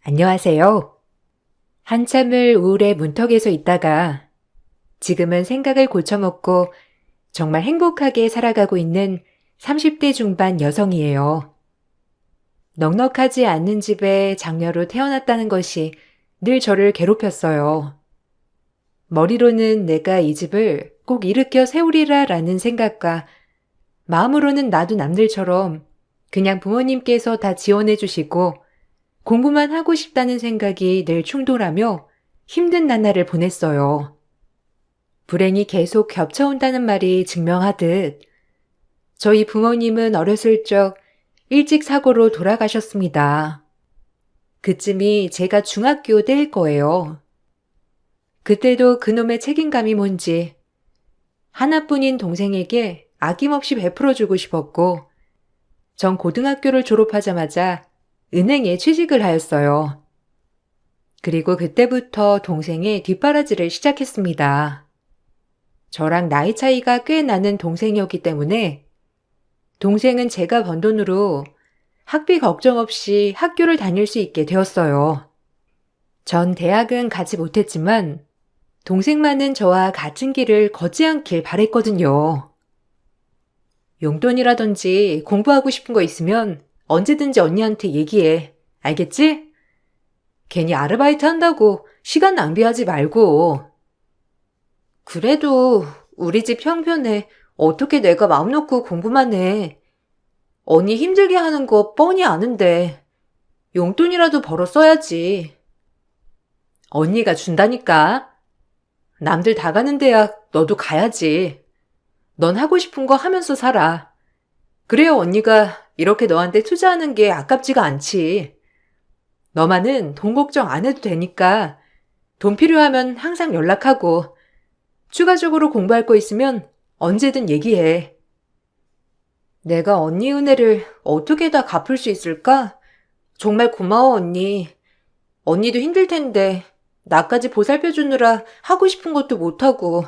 안녕하세요. 한참을 우울의 문턱에 서 있다가 지금은 생각을 고쳐먹고 정말 행복하게 살아가고 있는 30대 중반 여성이에요. 넉넉하지 않는 집에 장녀로 태어났다는 것이 늘 저를 괴롭혔어요. 머리로는 내가 이 집을 꼭 일으켜 세우리라 라는 생각과 마음으로는 나도 남들처럼 그냥 부모님께서 다 지원해 주시고 공부만 하고 싶다는 생각이 늘 충돌하며 힘든 나날을 보냈어요. 불행이 계속 겹쳐온다는 말이 증명하듯 저희 부모님은 어렸을 적 일찍 사고로 돌아가셨습니다. 그쯤이 제가 중학교 때일 거예요. 그때도 그놈의 책임감이 뭔지 하나뿐인 동생에게 아낌없이 베풀어주고 싶었고 전 고등학교를 졸업하자마자 은행에 취직을 하였어요. 그리고 그때부터 동생의 뒷바라지를 시작했습니다. 저랑 나이 차이가 꽤 나는 동생이었기 때문에 동생은 제가 번 돈으로 학비 걱정 없이 학교를 다닐 수 있게 되었어요. 전 대학은 가지 못했지만 동생만은 저와 같은 길을 걷지 않길 바랬거든요. 용돈이라든지 공부하고 싶은 거 있으면 언제든지 언니한테 얘기해. 알겠지? 괜히 아르바이트 한다고 시간 낭비하지 말고. 그래도 우리 집 형편에 어떻게 내가 마음 놓고 공부만 해. 언니 힘들게 하는 거 뻔히 아는데 용돈이라도 벌어 써야지. 언니가 준다니까. 남들 다 가는 대학 너도 가야지. 넌 하고 싶은 거 하면서 살아. 그래야 언니가 이렇게 너한테 투자하는 게 아깝지가 않지. 너만은 돈 걱정 안 해도 되니까 돈 필요하면 항상 연락하고 추가적으로 공부할 거 있으면 언제든 얘기해. 내가 언니 은혜를 어떻게 다 갚을 수 있을까? 정말 고마워, 언니. 언니도 힘들 텐데 나까지 보살펴 주느라 하고 싶은 것도 못하고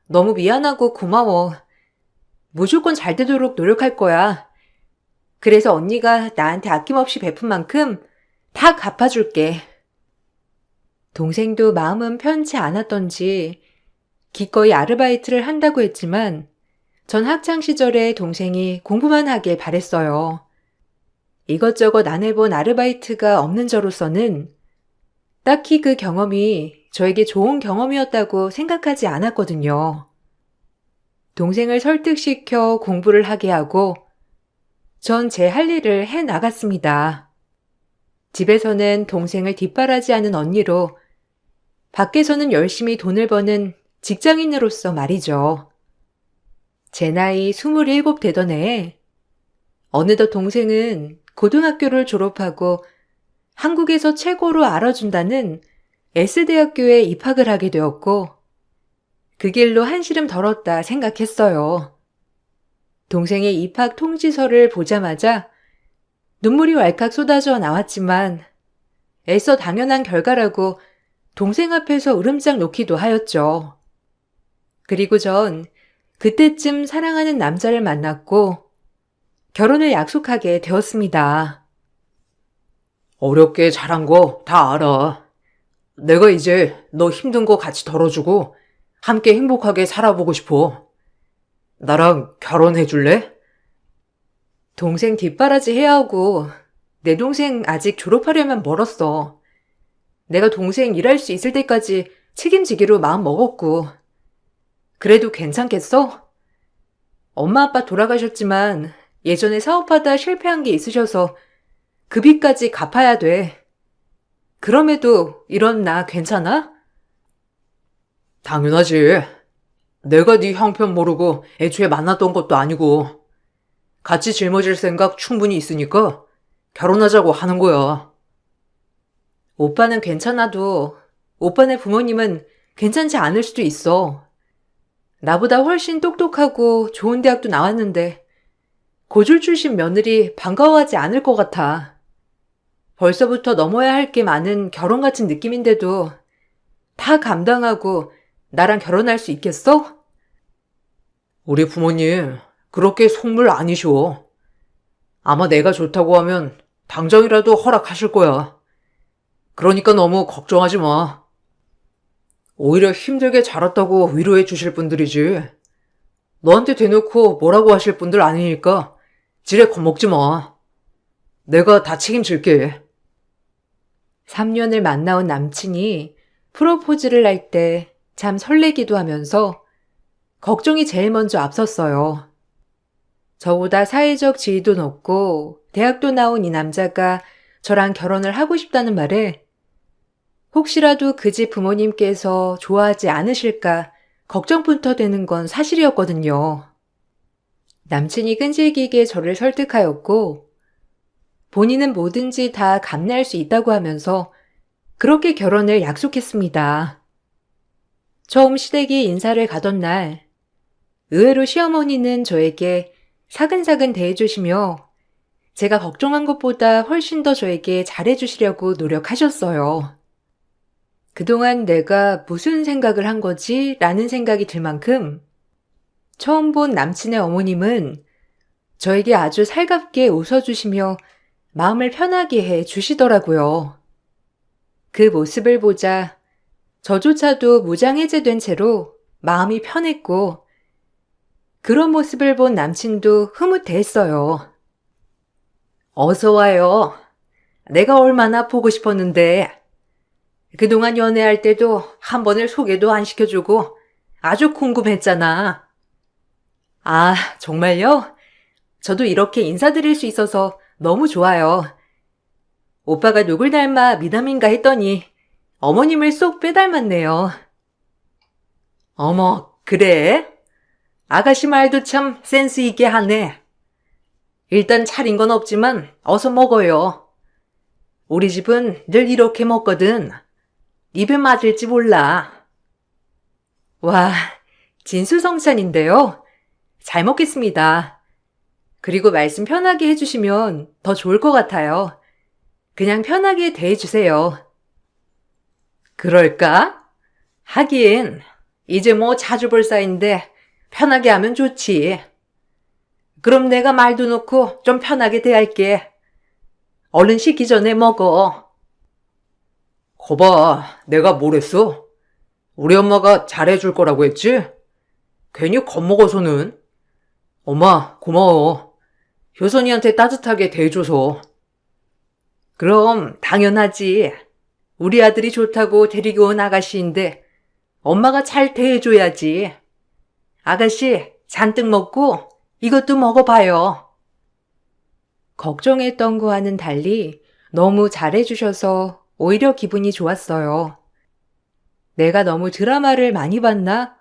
너무 미안하고 고마워. 무조건 잘 되도록 노력할 거야. 그래서 언니가 나한테 아낌없이 베푼 만큼 다 갚아줄게. 동생도 마음은 편치 않았던지 기꺼이 아르바이트를 한다고 했지만 전 학창 시절에 동생이 공부만 하길 바랬어요. 이것저것 안 해본 아르바이트가 없는 저로서는 딱히 그 경험이 저에게 좋은 경험이었다고 생각하지 않았거든요. 동생을 설득시켜 공부를 하게 하고 전 제 할 일을 해 나갔습니다. 집에서는 동생을 뒷바라지하는 언니로, 밖에서는 열심히 돈을 버는 직장인으로서 말이죠. 제 나이 27 되던 해에 어느덧 동생은 고등학교를 졸업하고 한국에서 최고로 알아준다는 S대학교에 입학을 하게 되었고 그 길로 한시름 덜었다 생각했어요. 동생의 입학 통지서를 보자마자 눈물이 왈칵 쏟아져 나왔지만 애써 당연한 결과라고 동생 앞에서 으름장 놓기도 하였죠. 그리고 전 그때쯤 사랑하는 남자를 만났고 결혼을 약속하게 되었습니다. 어렵게 잘한 거 다 알아. 내가 이제 너 힘든 거 같이 덜어주고 함께 행복하게 살아보고 싶어. 나랑 결혼해 줄래? 동생 뒷바라지 해야 하고 내 동생 아직 졸업하려면 멀었어. 내가 동생 일할 수 있을 때까지 책임지기로 마음 먹었고. 그래도 괜찮겠어? 엄마 아빠 돌아가셨지만 예전에 사업하다 실패한 게 있으셔서 그 빚까지 갚아야 돼. 그럼에도 이런 나 괜찮아? 당연하지. 내가 네 형편 모르고 애초에 만났던 것도 아니고 같이 짊어질 생각 충분히 있으니까 결혼하자고 하는 거야. 오빠는 괜찮아도 오빠네 부모님은 괜찮지 않을 수도 있어. 나보다 훨씬 똑똑하고 좋은 대학도 나왔는데 고졸 출신 며느리 반가워하지 않을 것 같아. 벌써부터 넘어야 할 게 많은 결혼 같은 느낌인데도 다 감당하고 나랑 결혼할 수 있겠어? 우리 부모님 그렇게 속물 아니셔. 아마 내가 좋다고 하면 당장이라도 허락하실 거야. 그러니까 너무 걱정하지 마. 오히려 힘들게 자랐다고 위로해 주실 분들이지. 너한테 대놓고 뭐라고 하실 분들 아니니까 지레 겁먹지 마. 내가 다 책임질게. 3년을 만나온 남친이 프로포즈를 할 때 참 설레기도 하면서 걱정이 제일 먼저 앞섰어요. 저보다 사회적 지위도 높고 대학도 나온 이 남자가 저랑 결혼을 하고 싶다는 말에 혹시라도 그 집 부모님께서 좋아하지 않으실까 걱정부터 되는 건 사실이었거든요. 남친이 끈질기게 저를 설득하였고 본인은 뭐든지 다 감내할 수 있다고 하면서 그렇게 결혼을 약속했습니다. 처음 시댁이 인사를 가던 날 의외로 시어머니는 저에게 사근사근 대해주시며 제가 걱정한 것보다 훨씬 더 저에게 잘해주시려고 노력하셨어요. 그동안 내가 무슨 생각을 한 거지? 라는 생각이 들 만큼 처음 본 남친의 어머님은 저에게 아주 살갑게 웃어주시며 마음을 편하게 해 주시더라고요. 그 모습을 보자 저조차도 무장해제된 채로 마음이 편했고 그런 모습을 본 남친도 흐뭇해했어요. 어서 와요. 내가 얼마나 보고 싶었는데 그동안 연애할 때도 한 번을 소개도 안 시켜주고 아주 궁금했잖아. 아, 정말요? 저도 이렇게 인사드릴 수 있어서 너무 좋아요. 오빠가 누굴 닮아 미남인가 했더니 어머님을 쏙 빼닮았네요. 어머, 그래? 아가씨 말도 참 센스 있게 하네. 일단 차린 건 없지만 어서 먹어요. 우리 집은 늘 이렇게 먹거든. 입에 맞을지 몰라. 와, 진수성찬인데요. 잘 먹겠습니다. 그리고 말씀 편하게 해주시면 더 좋을 것 같아요. 그냥 편하게 대해주세요. 그럴까? 하긴 이제 뭐 자주 볼 사이인데 편하게 하면 좋지. 그럼 내가 말도 놓고 좀 편하게 대할게. 얼른 식기 전에 먹어. 거봐, 내가 뭘 했어? 우리 엄마가 잘해줄 거라고 했지? 괜히 겁먹어서는. 엄마, 고마워. 효선이한테 따뜻하게 대해줘서. 그럼 당연하지. 우리 아들이 좋다고 데리고 온 아가씨인데 엄마가 잘 대해줘야지. 아가씨 잔뜩 먹고 이것도 먹어봐요. 걱정했던 거와는 달리 너무 잘해주셔서 오히려 기분이 좋았어요. 내가 너무 드라마를 많이 봤나?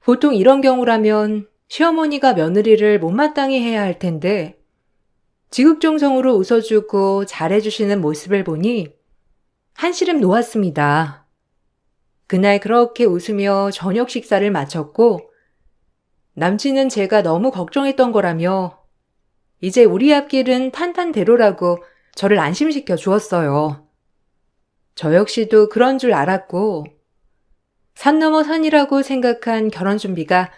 보통 이런 경우라면 시어머니가 며느리를 못마땅해 해야 할 텐데 지극정성으로 웃어주고 잘해주시는 모습을 보니 한시름 놓았습니다. 그날 그렇게 웃으며 저녁 식사를 마쳤고 남친은 제가 너무 걱정했던 거라며 이제 우리 앞길은 탄탄대로라고 저를 안심시켜 주었어요. 저 역시도 그런 줄 알았고 산 넘어 산이라고 생각한 결혼 준비가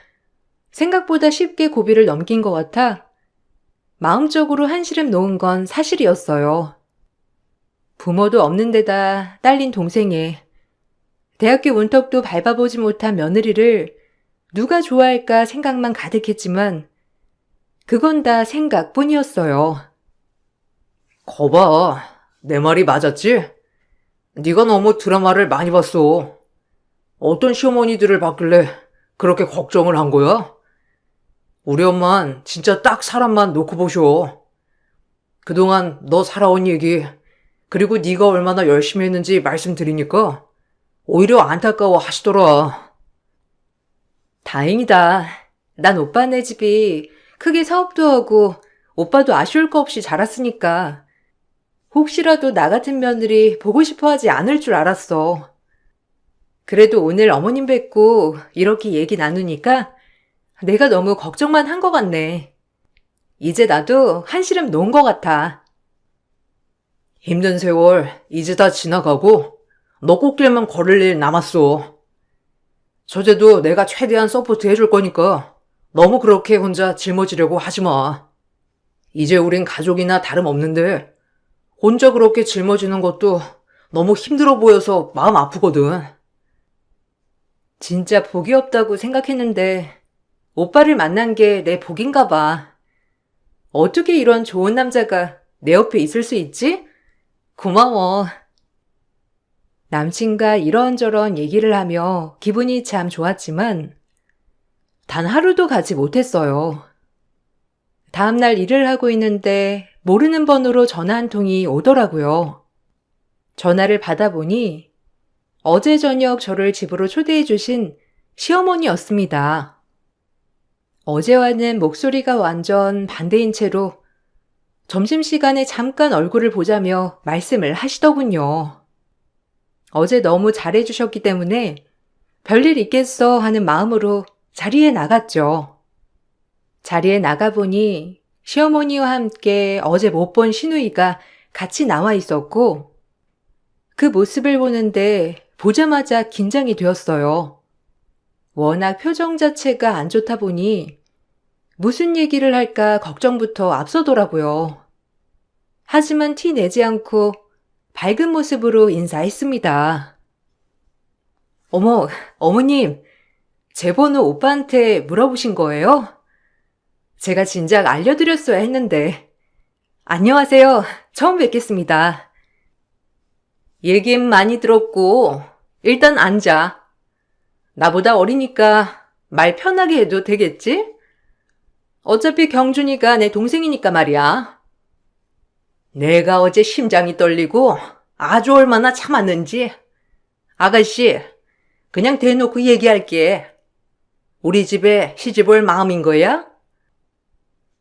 생각보다 쉽게 고비를 넘긴 것 같아 마음적으로 한시름 놓은 건 사실이었어요. 부모도 없는 데다 딸린 동생에 대학교 문턱도 밟아보지 못한 며느리를 누가 좋아할까 생각만 가득했지만 그건 다 생각뿐이었어요. 거봐, 내 말이 맞았지? 네가 너무 드라마를 많이 봤어. 어떤 시어머니들을 봤길래 그렇게 걱정을 한 거야? 우리 엄만 진짜 딱 사람만 놓고 보셔. 그동안 너 살아온 얘기, 그리고 네가 얼마나 열심히 했는지 말씀드리니까 오히려 안타까워 하시더라. 다행이다. 난 오빠네 집이 크게 사업도 하고 오빠도 아쉬울 거 없이 자랐으니까 혹시라도 나 같은 며느리 보고 싶어 하지 않을 줄 알았어. 그래도 오늘 어머님 뵙고 이렇게 얘기 나누니까 내가 너무 걱정만 한 것 같네. 이제 나도 한시름 놓은 것 같아. 힘든 세월 이제 다 지나가고 너 꽃길만 걸을 일 남았어. 처제도 내가 최대한 서포트 해줄 거니까 너무 그렇게 혼자 짊어지려고 하지 마. 이제 우린 가족이나 다름없는데 혼자 그렇게 짊어지는 것도 너무 힘들어 보여서 마음 아프거든. 진짜 복이 없다고 생각했는데 오빠를 만난 게 내 복인가 봐. 어떻게 이런 좋은 남자가 내 옆에 있을 수 있지? 고마워. 남친과 이런저런 얘기를 하며 기분이 참 좋았지만 단 하루도 가지 못했어요. 다음날 일을 하고 있는데 모르는 번호로 전화 한 통이 오더라고요. 전화를 받아보니 어제 저녁 저를 집으로 초대해 주신 시어머니였습니다. 어제와는 목소리가 완전 반대인 채로 점심시간에 잠깐 얼굴을 보자며 말씀을 하시더군요. 어제 너무 잘해주셨기 때문에 별일 있겠어 하는 마음으로 자리에 나갔죠. 자리에 나가보니 시어머니와 함께 어제 못 본 시누이가 같이 나와 있었고 그 모습을 보는데 보자마자 긴장이 되었어요. 워낙 표정 자체가 안 좋다 보니 무슨 얘기를 할까 걱정부터 앞서더라고요. 하지만 티 내지 않고 밝은 모습으로 인사했습니다. 어머, 어머님, 제 번호 오빠한테 물어보신 거예요? 제가 진작 알려드렸어야 했는데. 안녕하세요. 처음 뵙겠습니다. 얘긴 많이 들었고, 일단 앉아. 나보다 어리니까 말 편하게 해도 되겠지? 어차피 경준이가 내 동생이니까 말이야. 내가 어제 심장이 떨리고 아주 얼마나 참았는지. 아가씨, 그냥 대놓고 얘기할게. 우리 집에 시집 올 마음인 거야?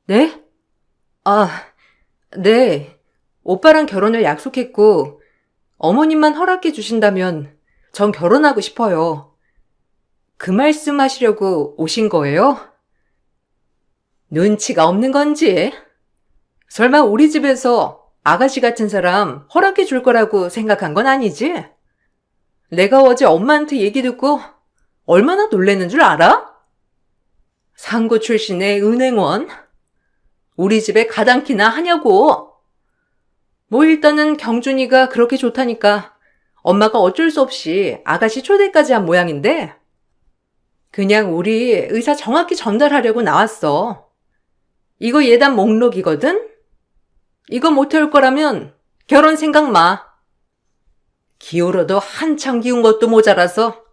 네? 네. 오빠랑 결혼을 약속했고 어머님만 허락해 주신다면 전 결혼하고 싶어요. 그 말씀 하시려고 오신 거예요? 눈치가 없는 건지? 설마 우리 집에서 아가씨 같은 사람 허락해 줄 거라고 생각한 건 아니지? 내가 어제 엄마한테 얘기 듣고 얼마나 놀라는 줄 알아? 상고 출신의 은행원? 우리 집에 가당키나 하냐고. 뭐 일단은 경준이가 그렇게 좋다니까 엄마가 어쩔 수 없이 아가씨 초대까지 한 모양인데 그냥 우리 의사 정확히 전달하려고 나왔어. 이거 예단 목록이거든? 이거 못 해올 거라면 결혼 생각 마. 기울어도 한참 기운 것도 모자라서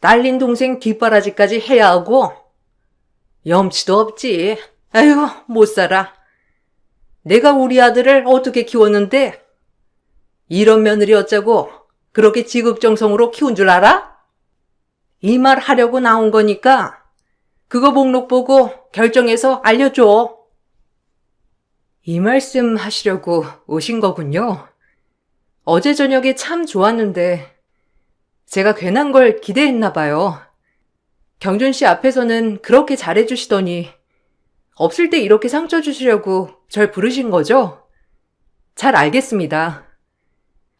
딸린 동생 뒷바라지까지 해야 하고 염치도 없지. 아휴, 못 살아. 내가 우리 아들을 어떻게 키웠는데 이런 며느리 어쩌고 그렇게 지극정성으로 키운 줄 알아? 이 말 하려고 나온 거니까 그거 목록 보고 결정해서 알려줘. 이 말씀 하시려고 오신 거군요. 어제 저녁에 참 좋았는데 제가 괜한 걸 기대했나 봐요. 경준 씨 앞에서는 그렇게 잘해주시더니 없을 때 이렇게 상처 주시려고 절 부르신 거죠? 잘 알겠습니다.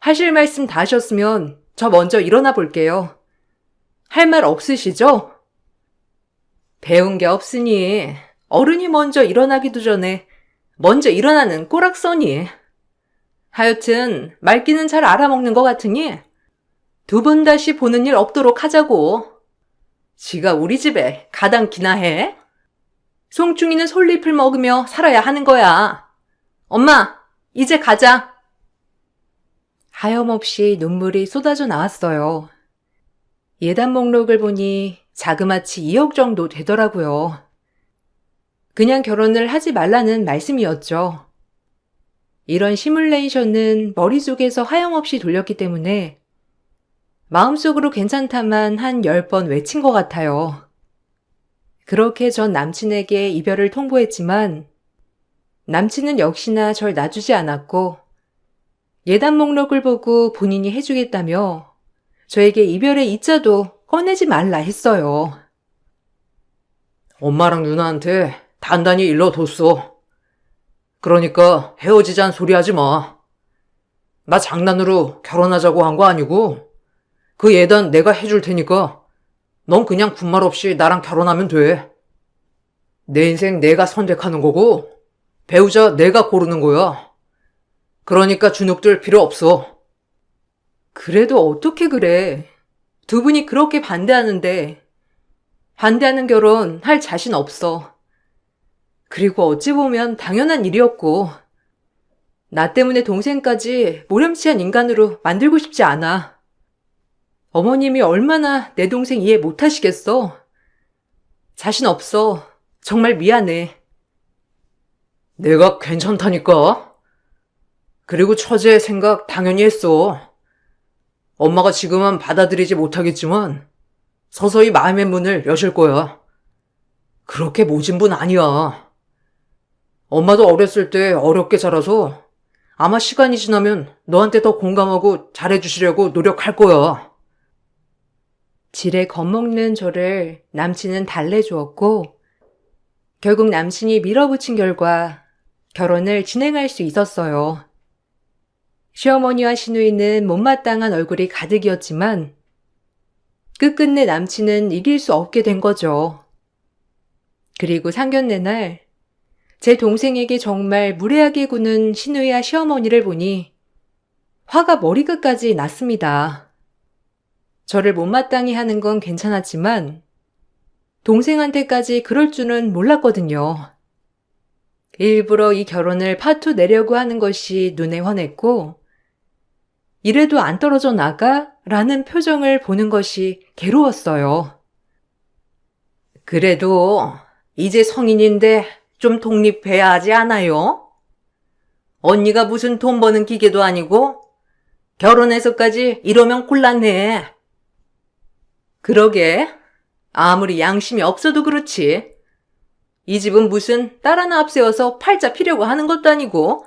하실 말씀 다 하셨으면 저 먼저 일어나 볼게요. 할 말 없으시죠? 배운 게 없으니 어른이 먼저 일어나기도 전에 먼저 일어나는 꼬락서니. 하여튼 말귀는 잘 알아먹는 것 같으니 두 번 다시 보는 일 없도록 하자고. 지가 우리 집에 가당키나 해? 송충이는 솔잎을 먹으며 살아야 하는 거야. 엄마, 이제 가자. 하염없이 눈물이 쏟아져 나왔어요. 예단 목록을 보니 자그마치 2억 정도 되더라고요. 그냥 결혼을 하지 말라는 말씀이었죠. 이런 시뮬레이션은 머릿속에서 하염없이 돌렸기 때문에 마음속으로 괜찮다만 한 10번 외친 것 같아요. 그렇게 전 남친에게 이별을 통보했지만 남친은 역시나 절 놔주지 않았고 예단 목록을 보고 본인이 해주겠다며 저에게 이별의 이자도 꺼내지 말라 했어요. 엄마랑 누나한테 단단히 일러뒀어. 그러니까 헤어지자는 소리 하지 마. 나 장난으로 결혼하자고 한 거 아니고 그 예단 내가 해줄 테니까 넌 그냥 군말 없이 나랑 결혼하면 돼. 내 인생 내가 선택하는 거고 배우자 내가 고르는 거야. 그러니까 주눅들 필요 없어. 그래도 어떻게 그래? 두 분이 그렇게 반대하는데, 반대하는 결혼 할 자신 없어. 그리고 어찌 보면 당연한 일이었고, 나 때문에 동생까지 모렴치한 인간으로 만들고 싶지 않아. 어머님이 얼마나 내 동생 이해 못 하시겠어? 자신 없어. 정말 미안해. 내가 괜찮다니까? 그리고 처제 생각 당연히 했어. 엄마가 지금은 받아들이지 못하겠지만 서서히 마음의 문을 여실 거야. 그렇게 모진 분 아니야. 엄마도 어렸을 때 어렵게 자라서 아마 시간이 지나면 너한테 더 공감하고 잘해주시려고 노력할 거야. 지레 겁먹는 저를 남친은 달래주었고, 결국 남친이 밀어붙인 결과 결혼을 진행할 수 있었어요. 시어머니와 시누이는 못마땅한 얼굴이 가득이었지만 끝끝내 남친은 이길 수 없게 된 거죠. 그리고 상견례 날 제 동생에게 정말 무례하게 구는 시누이와 시어머니를 보니 화가 머리끝까지 났습니다. 저를 못마땅히 하는 건 괜찮았지만 동생한테까지 그럴 줄은 몰랐거든요. 일부러 이 결혼을 파토 내려고 하는 것이 눈에 환했고, 이래도 안 떨어져 나가? 라는 표정을 보는 것이 괴로웠어요. 그래도 이제 성인인데 좀 독립해야 하지 않아요? 언니가 무슨 돈 버는 기계도 아니고 결혼해서까지 이러면 곤란해. 그러게. 아무리 양심이 없어도 그렇지. 이 집은 무슨 딸 하나 앞세워서 팔자 피려고 하는 것도 아니고.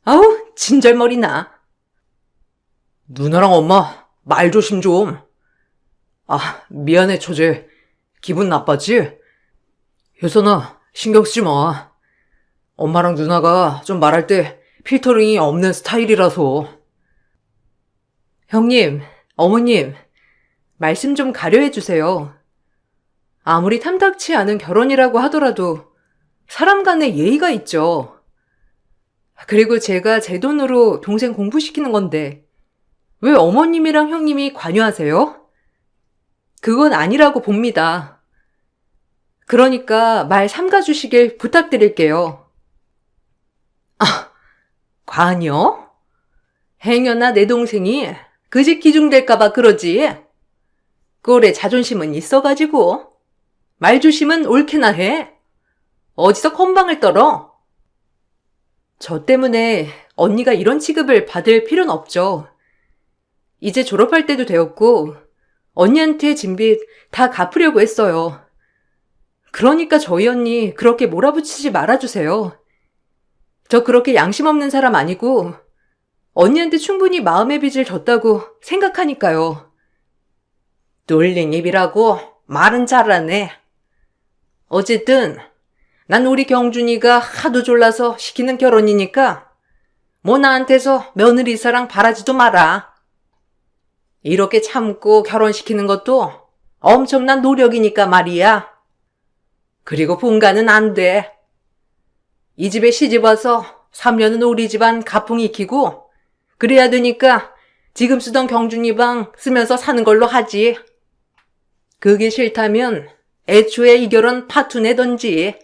아우, 진절머리나. 누나랑 엄마, 말 조심 좀. 아, 미안해, 처제. 기분 나빴지? 효선아, 신경 쓰지 마. 엄마랑 누나가 좀 말할 때 필터링이 없는 스타일이라서. 형님, 어머님, 말씀 좀 가려해 주세요. 아무리 탐탁치 않은 결혼이라고 하더라도 사람 간에 예의가 있죠. 그리고 제가 제 돈으로 동생 공부시키는 건데 왜 어머님이랑 형님이 관여하세요? 그건 아니라고 봅니다. 그러니까 말 삼가주시길 부탁드릴게요. 관여? 행여나 내 동생이 그 집 기중될까봐 그러지. 꼴에 자존심은 있어가지고 말조심은 옳게나 해. 어디서 건방을 떨어? 저 때문에 언니가 이런 취급을 받을 필요는 없죠. 이제 졸업할 때도 되었고 언니한테 진 빚 다 갚으려고 했어요. 그러니까 저희 언니 그렇게 몰아붙이지 말아주세요. 저 그렇게 양심 없는 사람 아니고 언니한테 충분히 마음의 빚을 졌다고 생각하니까요. 놀린 입이라고 말은 잘하네. 어쨌든 난 우리 경준이가 하도 졸라서 시키는 결혼이니까 뭐 나한테서 며느리 사랑 바라지도 마라. 이렇게 참고 결혼시키는 것도 엄청난 노력이니까 말이야. 그리고 본가는 안 돼. 이 집에 시집와서 3년은 우리 집안 가풍 익히고 그래야 되니까 지금 쓰던 경준이 방 쓰면서 사는 걸로 하지. 그게 싫다면 애초에 이 결혼 파투 내던지.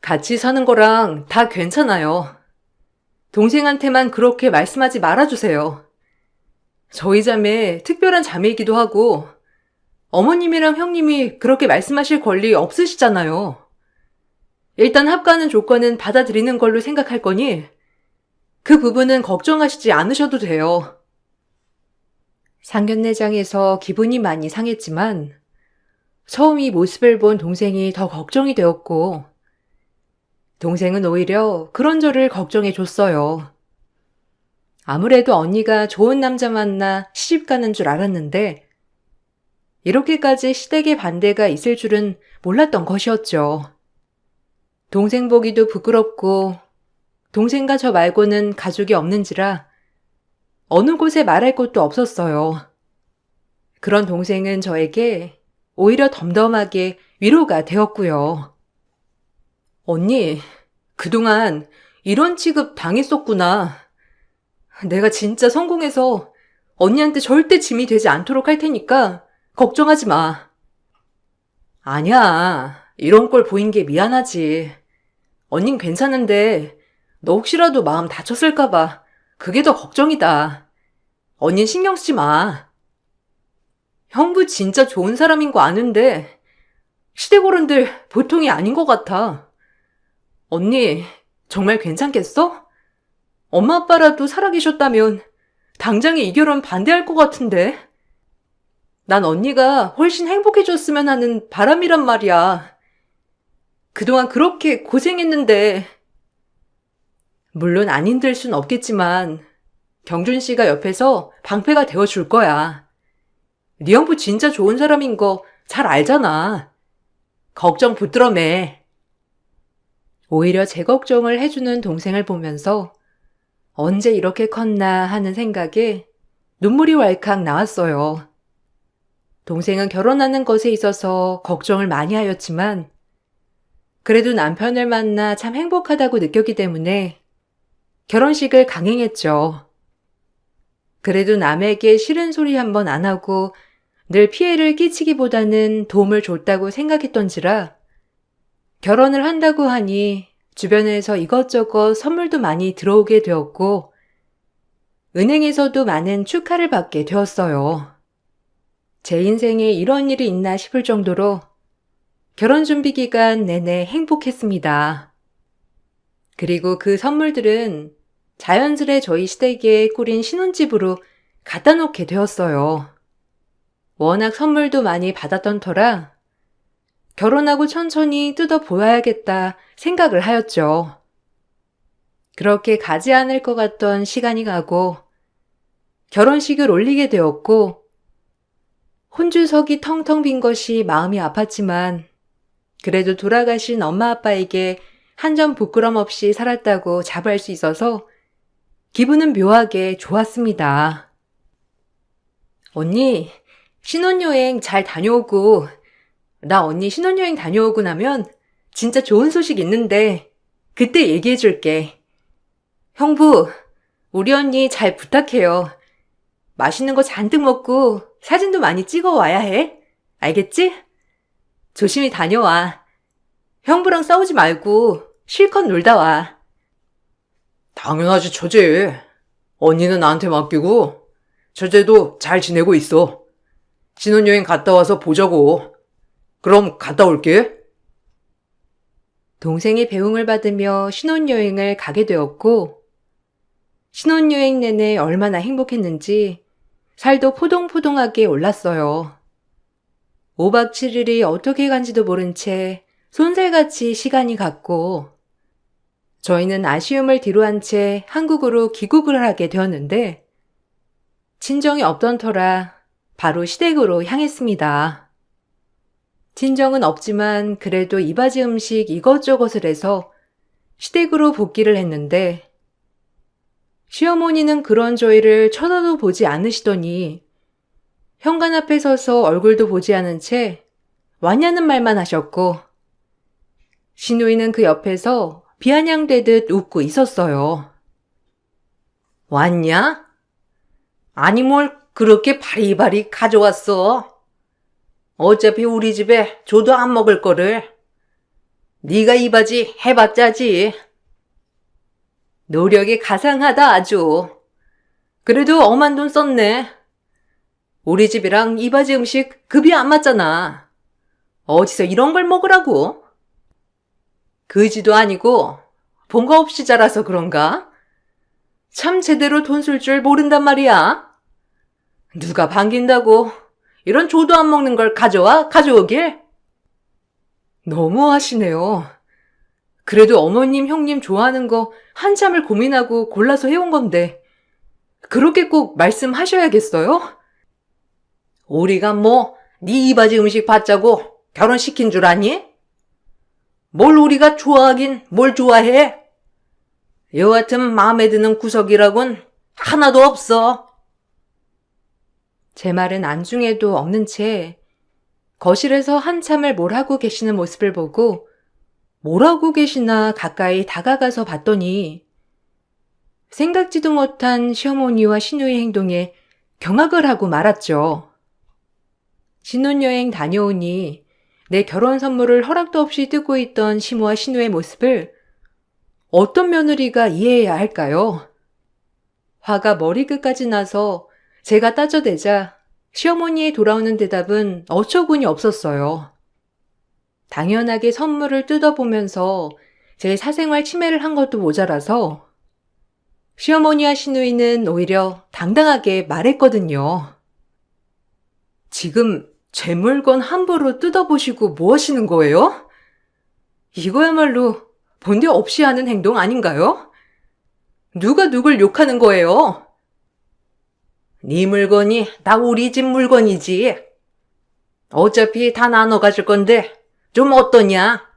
같이 사는 거랑 다 괜찮아요. 동생한테만 그렇게 말씀하지 말아주세요. 저희 자매 특별한 자매이기도 하고 어머님이랑 형님이 그렇게 말씀하실 권리 없으시잖아요. 일단 합가는 조건은 받아들이는 걸로 생각할 거니 그 부분은 걱정하시지 않으셔도 돼요. 상견례장에서 기분이 많이 상했지만 처음 이 모습을 본 동생이 더 걱정이 되었고 동생은 오히려 그런 저를 걱정해 줬어요. 아무래도 언니가 좋은 남자 만나 시집 가는 줄 알았는데 이렇게까지 시댁의 반대가 있을 줄은 몰랐던 것이었죠. 동생 보기도 부끄럽고 동생과 저 말고는 가족이 없는지라 어느 곳에 말할 곳도 없었어요. 그런 동생은 저에게 오히려 덤덤하게 위로가 되었고요. 언니, 그동안 이런 취급 당했었구나. 내가 진짜 성공해서 언니한테 절대 짐이 되지 않도록 할 테니까 걱정하지 마. 아니야. 이런 꼴 보인 게 미안하지. 언닌 괜찮은데 너 혹시라도 마음 다쳤을까봐 그게 더 걱정이다. 언닌 신경 쓰지 마. 형부 진짜 좋은 사람인 거 아는데 시댁어른들 보통이 아닌 것 같아. 언니 정말 괜찮겠어? 엄마 아빠라도 살아계셨다면 당장에 이 결혼 반대할 것 같은데. 난 언니가 훨씬 행복해졌으면 하는 바람이란 말이야. 그동안 그렇게 고생했는데. 물론 안 힘들 순 없겠지만 경준 씨가 옆에서 방패가 되어줄 거야. 네 형부 진짜 좋은 사람인 거 잘 알잖아. 걱정 붙들어 매. 오히려 제 걱정을 해주는 동생을 보면서 언제 이렇게 컸나 하는 생각에 눈물이 왈칵 나왔어요. 동생은 결혼하는 것에 있어서 걱정을 많이 하였지만 그래도 남편을 만나 참 행복하다고 느꼈기 때문에 결혼식을 강행했죠. 그래도 남에게 싫은 소리 한 번 안 하고 늘 피해를 끼치기보다는 도움을 줬다고 생각했던지라 결혼을 한다고 하니 주변에서 이것저것 선물도 많이 들어오게 되었고 은행에서도 많은 축하를 받게 되었어요. 제 인생에 이런 일이 있나 싶을 정도로 결혼 준비 기간 내내 행복했습니다. 그리고 그 선물들은 자연스레 저희 시댁에 꾸린 신혼집으로 갖다 놓게 되었어요. 워낙 선물도 많이 받았던 터라 결혼하고 천천히 뜯어보아야겠다 생각을 하였죠. 그렇게 가지 않을 것 같던 시간이 가고 결혼식을 올리게 되었고 혼주석이 텅텅 빈 것이 마음이 아팠지만 그래도 돌아가신 엄마 아빠에게 한 점 부끄럼 없이 살았다고 자부할 수 있어서 기분은 묘하게 좋았습니다. 언니, 신혼여행 잘 다녀오고 나 언니 신혼여행 다녀오고 나면 진짜 좋은 소식 있는데 그때 얘기해 줄게. 형부, 우리 언니 잘 부탁해요. 맛있는 거 잔뜩 먹고 사진도 많이 찍어 와야 해. 알겠지? 조심히 다녀와. 형부랑 싸우지 말고 실컷 놀다 와. 당연하지, 처제. 언니는 나한테 맡기고 처제도 잘 지내고 있어. 신혼여행 갔다 와서 보자고. 그럼 갔다 올게. 동생의 배웅을 받으며 신혼여행을 가게 되었고 신혼여행 내내 얼마나 행복했는지 살도 포동포동하게 올랐어요. 5박 7일이 어떻게 간지도 모른 채 손살같이 시간이 갔고 저희는 아쉬움을 뒤로한 채 한국으로 귀국을 하게 되었는데 친정이 없던 터라 바로 시댁으로 향했습니다. 친정은 없지만 그래도 이바지 음식 이것저것을 해서 시댁으로 복귀를 했는데 시어머니는 그런 저희를 쳐다도 보지 않으시더니 현관 앞에 서서 얼굴도 보지 않은 채 왔냐는 말만 하셨고 시누이는 그 옆에서 비아냥대듯 웃고 있었어요. 왔냐? 아니 뭘 그렇게 바리바리 가져왔어? 어차피 우리 집에 줘도 안 먹을 거를. 네가 이 바지 해봤자지. 노력이 가상하다 아주. 그래도 엄한 돈 썼네. 우리 집이랑 이 바지 음식 급이 안 맞잖아. 어디서 이런 걸 먹으라고? 그지도 아니고 본가 없이 자라서 그런가? 참 제대로 돈 쓸 줄 모른단 말이야. 누가 반긴다고 이런 조도 안 먹는 걸 가져오길? 너무하시네요. 그래도 어머님, 형님 좋아하는 거 한참을 고민하고 골라서 해온 건데 그렇게 꼭 말씀하셔야겠어요? 우리가 뭐 네 이바지 음식 받자고 결혼시킨 줄 아니? 뭘 우리가 좋아하긴 뭘 좋아해? 여하튼 마음에 드는 구석이라곤 하나도 없어. 제 말은 안중에도 없는 채 거실에서 한참을 뭘 하고 계시는 모습을 보고 뭘 하고 계시나 가까이 다가가서 봤더니 생각지도 못한 시어머니와 시누이 행동에 경악을 하고 말았죠. 신혼여행 다녀오니 내 결혼 선물을 허락도 없이 뜨고 있던 시모와 신우의 모습을 어떤 며느리가 이해해야 할까요? 화가 머리끝까지 나서 제가 따져대자 시어머니의 돌아오는 대답은 어처구니 없었어요. 당연하게 선물을 뜯어보면서 제 사생활 침해를 한 것도 모자라서 시어머니와 시누이는 오히려 당당하게 말했거든요. 지금 제 물건 함부로 뜯어보시고 뭐 하시는 거예요? 이거야말로 본데 없이 하는 행동 아닌가요? 누가 누굴 욕하는 거예요? 네 물건이 다 우리 집 물건이지. 어차피 다 나눠 가질 건데 좀 어떠냐?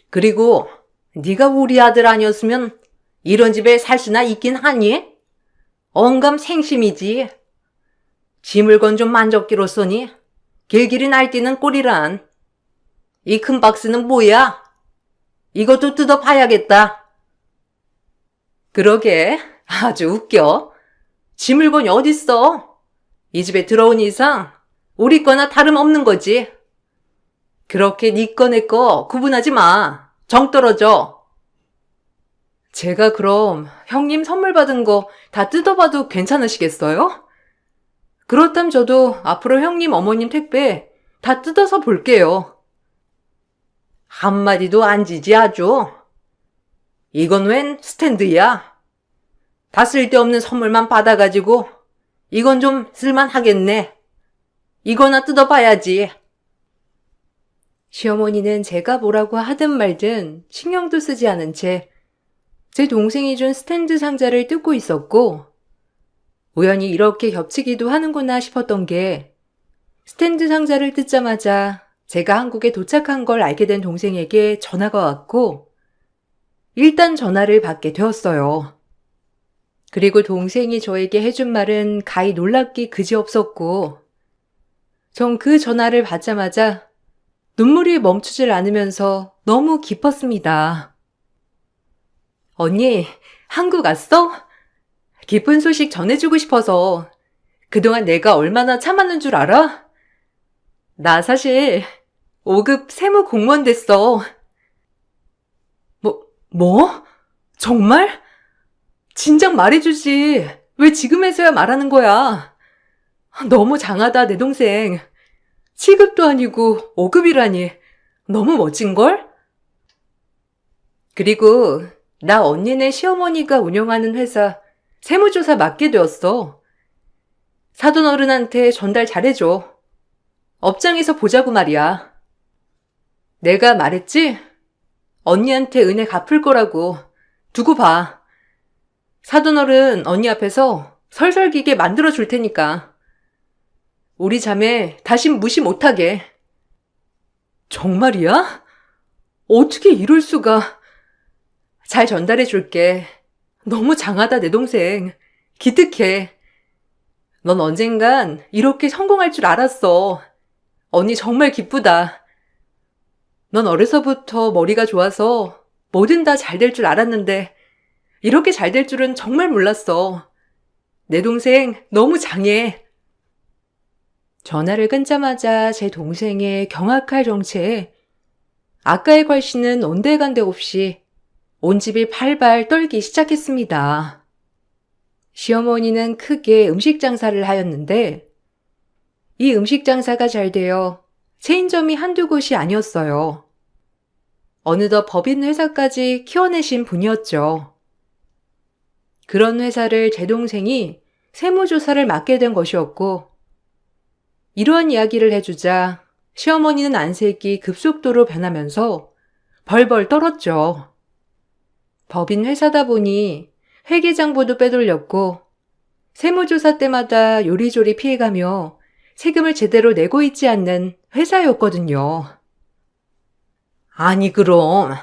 그리고 네가 우리 아들 아니었으면 이런 집에 살 수나 있긴 하니? 언감 생심이지. 지 물건 좀 만졌기로써니 길길이 날뛰는 꼴이란. 이 큰 박스는 뭐야? 이것도 뜯어봐야겠다. 그러게 아주 웃겨. 지 물건이 어딨어? 이 집에 들어온 이상 우리 거나 다름없는 거지. 그렇게 네 거 내 거 구분하지 마. 정 떨어져. 제가 그럼 형님 선물 받은 거 다 뜯어봐도 괜찮으시겠어요? 그렇다면 저도 앞으로 형님 어머님 택배 다 뜯어서 볼게요. 한마디도 안 지지 아주. 이건 웬 스탠드야? 다 쓸데없는 선물만 받아가지고 이건 좀 쓸만하겠네. 이거나 뜯어봐야지. 시어머니는 제가 뭐라고 하든 말든 신경도 쓰지 않은 채 제 동생이 준 스탠드 상자를 뜯고 있었고, 우연히 이렇게 겹치기도 하는구나 싶었던 게 스탠드 상자를 뜯자마자 제가 한국에 도착한 걸 알게 된 동생에게 전화가 왔고, 일단 전화를 받게 되었어요. 그리고 동생이 저에게 해준 말은 가히 놀랍기 그지없었고, 전 그 전화를 받자마자 눈물이 멈추질 않으면서 너무 기뻤습니다. 언니, 한국 왔어? 기쁜 소식 전해주고 싶어서 그동안 내가 얼마나 참았는 줄 알아? 나 사실 5급 세무 공무원 됐어. 뭐? 정말? 진작 말해주지. 왜 지금에서야 말하는 거야? 너무 장하다, 내 동생. 7급도 아니고 5급이라니. 너무 멋진걸? 그리고 나 언니네 시어머니가 운영하는 회사 세무조사 맡게 되었어. 사돈 어른한테 전달 잘해줘. 업장에서 보자고 말이야. 내가 말했지? 언니한테 은혜 갚을 거라고. 두고 봐. 사돈 어른 언니 앞에서 설설기게 만들어줄 테니까. 우리 자매 다신 무시 못하게. 정말이야? 어떻게 이럴 수가. 잘 전달해 줄게. 너무 장하다, 내 동생. 기특해. 넌 언젠간 이렇게 성공할 줄 알았어. 언니 정말 기쁘다. 넌 어려서부터 머리가 좋아서 뭐든 다 잘 될 줄 알았는데 이렇게 잘 될 줄은 정말 몰랐어. 내 동생 너무 장해. 전화를 끊자마자 제 동생의 경악할 정체에 아까의 괄시는 온데간데 없이 온 집이 팔발 떨기 시작했습니다. 시어머니는 크게 음식 장사를 하였는데 이 음식 장사가 잘 되어 체인점이 한두 곳이 아니었어요. 어느덧 법인 회사까지 키워내신 분이었죠. 그런 회사를 제 동생이 세무조사를 맡게 된 것이었고, 이러한 이야기를 해주자 시어머니는 안색이 급속도로 변하면서 벌벌 떨었죠. 법인 회사다 보니 회계장부도 빼돌렸고 세무조사 때마다 요리조리 피해가며 세금을 제대로 내고 있지 않는 회사였거든요. 아니 그럼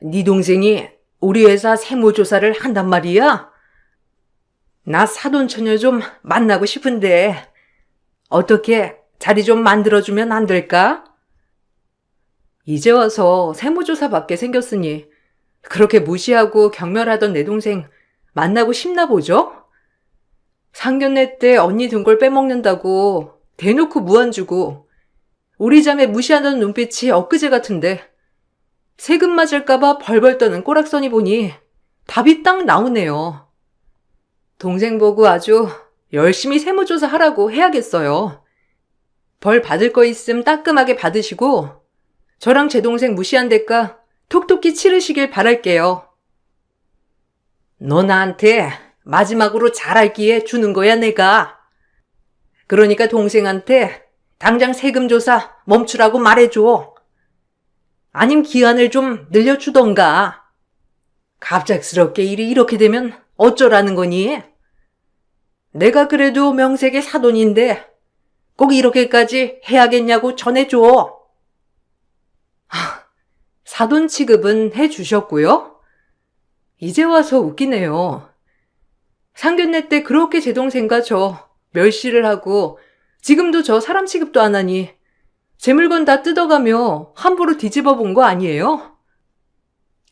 네 동생이 우리 회사 세무조사를 한단 말이야? 나 사돈처녀 좀 만나고 싶은데 어떻게 자리 좀 만들어주면 안 될까? 이제 와서 세무조사 받게 생겼으니 그렇게 무시하고 경멸하던 내 동생 만나고 싶나 보죠? 상견례 때 언니 등골 빼먹는다고 대놓고 무안 주고 우리 자매 무시하는 눈빛이 엊그제 같은데 세금 맞을까봐 벌벌 떠는 꼬락서니 보니 답이 딱 나오네요. 동생 보고 아주 열심히 세무조사 하라고 해야겠어요. 벌 받을 거 있음 따끔하게 받으시고 저랑 제 동생 무시한 대가 톡톡히 치르시길 바랄게요. 너 나한테 마지막으로 잘할 기회 주는 거야, 내가. 그러니까 동생한테 당장 세금 조사 멈추라고 말해줘. 아님 기한을 좀 늘려주던가. 갑작스럽게 일이 이렇게 되면 어쩌라는 거니? 내가 그래도 명색의 사돈인데 꼭 이렇게까지 해야겠냐고 전해줘. 사돈 취급은 해주셨고요. 이제 와서 웃기네요. 상견례 때 그렇게 제 동생과 저 멸시를 하고 지금도 저 사람 취급도 안 하니 제 물건 다 뜯어가며 함부로 뒤집어 본 거 아니에요?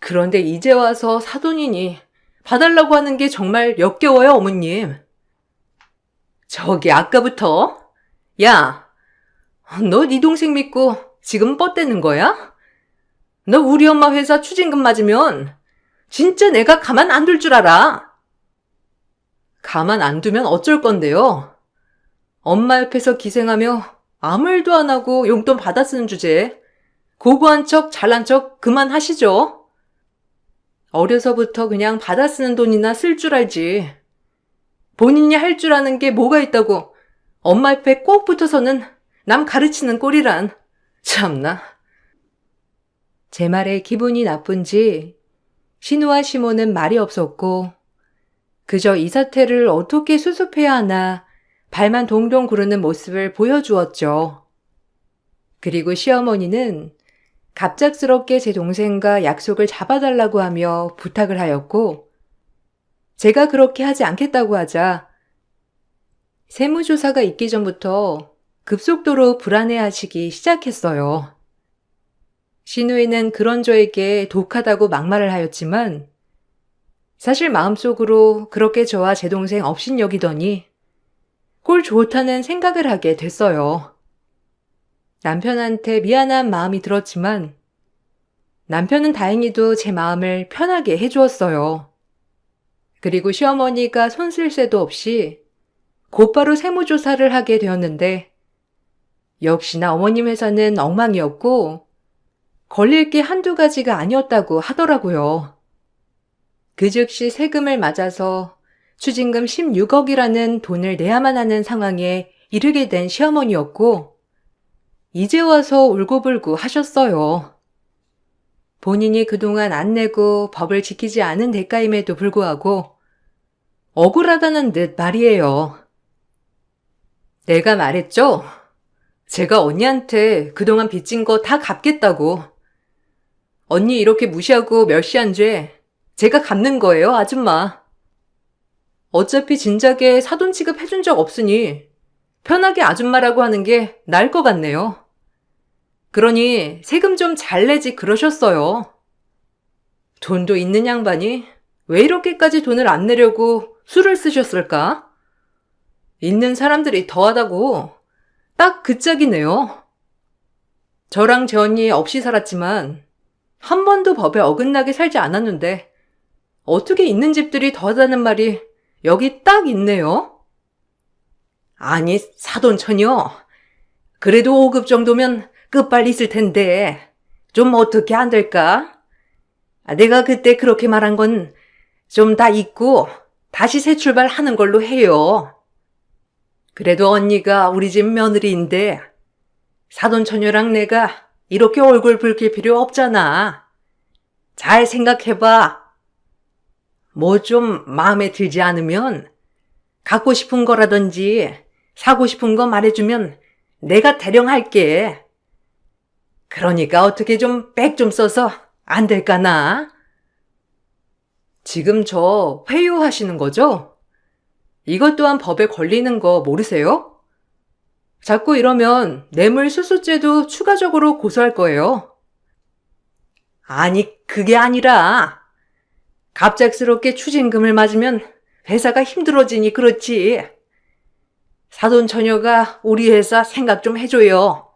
그런데 이제 와서 사돈이니 봐달라고 하는 게 정말 역겨워요, 어머님. 저기 아까부터 야, 너 네 동생 믿고 지금 뻗대는 거야? 너 우리 엄마 회사 추징금 맞으면 진짜 내가 가만 안 둘 줄 알아. 가만 안 두면 어쩔 건데요. 엄마 옆에서 기생하며 아무 일도 안 하고 용돈 받아 쓰는 주제에 고고한 척 잘난 척 그만하시죠. 어려서부터 그냥 받아 쓰는 돈이나 쓸 줄 알지. 본인이 할 줄 아는 게 뭐가 있다고 엄마 옆에 꼭 붙어서는 남 가르치는 꼴이란. 참나. 제 말에 기분이 나쁜지 신우와 시모는 말이 없었고 그저 이 사태를 어떻게 수습해야 하나 발만 동동 구르는 모습을 보여주었죠. 그리고 시어머니는 갑작스럽게 제 동생과 약속을 잡아달라고 하며 부탁을 하였고 제가 그렇게 하지 않겠다고 하자 세무조사가 있기 전부터 급속도로 불안해하시기 시작했어요. 신우이는 그런 저에게 독하다고 막말을 하였지만 사실 마음속으로 그렇게 저와 제 동생 업신여기더니 꼴 좋다는 생각을 하게 됐어요. 남편한테 미안한 마음이 들었지만 남편은 다행히도 제 마음을 편하게 해주었어요. 그리고 시어머니가 손 쓸 새도 없이 곧바로 세무조사를 하게 되었는데 역시나 어머님 회사는 엉망이었고 걸릴 게 한두 가지가 아니었다고 하더라고요. 그 즉시 세금을 맞아서 추징금 16억이라는 돈을 내야만 하는 상황에 이르게 된 시어머니였고 이제 와서 울고불고 하셨어요. 본인이 그동안 안 내고 법을 지키지 않은 대가임에도 불구하고 억울하다는 듯 말이에요. 내가 말했죠? 제가 언니한테 그동안 빚진 거 다 갚겠다고. 언니 이렇게 무시하고 멸시한 죄 제가 갚는 거예요, 아줌마. 어차피 진작에 사돈 취급해준 적 없으니 편하게 아줌마라고 하는 게 나을 것 같네요. 그러니 세금 좀 잘 내지 그러셨어요. 돈도 있는 양반이 왜 이렇게까지 돈을 안 내려고 술을 쓰셨을까? 있는 사람들이 더하다고 딱 그 짝이네요. 저랑 제 언니 없이 살았지만 한 번도 법에 어긋나게 살지 않았는데 어떻게 있는 집들이 더하다는 말이 여기 딱 있네요. 아니 사돈처녀, 그래도 5급 정도면 끝발 있을 텐데 좀 어떻게 안 될까? 내가 그때 그렇게 말한 건 좀 다 잊고 다시 새 출발하는 걸로 해요. 그래도 언니가 우리 집 며느리인데 사돈처녀랑 내가 이렇게 얼굴 붉힐 필요 없잖아. 잘 생각해봐. 뭐 좀 마음에 들지 않으면 갖고 싶은 거라든지 사고 싶은 거 말해주면 내가 대령할게. 그러니까 어떻게 좀 백 좀 써서 안 될까나? 지금 저 회유하시는 거죠? 이것 또한 법에 걸리는 거 모르세요? 자꾸 이러면 뇌물수수죄도 추가적으로 고소할 거예요. 아니, 그게 아니라 갑작스럽게 추징금을 맞으면 회사가 힘들어지니 그렇지. 사돈 처녀가 우리 회사 생각 좀 해줘요.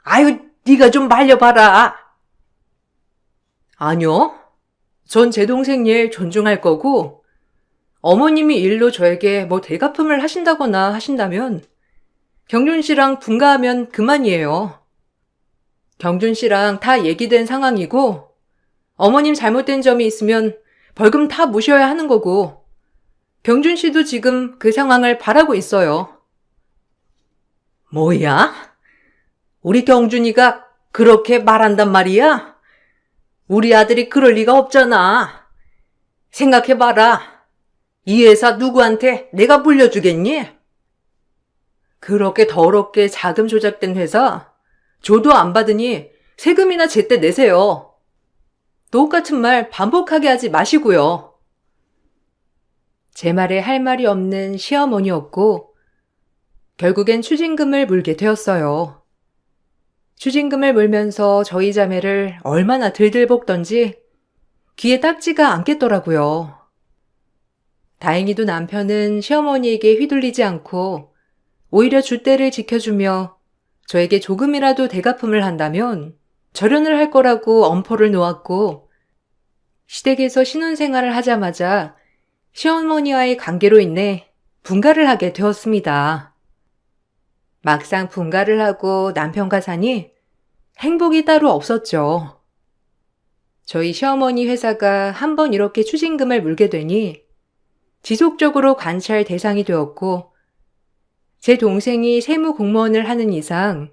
아유, 네가 좀 말려봐라. 아니요. 전 제 동생 일 존중할 거고, 어머님이 일로 저에게 뭐 대가품을 하신다거나 하신다면, 경준 씨랑 분가하면 그만이에요. 경준 씨랑 다 얘기된 상황이고, 어머님 잘못된 점이 있으면 벌금 다 무셔야 하는 거고, 경준 씨도 지금 그 상황을 바라고 있어요. 뭐야? 우리 경준이가 그렇게 말한단 말이야? 우리 아들이 그럴 리가 없잖아. 생각해봐라. 이 회사 누구한테 내가 물려주겠니? 그렇게 더럽게 자금 조작된 회사 조도 안 받으니 세금이나 제때 내세요. 똑같은 말 반복하게 하지 마시고요. 제 말에 할 말이 없는 시어머니였고 결국엔 추징금을 물게 되었어요. 추징금을 물면서 저희 자매를 얼마나 들들 볶던지 귀에 딱지가 않겠더라고요. 다행히도 남편은 시어머니에게 휘둘리지 않고 오히려 줏대를 지켜주며 저에게 조금이라도 대가품을 한다면 절연을 할 거라고 엄포를 놓았고 시댁에서 신혼생활을 하자마자 시어머니와의 관계로 인해 분가를 하게 되었습니다. 막상 분가를 하고 남편과 사니 행복이 따로 없었죠. 저희 시어머니 회사가 한번 이렇게 추징금을 물게 되니 지속적으로 관찰 대상이 되었고 제 동생이 세무 공무원을 하는 이상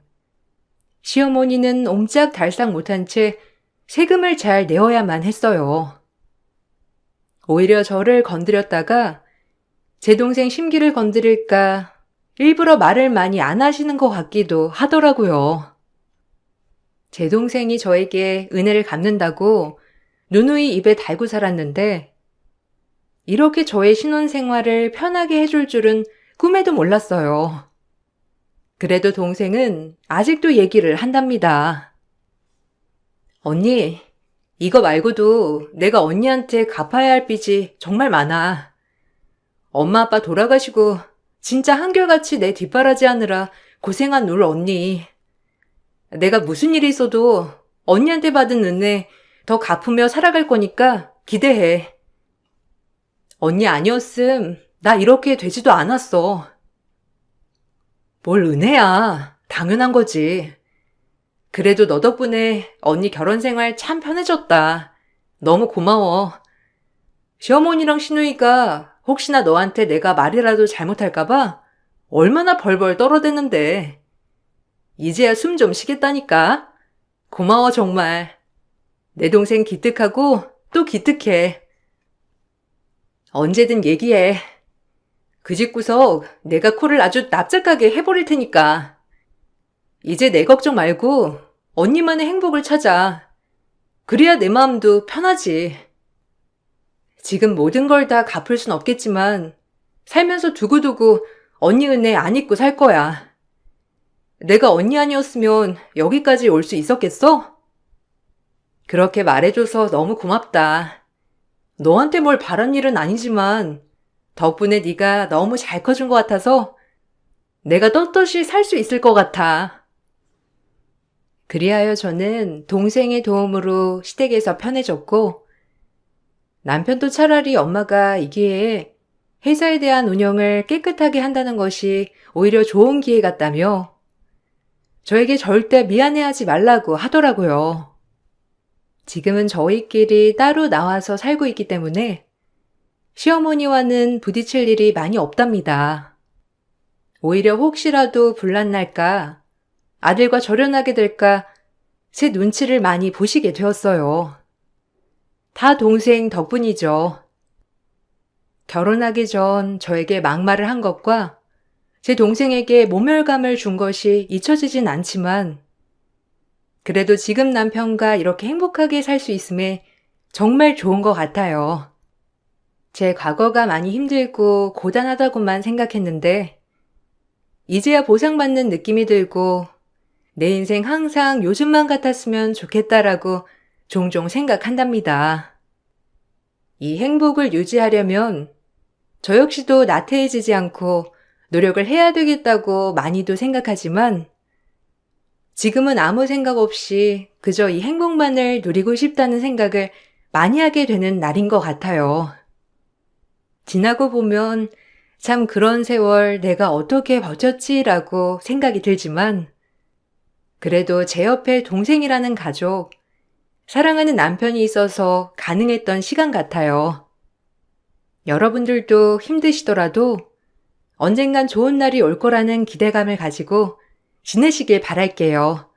시어머니는 옴짝달싹 못한 채 세금을 잘 내어야만 했어요. 오히려 저를 건드렸다가 제 동생 심기를 건드릴까 일부러 말을 많이 안 하시는 것 같기도 하더라고요. 제 동생이 저에게 은혜를 갚는다고 누누이 입에 달고 살았는데 이렇게 저의 신혼생활을 편하게 해줄 줄은 꿈에도 몰랐어요. 그래도 동생은 아직도 얘기를 한답니다. 언니, 이거 말고도 내가 언니한테 갚아야 할 빚이 정말 많아. 엄마 아빠 돌아가시고 진짜 한결같이 내 뒷바라지 하느라 고생한 울 언니. 내가 무슨 일이 있어도 언니한테 받은 은혜 더 갚으며 살아갈 거니까 기대해. 언니 아니었음 나 이렇게 되지도 않았어. 뭘 은혜야. 당연한 거지. 그래도 너 덕분에 언니 결혼 생활 참 편해졌다. 너무 고마워. 시어머니랑 시누이가 혹시나 너한테 내가 말이라도 잘못할까봐 얼마나 벌벌 떨어대는데. 이제야 숨 좀 쉬겠다니까. 고마워 정말. 내 동생 기특하고 또 기특해. 언제든 얘기해. 그 집구석 내가 코를 아주 납작하게 해버릴 테니까. 이제 내 걱정 말고 언니만의 행복을 찾아. 그래야 내 마음도 편하지. 지금 모든 걸 다 갚을 순 없겠지만 살면서 두고두고 언니 은혜 안 잊고 살 거야. 내가 언니 아니었으면 여기까지 올 수 있었겠어? 그렇게 말해줘서 너무 고맙다. 너한테 뭘 바란 일은 아니지만 덕분에 네가 너무 잘 커준 것 같아서 내가 떳떳이 살 수 있을 것 같아. 그리하여 저는 동생의 도움으로 시댁에서 편해졌고 남편도 차라리 엄마가 이 기회에 회사에 대한 운영을 깨끗하게 한다는 것이 오히려 좋은 기회 같다며 저에게 절대 미안해하지 말라고 하더라고요. 지금은 저희끼리 따로 나와서 살고 있기 때문에 시어머니와는 부딪힐 일이 많이 없답니다. 오히려 혹시라도 분란 날까, 아들과 절연하게 될까 제 눈치를 많이 보시게 되었어요. 다 동생 덕분이죠. 결혼하기 전 저에게 막말을 한 것과 제 동생에게 모멸감을 준 것이 잊혀지진 않지만 그래도 지금 남편과 이렇게 행복하게 살 수 있음에 정말 좋은 것 같아요. 제 과거가 많이 힘들고 고단하다고만 생각했는데 이제야 보상받는 느낌이 들고 내 인생 항상 요즘만 같았으면 좋겠다라고 종종 생각한답니다. 이 행복을 유지하려면 저 역시도 나태해지지 않고 노력을 해야 되겠다고 많이도 생각하지만 지금은 아무 생각 없이 그저 이 행복만을 누리고 싶다는 생각을 많이 하게 되는 날인 것 같아요. 지나고 보면 참 그런 세월 내가 어떻게 버텼지라고 생각이 들지만 그래도 제 옆에 동생이라는 가족, 사랑하는 남편이 있어서 가능했던 시간 같아요. 여러분들도 힘드시더라도 언젠간 좋은 날이 올 거라는 기대감을 가지고 지내시길 바랄게요.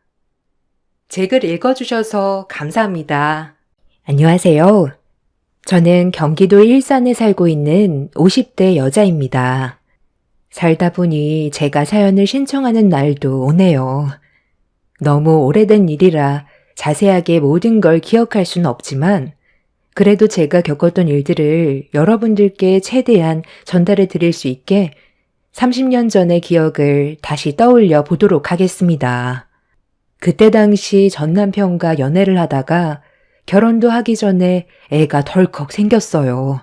제 글 읽어주셔서 감사합니다. 안녕하세요. 저는 경기도 일산에 살고 있는 50대 여자입니다. 살다 보니 제가 사연을 신청하는 날도 오네요. 너무 오래된 일이라 자세하게 모든 걸 기억할 수는 없지만 그래도 제가 겪었던 일들을 여러분들께 최대한 전달해 드릴 수 있게 30년 전의 기억을 다시 떠올려 보도록 하겠습니다. 그때 당시 전 남편과 연애를 하다가 결혼도 하기 전에 애가 덜컥 생겼어요.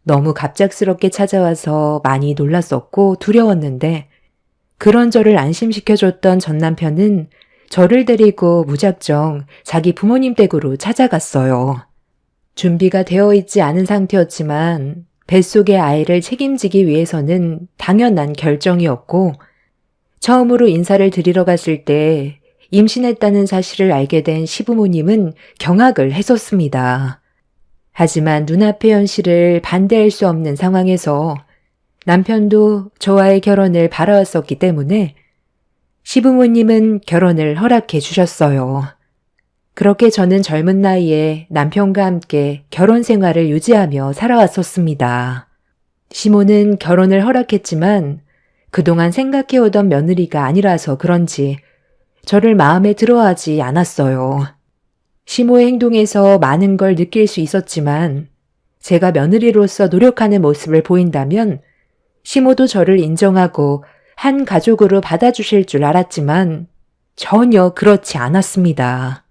너무 갑작스럽게 찾아와서 많이 놀랐었고 두려웠는데 그런 저를 안심시켜줬던 전 남편은 저를 데리고 무작정 자기 부모님 댁으로 찾아갔어요. 준비가 되어 있지 않은 상태였지만 뱃속의 아이를 책임지기 위해서는 당연한 결정이었고 처음으로 인사를 드리러 갔을 때 임신했다는 사실을 알게 된 시부모님은 경악을 했었습니다. 하지만 눈앞의 현실을 반대할 수 없는 상황에서 남편도 저와의 결혼을 바라왔었기 때문에 시부모님은 결혼을 허락해 주셨어요. 그렇게 저는 젊은 나이에 남편과 함께 결혼 생활을 유지하며 살아왔었습니다. 시모는 결혼을 허락했지만 그동안 생각해오던 며느리가 아니라서 그런지 저를 마음에 들어하지 않았어요. 시모의 행동에서 많은 걸 느낄 수 있었지만 제가 며느리로서 노력하는 모습을 보인다면 시모도 저를 인정하고 한 가족으로 받아주실 줄 알았지만 전혀 그렇지 않았습니다.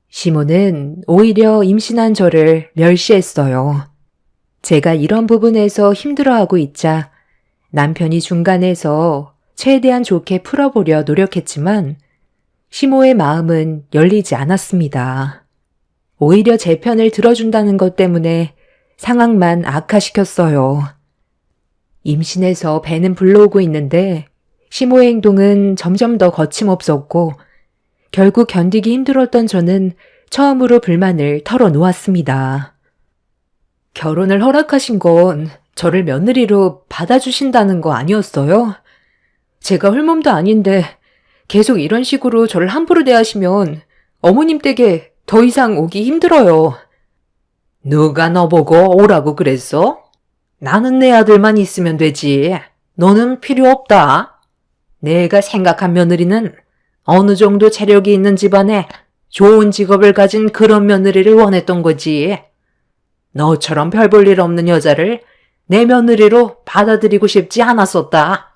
시모는 오히려 임신한 저를 멸시했어요. 제가 이런 부분에서 힘들어하고 있자 남편이 중간에서 최대한 좋게 풀어보려 노력했지만 시모의 마음은 열리지 않았습니다. 오히려 제 편을 들어준다는 것 때문에 상황만 악화시켰어요. 임신해서 배는 불러오고 있는데 시모의 행동은 점점 더 거침없었고 결국 견디기 힘들었던 저는 처음으로 불만을 털어놓았습니다. 결혼을 허락하신 건 저를 며느리로 받아주신다는 거 아니었어요? 제가 홀몸도 아닌데 계속 이런 식으로 저를 함부로 대하시면 어머님 댁에 더 이상 오기 힘들어요. 누가 너보고 오라고 그랬어? 나는 내 아들만 있으면 되지. 너는 필요 없다. 내가 생각한 며느리는 어느 정도 체력이 있는 집안에 좋은 직업을 가진 그런 며느리를 원했던 거지. 너처럼 별 볼 일 없는 여자를 내 며느리로 받아들이고 싶지 않았었다.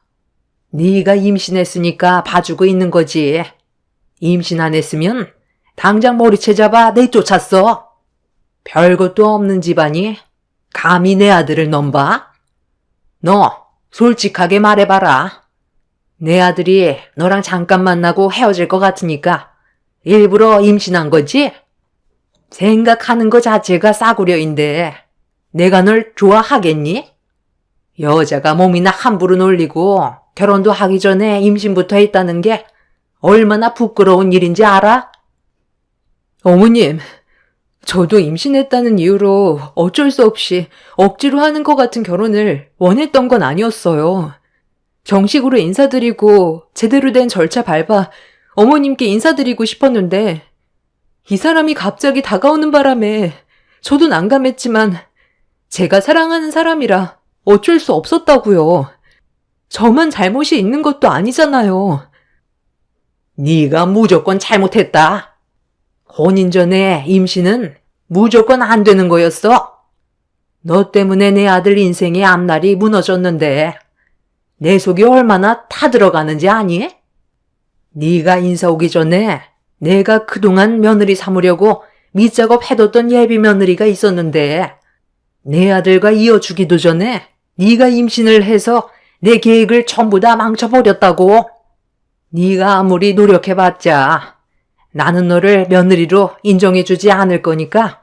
네가 임신했으니까 봐주고 있는 거지. 임신 안 했으면 당장 머리채 잡아 내쫓았어. 별것도 없는 집안이 감히 내 아들을 넘봐? 너 솔직하게 말해봐라. 내 아들이 너랑 잠깐 만나고 헤어질 것 같으니까 일부러 임신한 거지? 생각하는 거 자체가 싸구려인데 내가 널 좋아하겠니? 여자가 몸이나 함부로 놀리고 결혼도 하기 전에 임신부터 했다는 게 얼마나 부끄러운 일인지 알아? 어머님, 저도 임신했다는 이유로 어쩔 수 없이 억지로 하는 것 같은 결혼을 원했던 건 아니었어요. 정식으로 인사드리고 제대로 된 절차 밟아 어머님께 인사드리고 싶었는데 이 사람이 갑자기 다가오는 바람에 저도 난감했지만 제가 사랑하는 사람이라 어쩔 수 없었다고요. 저만 잘못이 있는 것도 아니잖아요. 네가 무조건 잘못했다. 혼인 전에 임신은 무조건 안 되는 거였어. 너 때문에 내 아들 인생의 앞날이 무너졌는데 내 속이 얼마나 타들어가는지 아니? 네가 인사 오기 전에 내가 그동안 며느리 삼으려고 밑작업 해뒀던 예비 며느리가 있었는데 내 아들과 이어주기도 전에 네가 임신을 해서 내 계획을 전부 다 망쳐버렸다고. 네가 아무리 노력해봤자 나는 너를 며느리로 인정해주지 않을 거니까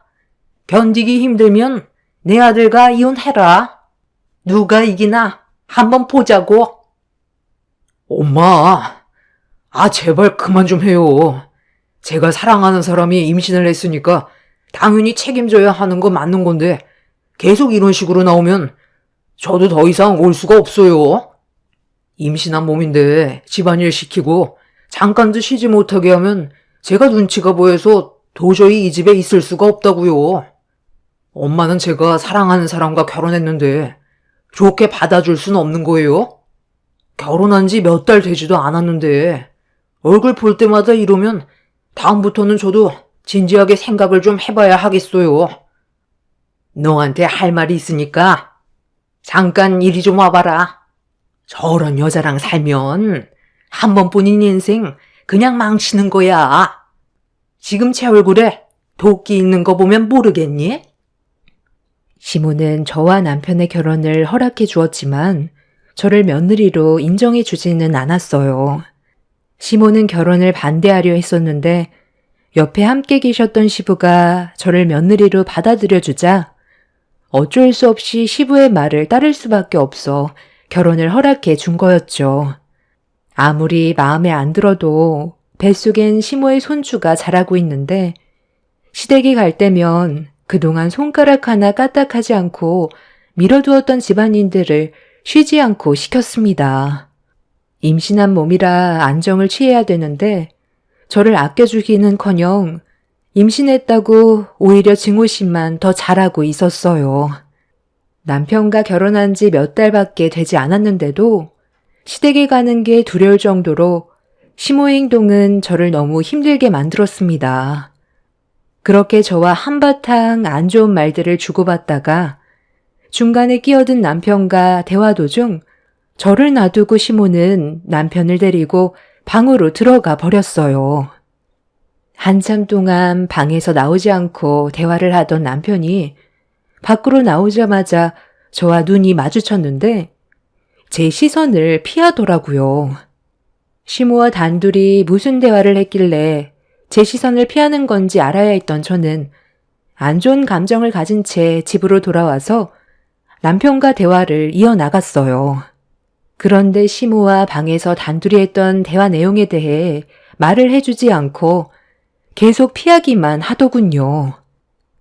견디기 힘들면 내 아들과 이혼해라. 누가 이기나 한번 보자고. 엄마, 제발 그만 좀 해요. 제가 사랑하는 사람이 임신을 했으니까 당연히 책임져야 하는 거 맞는 건데 계속 이런 식으로 나오면 저도 더 이상 올 수가 없어요. 임신한 몸인데 집안일 시키고 잠깐도 쉬지 못하게 하면 제가 눈치가 보여서 도저히 이 집에 있을 수가 없다고요. 엄마는 제가 사랑하는 사람과 결혼했는데 좋게 받아줄 수는 없는 거예요? 결혼한 지 몇 달 되지도 않았는데 얼굴 볼 때마다 이러면 다음부터는 저도 진지하게 생각을 좀 해봐야 하겠어요. 너한테 할 말이 있으니까 잠깐 이리 좀 와봐라. 저런 여자랑 살면 한 번뿐인 인생 그냥 망치는 거야. 지금 제 얼굴에 도끼 있는 거 보면 모르겠니? 시모는 저와 남편의 결혼을 허락해 주었지만 저를 며느리로 인정해 주지는 않았어요. 시모는 결혼을 반대하려 했었는데 옆에 함께 계셨던 시부가 저를 며느리로 받아들여 주자 어쩔 수 없이 시부의 말을 따를 수밖에 없어 결혼을 허락해 준 거였죠. 아무리 마음에 안 들어도 뱃속엔 시모의 손주가 자라고 있는데 시댁이 갈 때면 그동안 손가락 하나 까딱하지 않고 밀어두었던 집안인들을 쉬지 않고 시켰습니다. 임신한 몸이라 안정을 취해야 되는데 저를 아껴주기는커녕 임신했다고 오히려 증오심만 더 잘하고 있었어요. 남편과 결혼한 지 몇 달밖에 되지 않았는데도 시댁에 가는 게 두려울 정도로 시모의 행동은 저를 너무 힘들게 만들었습니다. 그렇게 저와 한바탕 안 좋은 말들을 주고받다가 중간에 끼어든 남편과 대화 도중 저를 놔두고 시모는 남편을 데리고 방으로 들어가 버렸어요. 한참 동안 방에서 나오지 않고 대화를 하던 남편이 밖으로 나오자마자 저와 눈이 마주쳤는데 제 시선을 피하더라고요. 시모와 단둘이 무슨 대화를 했길래 제 시선을 피하는 건지 알아야 했던 저는 안 좋은 감정을 가진 채 집으로 돌아와서 남편과 대화를 이어나갔어요. 그런데 시모와 방에서 단둘이 했던 대화 내용에 대해 말을 해주지 않고 계속 피하기만 하더군요.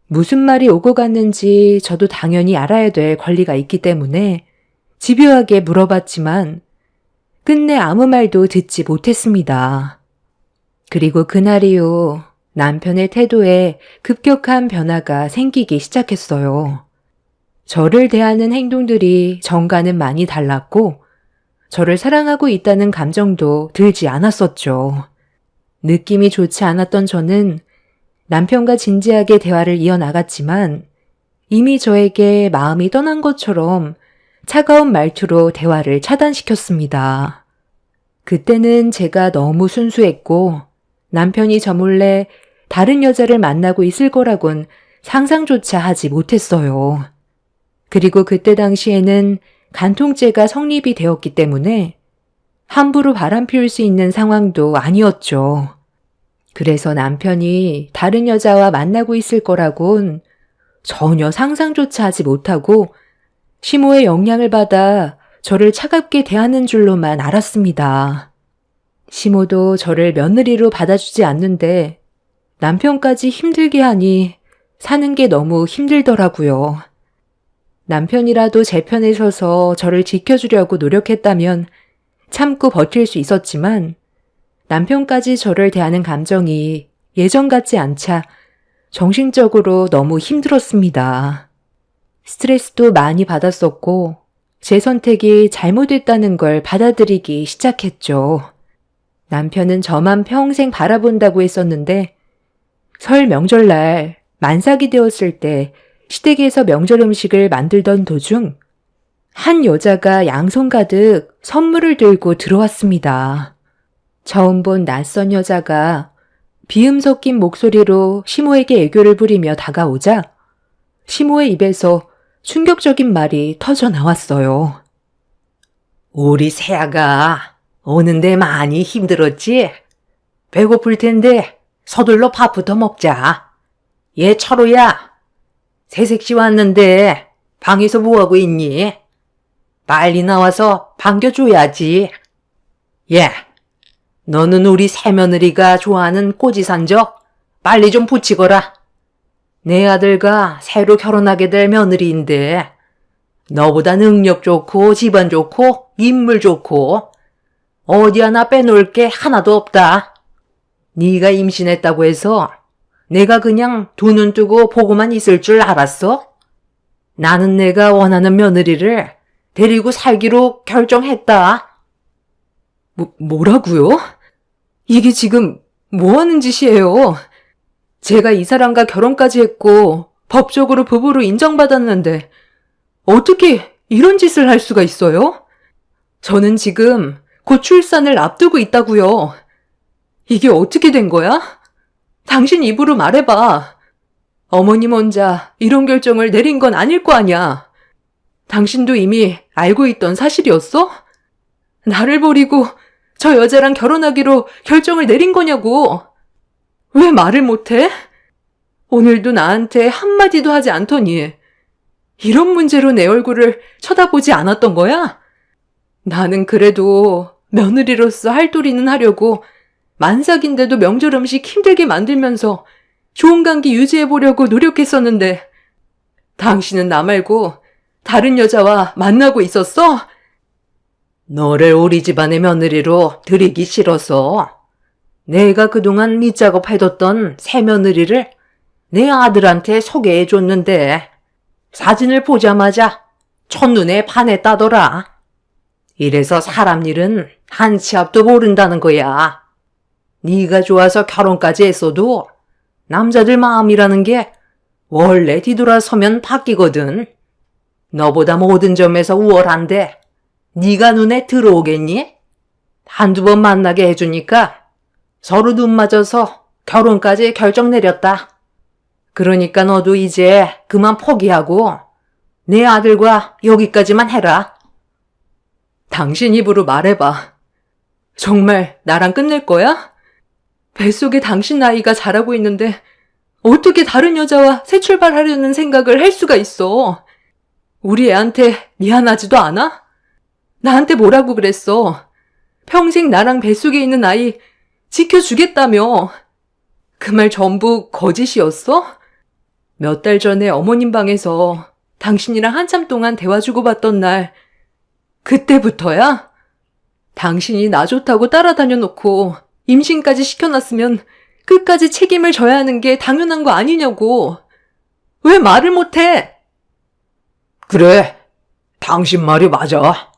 무슨 말이 오고 갔는지 저도 당연히 알아야 될 권리가 있기 때문에 집요하게 물어봤지만 끝내 아무 말도 듣지 못했습니다. 그리고 그날 이후 남편의 태도에 급격한 변화가 생기기 시작했어요. 저를 대하는 행동들이 전과는 많이 달랐고 저를 사랑하고 있다는 감정도 들지 않았었죠. 느낌이 좋지 않았던 저는 남편과 진지하게 대화를 이어나갔지만 이미 저에게 마음이 떠난 것처럼 차가운 말투로 대화를 차단시켰습니다. 그때는 제가 너무 순수했고 남편이 저 몰래 다른 여자를 만나고 있을 거라곤 상상조차 하지 못했어요. 그리고 그때 당시에는 간통죄가 성립이 되었기 때문에 함부로 바람 피울 수 있는 상황도 아니었죠. 그래서 남편이 다른 여자와 만나고 있을 거라곤 전혀 상상조차 하지 못하고 시모의 영향을 받아 저를 차갑게 대하는 줄로만 알았습니다. 시모도 저를 며느리로 받아주지 않는데 남편까지 힘들게 하니 사는 게 너무 힘들더라고요. 남편이라도 제 편에 서서 저를 지켜주려고 노력했다면 참고 버틸 수 있었지만 남편까지 저를 대하는 감정이 예전 같지 않자 정신적으로 너무 힘들었습니다. 스트레스도 많이 받았었고 제 선택이 잘못됐다는 걸 받아들이기 시작했죠. 남편은 저만 평생 바라본다고 했었는데 설 명절날 만삭이 되었을 때 시댁에서 명절 음식을 만들던 도중 한 여자가 양손 가득 선물을 들고 들어왔습니다. 처음 본 낯선 여자가 비음 섞인 목소리로 시모에게 애교를 부리며 다가오자 시모의 입에서 충격적인 말이 터져 나왔어요. 우리 새아가 오는데 많이 힘들었지? 배고플 텐데 서둘러 밥부터 먹자. 얘 철호야, 새색시 왔는데 방에서 뭐하고 있니? 빨리 나와서 반겨줘야지. 예, 너는 우리 새며느리가 좋아하는 꼬지산적 빨리 좀 붙이거라. 내 아들과 새로 결혼하게 될 며느리인데 너보다 능력 좋고 집안 좋고 인물 좋고 어디 하나 빼놓을 게 하나도 없다. 네가 임신했다고 해서 내가 그냥 두 눈 뜨고 보고만 있을 줄 알았어? 나는 내가 원하는 며느리를 데리고 살기로 결정했다. 뭐라고요? 이게 지금 뭐 하는 짓이에요? 제가 이 사람과 결혼까지 했고 법적으로 부부로 인정받았는데 어떻게 이런 짓을 할 수가 있어요? 저는 지금 곧 출산을 앞두고 있다고요. 이게 어떻게 된 거야? 당신 입으로 말해봐. 어머님 혼자 이런 결정을 내린 건 아닐 거 아니야. 당신도 이미 알고 있던 사실이었어? 나를 버리고 저 여자랑 결혼하기로 결정을 내린 거냐고. 왜 말을 못해? 오늘도 나한테 한마디도 하지 않더니 이런 문제로 내 얼굴을 쳐다보지 않았던 거야? 나는 그래도 며느리로서 할도리는 하려고 만삭인데도 명절 음식 힘들게 만들면서 좋은 관계 유지해보려고 노력했었는데 당신은 나 말고 다른 여자와 만나고 있었어? 너를 우리 집안의 며느리로 들이기 싫어서 내가 그동안 밑작업 해뒀던 새며느리를 내 아들한테 소개해줬는데 사진을 보자마자 첫눈에 반했다더라. 이래서 사람 일은 한 치 앞도 모른다는 거야. 네가 좋아서 결혼까지 했어도 남자들 마음이라는 게 원래 뒤돌아서면 바뀌거든. 너보다 모든 점에서 우월한데 네가 눈에 들어오겠니? 한두 번 만나게 해주니까 서로 눈 맞아서 결혼까지 결정 내렸다. 그러니까 너도 이제 그만 포기하고 내 아들과 여기까지만 해라. 당신 입으로 말해봐. 정말 나랑 끝낼 거야? 뱃속에 당신 아이가 자라고 있는데 어떻게 다른 여자와 새 출발하려는 생각을 할 수가 있어? 우리 애한테 미안하지도 않아? 나한테 뭐라고 그랬어? 평생 나랑 뱃속에 있는 아이 지켜주겠다며. 그 말 전부 거짓이었어? 몇 달 전에 어머님 방에서 당신이랑 한참 동안 대화 주고받던 날, 그때부터야? 당신이 나 좋다고 따라다녀 놓고 임신까지 시켜놨으면 끝까지 책임을 져야 하는 게 당연한 거 아니냐고. 왜 말을 못해? 그래, 당신 말이 맞아.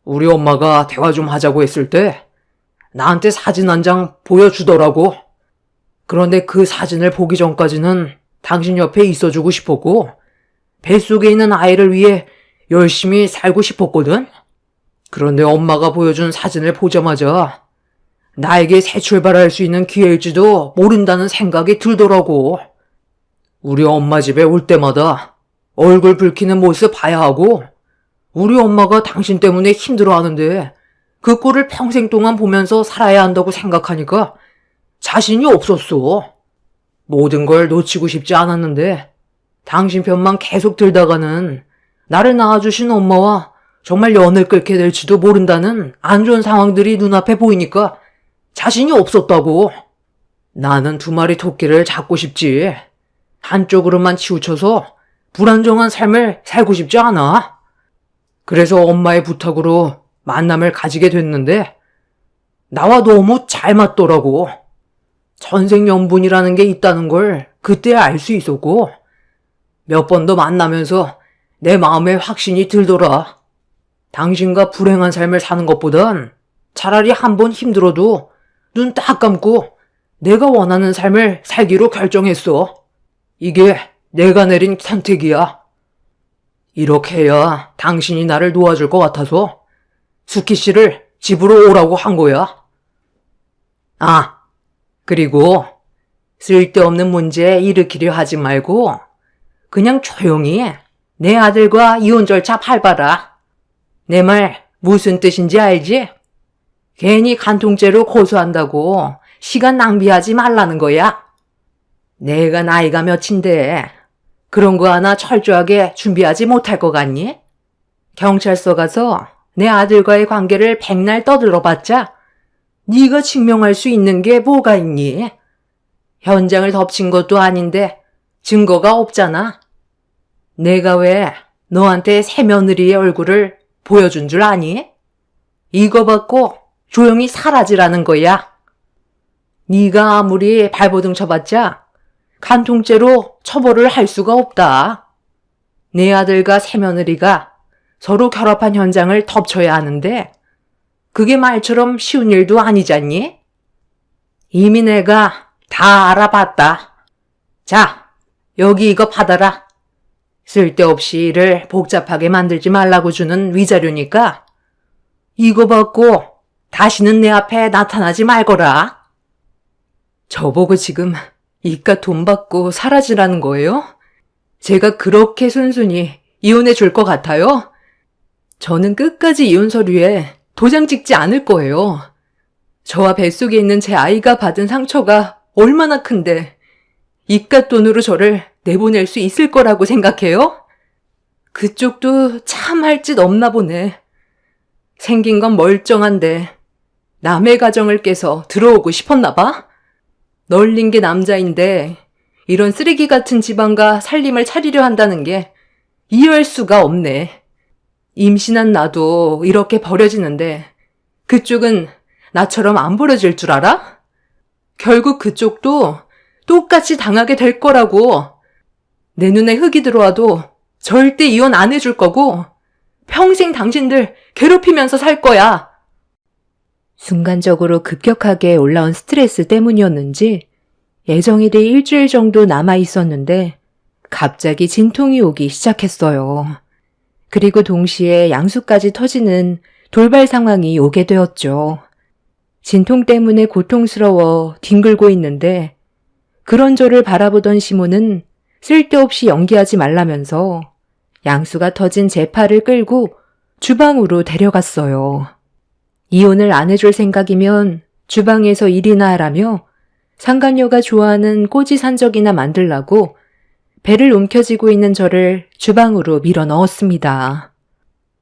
우리 엄마가 대화 좀 하자고 했을 때 나한테 사진 한 장 보여주더라고. 그런데 그 사진을 보기 전까지는 당신 옆에 있어주고 싶었고 뱃속에 있는 아이를 위해 열심히 살고 싶었거든. 그런데 엄마가 보여준 사진을 보자마자 나에게 새 출발할 수 있는 기회일지도 모른다는 생각이 들더라고. 우리 엄마 집에 올 때마다 얼굴 붉히는 모습 봐야 하고 우리 엄마가 당신 때문에 힘들어하는데 그 꼴을 평생 동안 보면서 살아야 한다고 생각하니까 자신이 없었어. 모든 걸 놓치고 싶지 않았는데 당신 편만 계속 들다가는 나를 낳아주신 엄마와 정말 연을 끊게 될지도 모른다는 안 좋은 상황들이 눈앞에 보이니까 자신이 없었다고. 나는 두 마리 토끼를 잡고 싶지. 한쪽으로만 치우쳐서 불안정한 삶을 살고 싶지 않아. 그래서 엄마의 부탁으로 만남을 가지게 됐는데 나와 너무 잘 맞더라고. 천생연분이라는 게 있다는 걸 그때 알 수 있었고 몇 번 더 만나면서 내 마음에 확신이 들더라. 당신과 불행한 삶을 사는 것보단 차라리 한 번 힘들어도 눈 딱 감고 내가 원하는 삶을 살기로 결정했어. 이게 내가 내린 선택이야. 이렇게 해야 당신이 나를 도와줄 것 같아서 수키 씨를 집으로 오라고 한 거야. 아, 그리고 쓸데없는 문제 일으키려 하지 말고 그냥 조용히 내 아들과 이혼 절차 밟아라. 내 말 무슨 뜻인지 알지? 괜히 간통죄로 고소한다고 시간 낭비하지 말라는 거야. 내가 나이가 몇인데 그런 거 하나 철저하게 준비하지 못할 것 같니? 경찰서 가서 내 아들과의 관계를 백날 떠들어봤자 네가 증명할 수 있는 게 뭐가 있니? 현장을 덮친 것도 아닌데 증거가 없잖아. 내가 왜 너한테 새며느리의 얼굴을 보여준 줄 아니? 이거 받고 조용히 사라지라는 거야. 네가 아무리 발버둥 쳐봤자 간통죄로 처벌을 할 수가 없다. 내 아들과 새며느리가 서로 결합한 현장을 덮쳐야 하는데 그게 말처럼 쉬운 일도 아니잖니? 이미 내가 다 알아봤다. 자, 여기 이거 받아라. 쓸데없이 일을 복잡하게 만들지 말라고 주는 위자료니까 이거 받고 다시는 내 앞에 나타나지 말거라. 저보고 지금 이깟 돈 받고 사라지라는 거예요? 제가 그렇게 순순히 이혼해 줄 것 같아요? 저는 끝까지 이혼 서류에 도장 찍지 않을 거예요. 저와 뱃속에 있는 제 아이가 받은 상처가 얼마나 큰데 이깟 돈으로 저를 내보낼 수 있을 거라고 생각해요? 그쪽도 참 할 짓 없나 보네. 생긴 건 멀쩡한데 남의 가정을 깨서 들어오고 싶었나 봐? 널린 게 남자인데 이런 쓰레기 같은 집안과 살림을 차리려 한다는 게 이해할 수가 없네. 임신한 나도 이렇게 버려지는데 그쪽은 나처럼 안 버려질 줄 알아? 결국 그쪽도 똑같이 당하게 될 거라고. 내 눈에 흙이 들어와도 절대 이혼 안 해줄 거고 평생 당신들 괴롭히면서 살 거야. 순간적으로 급격하게 올라온 스트레스 때문이었는지 예정일이 일주일 정도 남아 있었는데 갑자기 진통이 오기 시작했어요. 그리고 동시에 양수까지 터지는 돌발 상황이 오게 되었죠. 진통 때문에 고통스러워 뒹굴고 있는데 그런 저를 바라보던 시모는 쓸데없이 연기하지 말라면서 양수가 터진 제 팔을 끌고 주방으로 데려갔어요. 이혼을 안 해줄 생각이면 주방에서 일이나 하라며 상간녀가 좋아하는 꼬지 산적이나 만들라고 배를 움켜쥐고 있는 저를 주방으로 밀어 넣었습니다.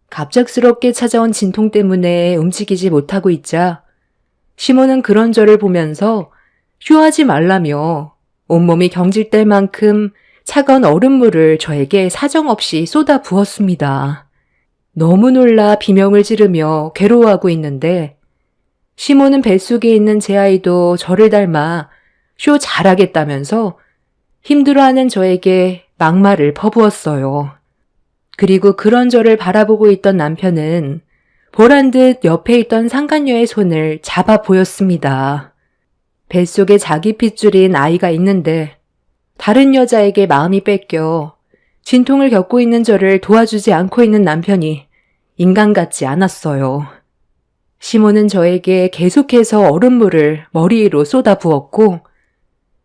갑작스럽게 찾아온 진통 때문에 움직이지 못하고 있자 시모는 그런 저를 보면서 휴하지 말라며 온몸이 경질될 만큼 차가운 얼음물을 저에게 사정없이 쏟아 부었습니다. 너무 놀라 비명을 지르며 괴로워하고 있는데 시모는 뱃속에 있는 제 아이도 저를 닮아 쇼 잘하겠다면서 힘들어하는 저에게 막말을 퍼부었어요. 그리고 그런 저를 바라보고 있던 남편은 보란 듯 옆에 있던 상간녀의 손을 잡아 보였습니다. 뱃속에 자기 핏줄인 아이가 있는데 다른 여자에게 마음이 뺏겨 진통을 겪고 있는 저를 도와주지 않고 있는 남편이 인간 같지 않았어요. 시모는 저에게 계속해서 얼음물을 머리 위로 쏟아 부었고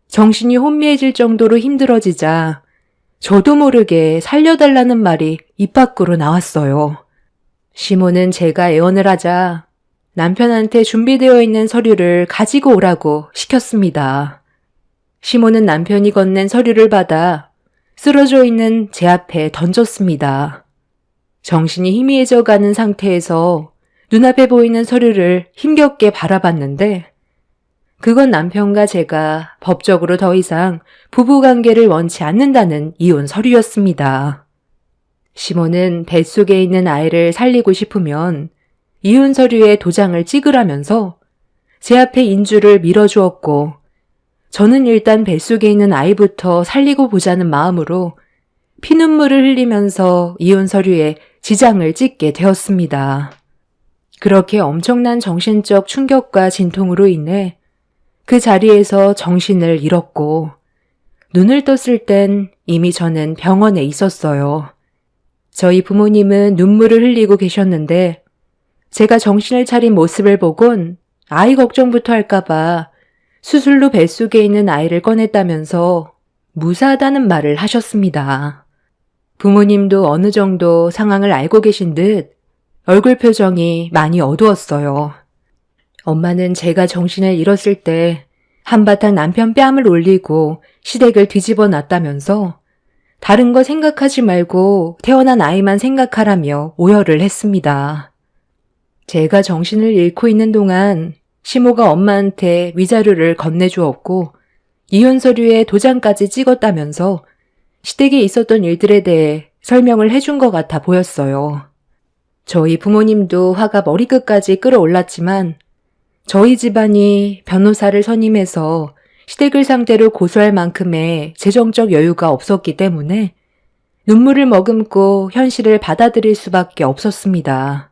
정신이 혼미해질 정도로 힘들어지자 저도 모르게 살려달라는 말이 입 밖으로 나왔어요. 시모는 제가 애원을 하자 남편한테 준비되어 있는 서류를 가지고 오라고 시켰습니다. 시모는 남편이 건넨 서류를 받아 쓰러져 있는 제 앞에 던졌습니다. 정신이 희미해져 가는 상태에서 눈앞에 보이는 서류를 힘겹게 바라봤는데 그건 남편과 제가 법적으로 더 이상 부부관계를 원치 않는다는 이혼 서류였습니다. 시모는 뱃속에 있는 아이를 살리고 싶으면 이혼 서류에 도장을 찍으라면서 제 앞에 인주를 밀어주었고 저는 일단 뱃속에 있는 아이부터 살리고 보자는 마음으로 피눈물을 흘리면서 이혼 서류에 지장을 찍게 되었습니다. 그렇게 엄청난 정신적 충격과 진통으로 인해 그 자리에서 정신을 잃었고 눈을 떴을 땐 이미 저는 병원에 있었어요. 저희 부모님은 눈물을 흘리고 계셨는데 제가 정신을 차린 모습을 보곤 아이 걱정부터 할까봐 수술로 뱃속에 있는 아이를 꺼냈다면서 무사하다는 말을 하셨습니다. 부모님도 어느 정도 상황을 알고 계신 듯 얼굴 표정이 많이 어두웠어요. 엄마는 제가 정신을 잃었을 때 한바탕 남편 뺨을 올리고 시댁을 뒤집어 놨다면서 다른 거 생각하지 말고 태어난 아이만 생각하라며 오열을 했습니다. 제가 정신을 잃고 있는 동안 시모가 엄마한테 위자료를 건네주었고 이혼 서류에 도장까지 찍었다면서 시댁에 있었던 일들에 대해 설명을 해준 것 같아 보였어요. 저희 부모님도 화가 머리끝까지 끌어올랐지만 저희 집안이 변호사를 선임해서 시댁을 상대로 고소할 만큼의 재정적 여유가 없었기 때문에 눈물을 머금고 현실을 받아들일 수밖에 없었습니다.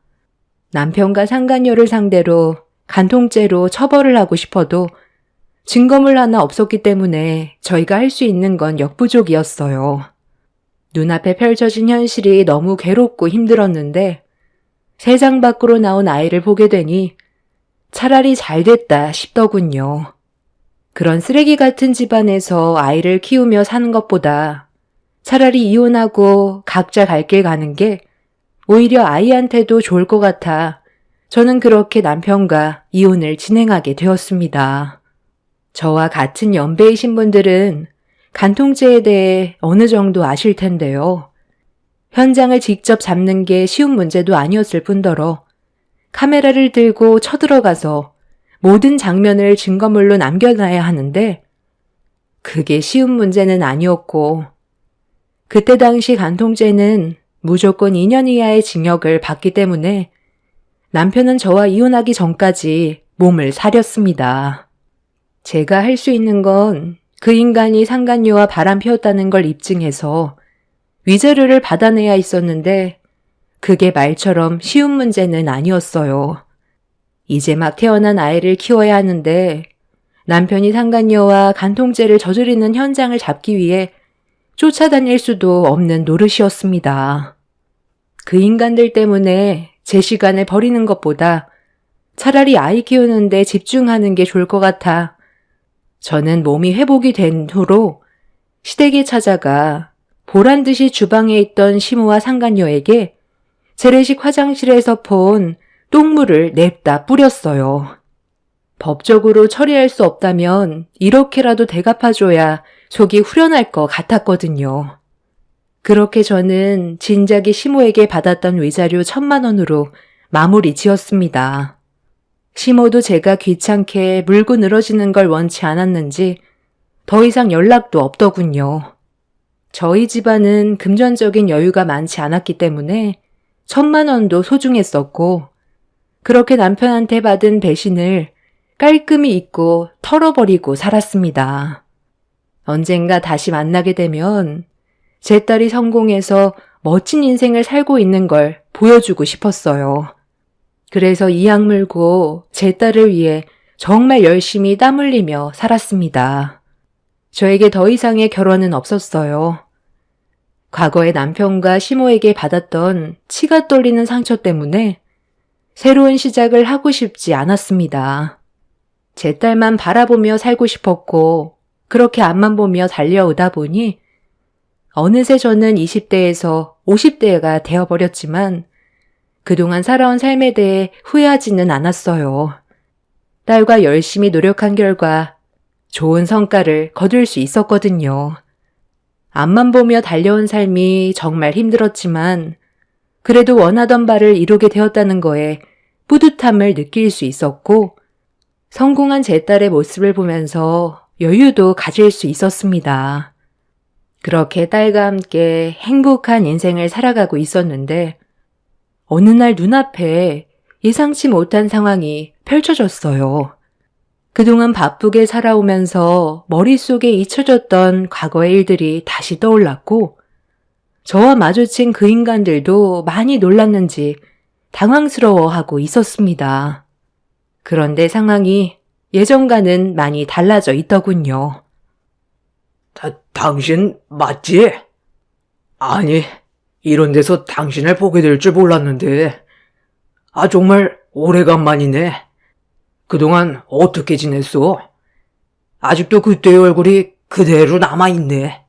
남편과 상간녀를 상대로 간통죄로 처벌을 하고 싶어도 증거물 하나 없었기 때문에 저희가 할 수 있는 건 역부족이었어요. 눈앞에 펼쳐진 현실이 너무 괴롭고 힘들었는데 세상 밖으로 나온 아이를 보게 되니 차라리 잘 됐다 싶더군요. 그런 쓰레기 같은 집안에서 아이를 키우며 사는 것보다 차라리 이혼하고 각자 갈 길 가는 게 오히려 아이한테도 좋을 것 같아 저는 그렇게 남편과 이혼을 진행하게 되었습니다. 저와 같은 연배이신 분들은 간통죄에 대해 어느 정도 아실 텐데요. 현장을 직접 잡는 게 쉬운 문제도 아니었을 뿐더러 카메라를 들고 쳐들어가서 모든 장면을 증거물로 남겨놔야 하는데 그게 쉬운 문제는 아니었고 그때 당시 간통죄는 무조건 2년 이하의 징역을 받기 때문에 남편은 저와 이혼하기 전까지 몸을 사렸습니다. 제가 할 수 있는 건 그 인간이 상간녀와 바람 피웠다는 걸 입증해서 위자료를 받아내야 있었는데 그게 말처럼 쉬운 문제는 아니었어요. 이제 막 태어난 아이를 키워야 하는데 남편이 상간녀와 간통죄를 저지르는 현장을 잡기 위해 쫓아다닐 수도 없는 노릇이었습니다. 그 인간들 때문에 제 시간을 버리는 것보다 차라리 아이 키우는데 집중하는 게 좋을 것 같아 저는 몸이 회복이 된 후로 시댁에 찾아가 보란듯이 주방에 있던 시모와 상간녀에게 재래식 화장실에서 본 똥물을 냅다 뿌렸어요. 법적으로 처리할 수 없다면 이렇게라도 대갚아줘야 속이 후련할 것 같았거든요. 그렇게 저는 진작에 시모에게 받았던 위자료 1,000만 원으로 마무리 지었습니다. 시모도 제가 귀찮게 물고 늘어지는 걸 원치 않았는지 더 이상 연락도 없더군요. 저희 집안은 금전적인 여유가 많지 않았기 때문에 1,000만 원도 소중했었고 그렇게 남편한테 받은 배신을 깔끔히 잊고 털어버리고 살았습니다. 언젠가 다시 만나게 되면 제 딸이 성공해서 멋진 인생을 살고 있는 걸 보여주고 싶었어요. 그래서 이악 물고 제 딸을 위해 정말 열심히 땀 흘리며 살았습니다. 저에게 더 이상의 결혼은 없었어요. 과거에 남편과 시모에게 받았던 치가 떨리는 상처 때문에 새로운 시작을 하고 싶지 않았습니다. 제 딸만 바라보며 살고 싶었고 그렇게 앞만 보며 달려오다 보니 어느새 저는 20대에서 50대가 되어버렸지만 그동안 살아온 삶에 대해 후회하지는 않았어요. 딸과 열심히 노력한 결과 좋은 성과를 거둘 수 있었거든요. 앞만 보며 달려온 삶이 정말 힘들었지만 그래도 원하던 바를 이루게 되었다는 거에 뿌듯함을 느낄 수 있었고 성공한 제 딸의 모습을 보면서 여유도 가질 수 있었습니다. 그렇게 딸과 함께 행복한 인생을 살아가고 있었는데 어느 날 눈앞에 예상치 못한 상황이 펼쳐졌어요. 그동안 바쁘게 살아오면서 머릿속에 잊혀졌던 과거의 일들이 다시 떠올랐고 저와 마주친 그 인간들도 많이 놀랐는지 당황스러워하고 있었습니다. 그런데 상황이 예전과는 많이 달라져 있더군요. 당신 맞지? 아니, 이런 데서 당신을 보게 될 줄 몰랐는데. 정말 오래간만이네. 그동안 어떻게 지냈어? 아직도 그때의 얼굴이 그대로 남아있네.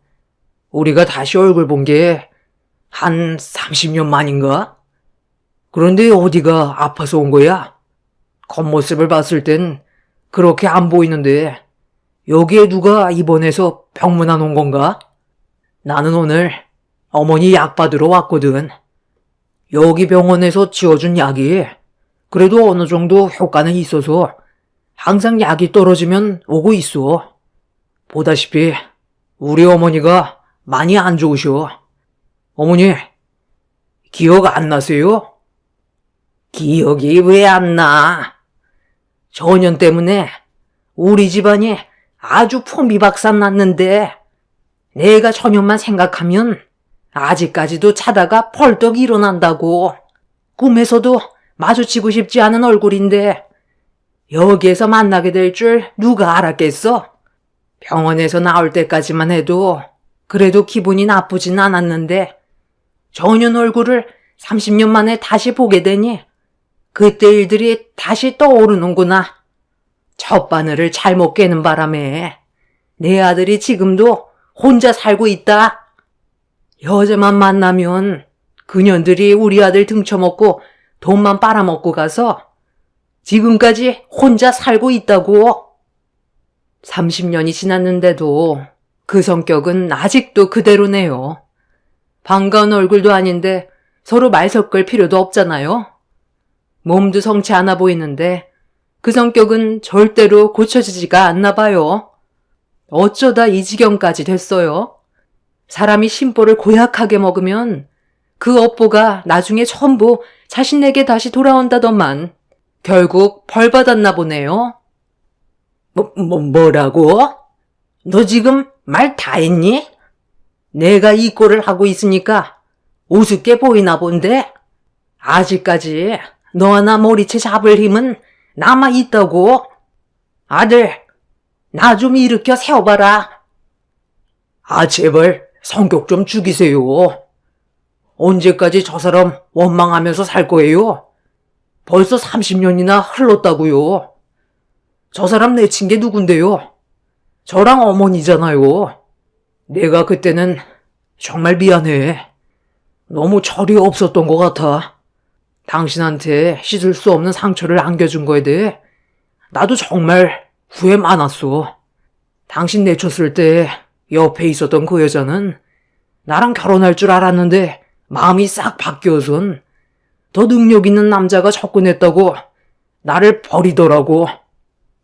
우리가 다시 얼굴 본 게 한 30년 만인가? 그런데 어디가 아파서 온 거야? 겉모습을 봤을 땐 그렇게 안 보이는데 여기에 누가 입원해서 병문안 온 건가? 나는 오늘 어머니 약 받으러 왔거든. 여기 병원에서 지어준 약이 그래도 어느 정도 효과는 있어서 항상 약이 떨어지면 오고 있어. 보다시피 우리 어머니가 많이 안 좋으셔. 어머니, 기억 안 나세요? 기억이 왜 안 나? 전염 때문에 우리 집안이 아주 풍비박산 났는데 내가 전염만 생각하면 아직까지도 자다가 벌떡 일어난다고. 꿈에서도 마주치고 싶지 않은 얼굴인데 여기에서 만나게 될 줄 누가 알았겠어? 병원에서 나올 때까지만 해도 그래도 기분이 나쁘진 않았는데 전현 얼굴을 30년 만에 다시 보게 되니 그때 일들이 다시 떠오르는구나. 첫 바늘을 잘못 깨는 바람에 내 아들이 지금도 혼자 살고 있다. 여자만 만나면 그년들이 우리 아들 등쳐먹고 돈만 빨아먹고 가서 지금까지 혼자 살고 있다고. 30년이 지났는데도 그 성격은 아직도 그대로네요. 반가운 얼굴도 아닌데 서로 말 섞을 필요도 없잖아요. 몸도 성치 않아 보이는데 그 성격은 절대로 고쳐지지가 않나 봐요. 어쩌다 이 지경까지 됐어요. 사람이 심보를 고약하게 먹으면 그 업보가 나중에 전부 자신에게 다시 돌아온다더만 결국 벌 받았나 보네요. 뭐라고? 너 지금 말 다 했니? 내가 이 꼴을 하고 있으니까 우습게 보이나 본데 아직까지 너 하나 머리채 잡을 힘은 남아있다고. 아들, 나 좀 일으켜 세워봐라. 아, 제발 성격 좀 죽이세요. 언제까지 저 사람 원망하면서 살 거예요? 벌써 30년이나 흘렀다고요. 저 사람 내친 게 누군데요? 저랑 어머니잖아요. 내가 그때는 정말 미안해. 너무 철이 없었던 것 같아. 당신한테 씻을 수 없는 상처를 안겨준 거에 대해 나도 정말 후회 많았어. 당신 내쳤을 때 옆에 있었던 그 여자는 나랑 결혼할 줄 알았는데 마음이 싹 바뀌어선 더 능력 있는 남자가 접근했다고 나를 버리더라고.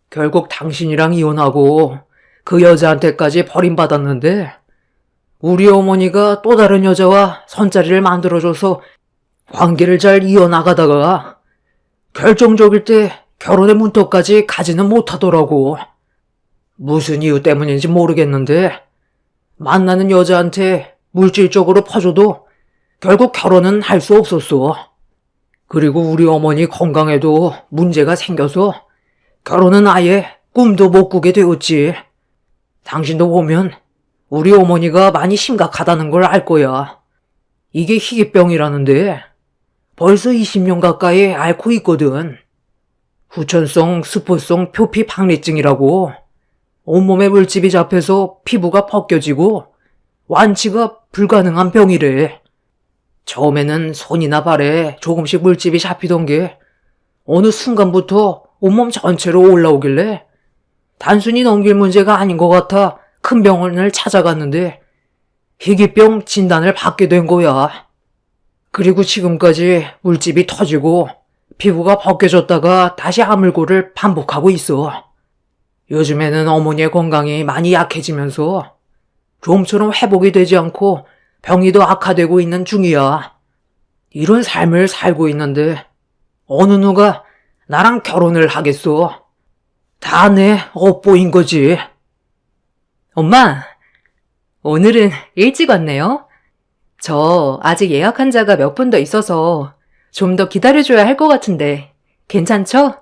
결국 당신이랑 이혼하고 그 여자한테까지 버림받았는데 우리 어머니가 또 다른 여자와 선자리를 만들어줘서 관계를 잘 이어나가다가 결정적일 때 결혼의 문턱까지 가지는 못하더라고. 무슨 이유 때문인지 모르겠는데 만나는 여자한테 물질적으로 퍼줘도 결국 결혼은 할 수 없었어. 그리고 우리 어머니 건강에도 문제가 생겨서 결혼은 아예 꿈도 못 꾸게 되었지. 당신도 보면 우리 어머니가 많이 심각하다는 걸 알 거야. 이게 희귀병이라는데 벌써 20년 가까이 앓고 있거든. 후천성 스포성 표피 박리증이라고. 온몸에 물집이 잡혀서 피부가 벗겨지고 완치가 불가능한 병이래. 처음에는 손이나 발에 조금씩 물집이 잡히던 게 어느 순간부터 온몸 전체로 올라오길래 단순히 넘길 문제가 아닌 것 같아 큰 병원을 찾아갔는데 희귀병 진단을 받게 된 거야. 그리고 지금까지 물집이 터지고 피부가 벗겨졌다가 다시 아물고를 반복하고 있어. 요즘에는 어머니의 건강이 많이 약해지면서 좀처럼 회복이 되지 않고 병이 더 악화되고 있는 중이야. 이런 삶을 살고 있는데 어느 누가 나랑 결혼을 하겠어. 다 내 업보인 거지. 엄마, 오늘은 일찍 왔네요. 저 아직 예약 환자가 몇 분 더 있어서 좀 더 기다려줘야 할 것 같은데 괜찮죠?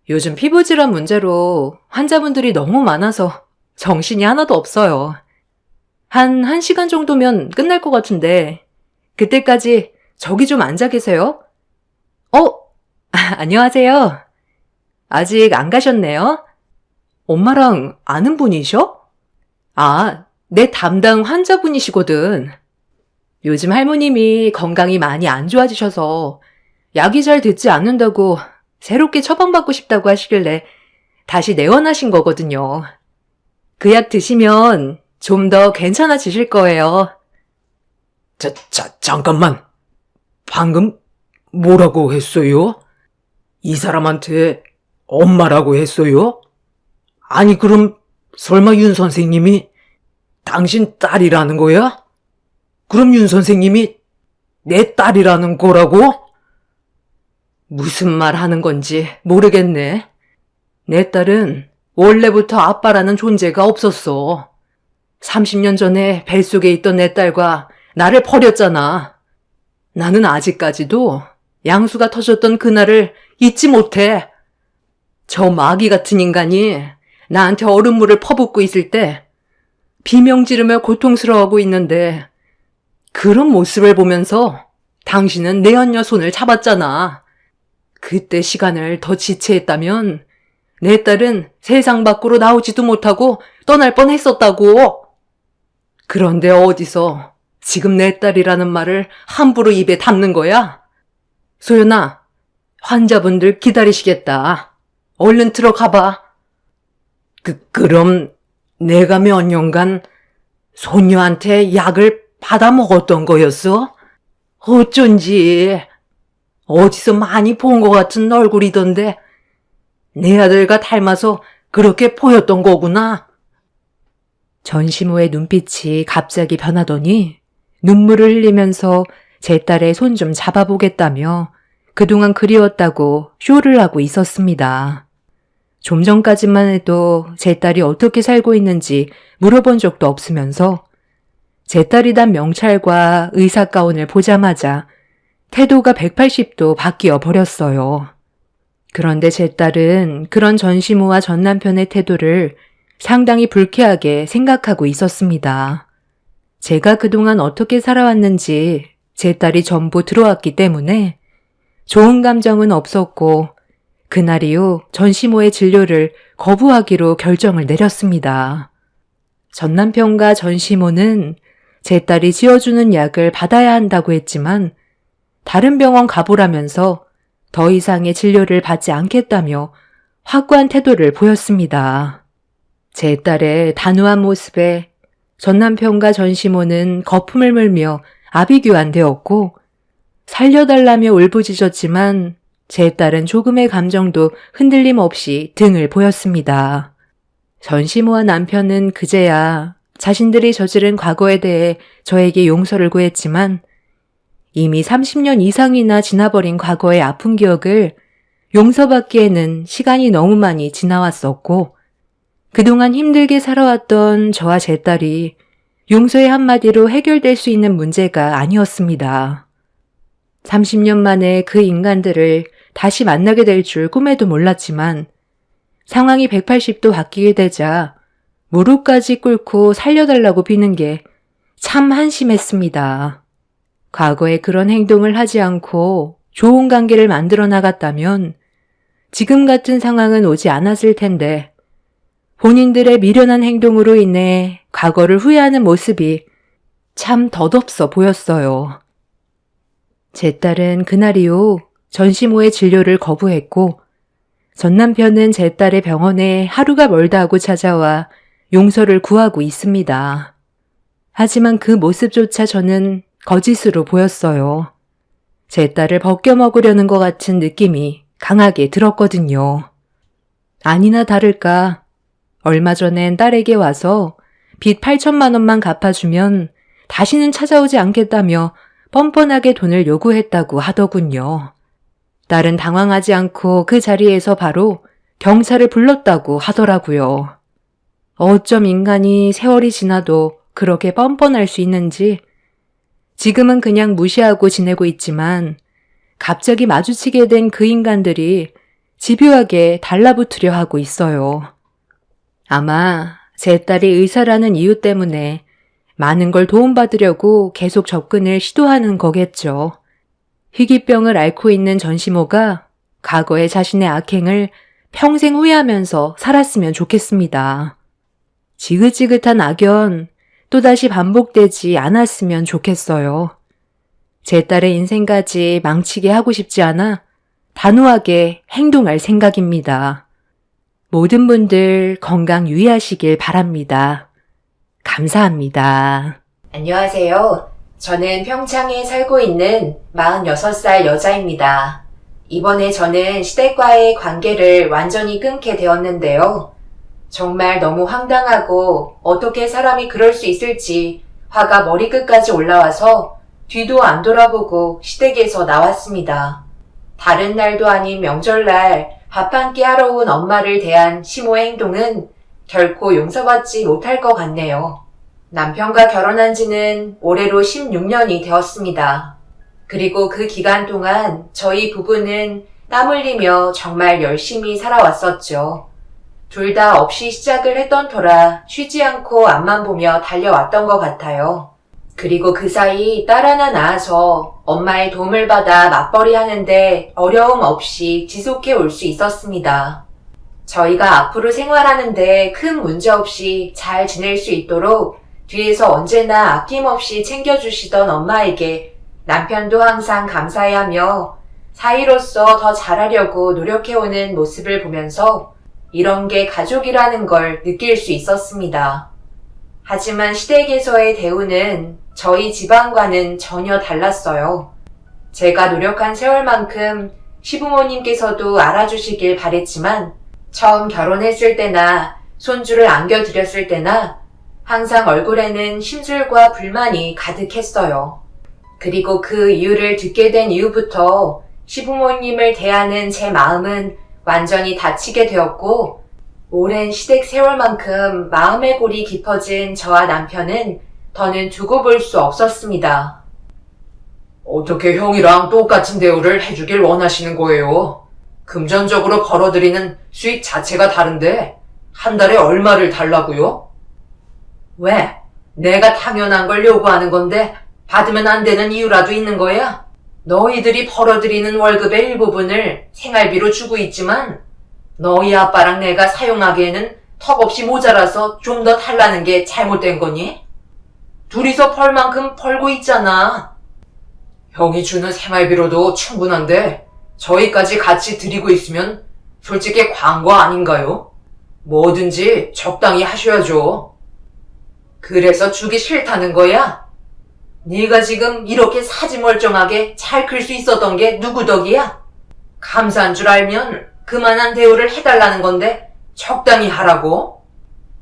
요즘 피부질환 문제로 환자분들이 너무 많아서 정신이 하나도 없어요. 한 1시간 정도면 끝날 것 같은데 그때까지 저기 좀 앉아 계세요. 안녕하세요. 아직 안 가셨네요? 엄마랑 아는 분이셔? 아, 내 담당 환자분이시거든. 요즘 할머님이 건강이 많이 안 좋아지셔서 약이 잘 듣지 않는다고 새롭게 처방받고 싶다고 하시길래 다시 내원하신 거거든요. 그 약 드시면 좀 더 괜찮아지실 거예요. 잠깐만. 방금 뭐라고 했어요? 이 사람한테 엄마라고 했어요? 아니, 그럼 설마 윤 선생님이 당신 딸이라는 거야? 그럼 윤 선생님이 내 딸이라는 거라고? 무슨 말 하는 건지 모르겠네. 내 딸은 원래부터 아빠라는 존재가 없었어. 30년 전에 뱃속에 있던 내 딸과 나를 버렸잖아. 나는 아직까지도 양수가 터졌던 그날을 잊지 못해. 저 마귀 같은 인간이 나한테 얼음물을 퍼붓고 있을 때 비명 지르며 고통스러워하고 있는데 그런 모습을 보면서 당신은 내 언녀 손을 잡았잖아. 그때 시간을 더 지체했다면 내 딸은 세상 밖으로 나오지도 못하고 떠날 뻔했었다고. 그런데 어디서 지금 내 딸이라는 말을 함부로 입에 담는 거야? 소연아, 환자분들 기다리시겠다. 얼른 들어가봐. 그럼 내가 몇 년간 소녀한테 약을 받아 먹었던 거였어? 어쩐지 어디서 많이 본 것 같은 얼굴이던데 내 아들과 닮아서 그렇게 보였던 거구나. 전시모의 눈빛이 갑자기 변하더니 눈물을 흘리면서 제 딸의 손 좀 잡아보겠다며 그동안 그리웠다고 쇼를 하고 있었습니다. 좀 전까지만 해도 제 딸이 어떻게 살고 있는지 물어본 적도 없으면서 제 딸이 단 명찰과 의사 가운을 보자마자 태도가 180도 바뀌어 버렸어요. 그런데 제 딸은 그런 전시모와 전 남편의 태도를 상당히 불쾌하게 생각하고 있었습니다. 제가 그동안 어떻게 살아왔는지 제 딸이 전부 들어왔기 때문에 좋은 감정은 없었고 그날 이후 전시모의 진료를 거부하기로 결정을 내렸습니다. 전 남편과 전시모는 제 딸이 지어주는 약을 받아야 한다고 했지만 다른 병원 가보라면서 더 이상의 진료를 받지 않겠다며 확고한 태도를 보였습니다. 제 딸의 단호한 모습에 전 남편과 전시모는 거품을 물며 아비규환되었고 살려달라며 울부짖었지만 제 딸은 조금의 감정도 흔들림 없이 등을 보였습니다. 전시모와 남편은 그제야 자신들이 저지른 과거에 대해 저에게 용서를 구했지만 이미 30년 이상이나 지나버린 과거의 아픈 기억을 용서받기에는 시간이 너무 많이 지나왔었고 그동안 힘들게 살아왔던 저와 제 딸이 용서의 한마디로 해결될 수 있는 문제가 아니었습니다. 30년 만에 그 인간들을 다시 만나게 될 줄 꿈에도 몰랐지만 상황이 180도 바뀌게 되자 무릎까지 꿇고 살려달라고 비는 게 참 한심했습니다. 과거에 그런 행동을 하지 않고 좋은 관계를 만들어 나갔다면 지금 같은 상황은 오지 않았을 텐데 본인들의 미련한 행동으로 인해 과거를 후회하는 모습이 참 덧없어 보였어요. 제 딸은 그날 이후 전시모의 진료를 거부했고 전 남편은 제 딸의 병원에 하루가 멀다 하고 찾아와 용서를 구하고 있습니다. 하지만 그 모습조차 저는 거짓으로 보였어요. 제 딸을 벗겨먹으려는 것 같은 느낌이 강하게 들었거든요. 아니나 다를까 얼마 전엔 딸에게 와서 빚 8천만 원만 갚아주면 다시는 찾아오지 않겠다며 뻔뻔하게 돈을 요구했다고 하더군요. 딸은 당황하지 않고 그 자리에서 바로 경찰을 불렀다고 하더라고요. 어쩜 인간이 세월이 지나도 그렇게 뻔뻔할 수 있는지 지금은 그냥 무시하고 지내고 있지만 갑자기 마주치게 된 그 인간들이 집요하게 달라붙으려 하고 있어요. 아마 제 딸이 의사라는 이유 때문에 많은 걸 도움받으려고 계속 접근을 시도하는 거겠죠. 희귀병을 앓고 있는 전시모가 과거의 자신의 악행을 평생 후회하면서 살았으면 좋겠습니다. 지긋지긋한 악연 또다시 반복되지 않았으면 좋겠어요. 제 딸의 인생까지 망치게 하고 싶지 않아 단호하게 행동할 생각입니다. 모든 분들 건강 유의하시길 바랍니다. 감사합니다. 안녕하세요. 저는 평창에 살고 있는 46살 여자입니다. 이번에 저는 시댁과의 관계를 완전히 끊게 되었는데요. 정말 너무 황당하고 어떻게 사람이 그럴 수 있을지 화가 머리끝까지 올라와서 뒤도 안 돌아보고 시댁에서 나왔습니다. 다른 날도 아닌 명절날 밥 한 끼 하러 온 엄마를 대한 시모의 행동은 결코 용서받지 못할 것 같네요. 남편과 결혼한 지는 올해로 16년이 되었습니다. 그리고 그 기간 동안 저희 부부는 땀 흘리며 정말 열심히 살아왔었죠. 둘 다 없이 시작을 했던 터라 쉬지 않고 앞만 보며 달려왔던 것 같아요. 그리고 그 사이 딸 하나 낳아서 엄마의 도움을 받아 맞벌이 하는데 어려움 없이 지속해 올 수 있었습니다. 저희가 앞으로 생활하는데 큰 문제 없이 잘 지낼 수 있도록 뒤에서 언제나 아낌없이 챙겨주시던 엄마에게 남편도 항상 감사해하며 사이로서 더 잘하려고 노력해오는 모습을 보면서 이런 게 가족이라는 걸 느낄 수 있었습니다. 하지만 시댁에서의 대우는 저희 집안과는 전혀 달랐어요. 제가 노력한 세월만큼 시부모님께서도 알아주시길 바랬지만 처음 결혼했을 때나 손주를 안겨드렸을 때나 항상 얼굴에는 심술과 불만이 가득했어요. 그리고 그 이유를 듣게 된 이후부터 시부모님을 대하는 제 마음은 완전히 닫히게 되었고 오랜 시댁 세월만큼 마음의 골이 깊어진 저와 남편은 더는 두고 볼 수 없었습니다. 어떻게 형이랑 똑같은 대우를 해주길 원하시는 거예요? 금전적으로 벌어들이는 수익 자체가 다른데 한 달에 얼마를 달라고요? 왜? 내가 당연한 걸 요구하는 건데 받으면 안 되는 이유라도 있는 거야? 너희들이 벌어들이는 월급의 일부분을 생활비로 주고 있지만 너희 아빠랑 내가 사용하기에는 턱없이 모자라서 좀 더 달라는 게 잘못된 거니? 둘이서 벌 만큼 벌고 있잖아. 형이 주는 생활비로도 충분한데 저희까지 같이 드리고 있으면 솔직히 광고 아닌가요? 뭐든지 적당히 하셔야죠. 그래서 주기 싫다는 거야? 네가 지금 이렇게 사지멀쩡하게 잘 클 수 있었던 게 누구 덕이야? 감사한 줄 알면 그만한 대우를 해달라는 건데 적당히 하라고.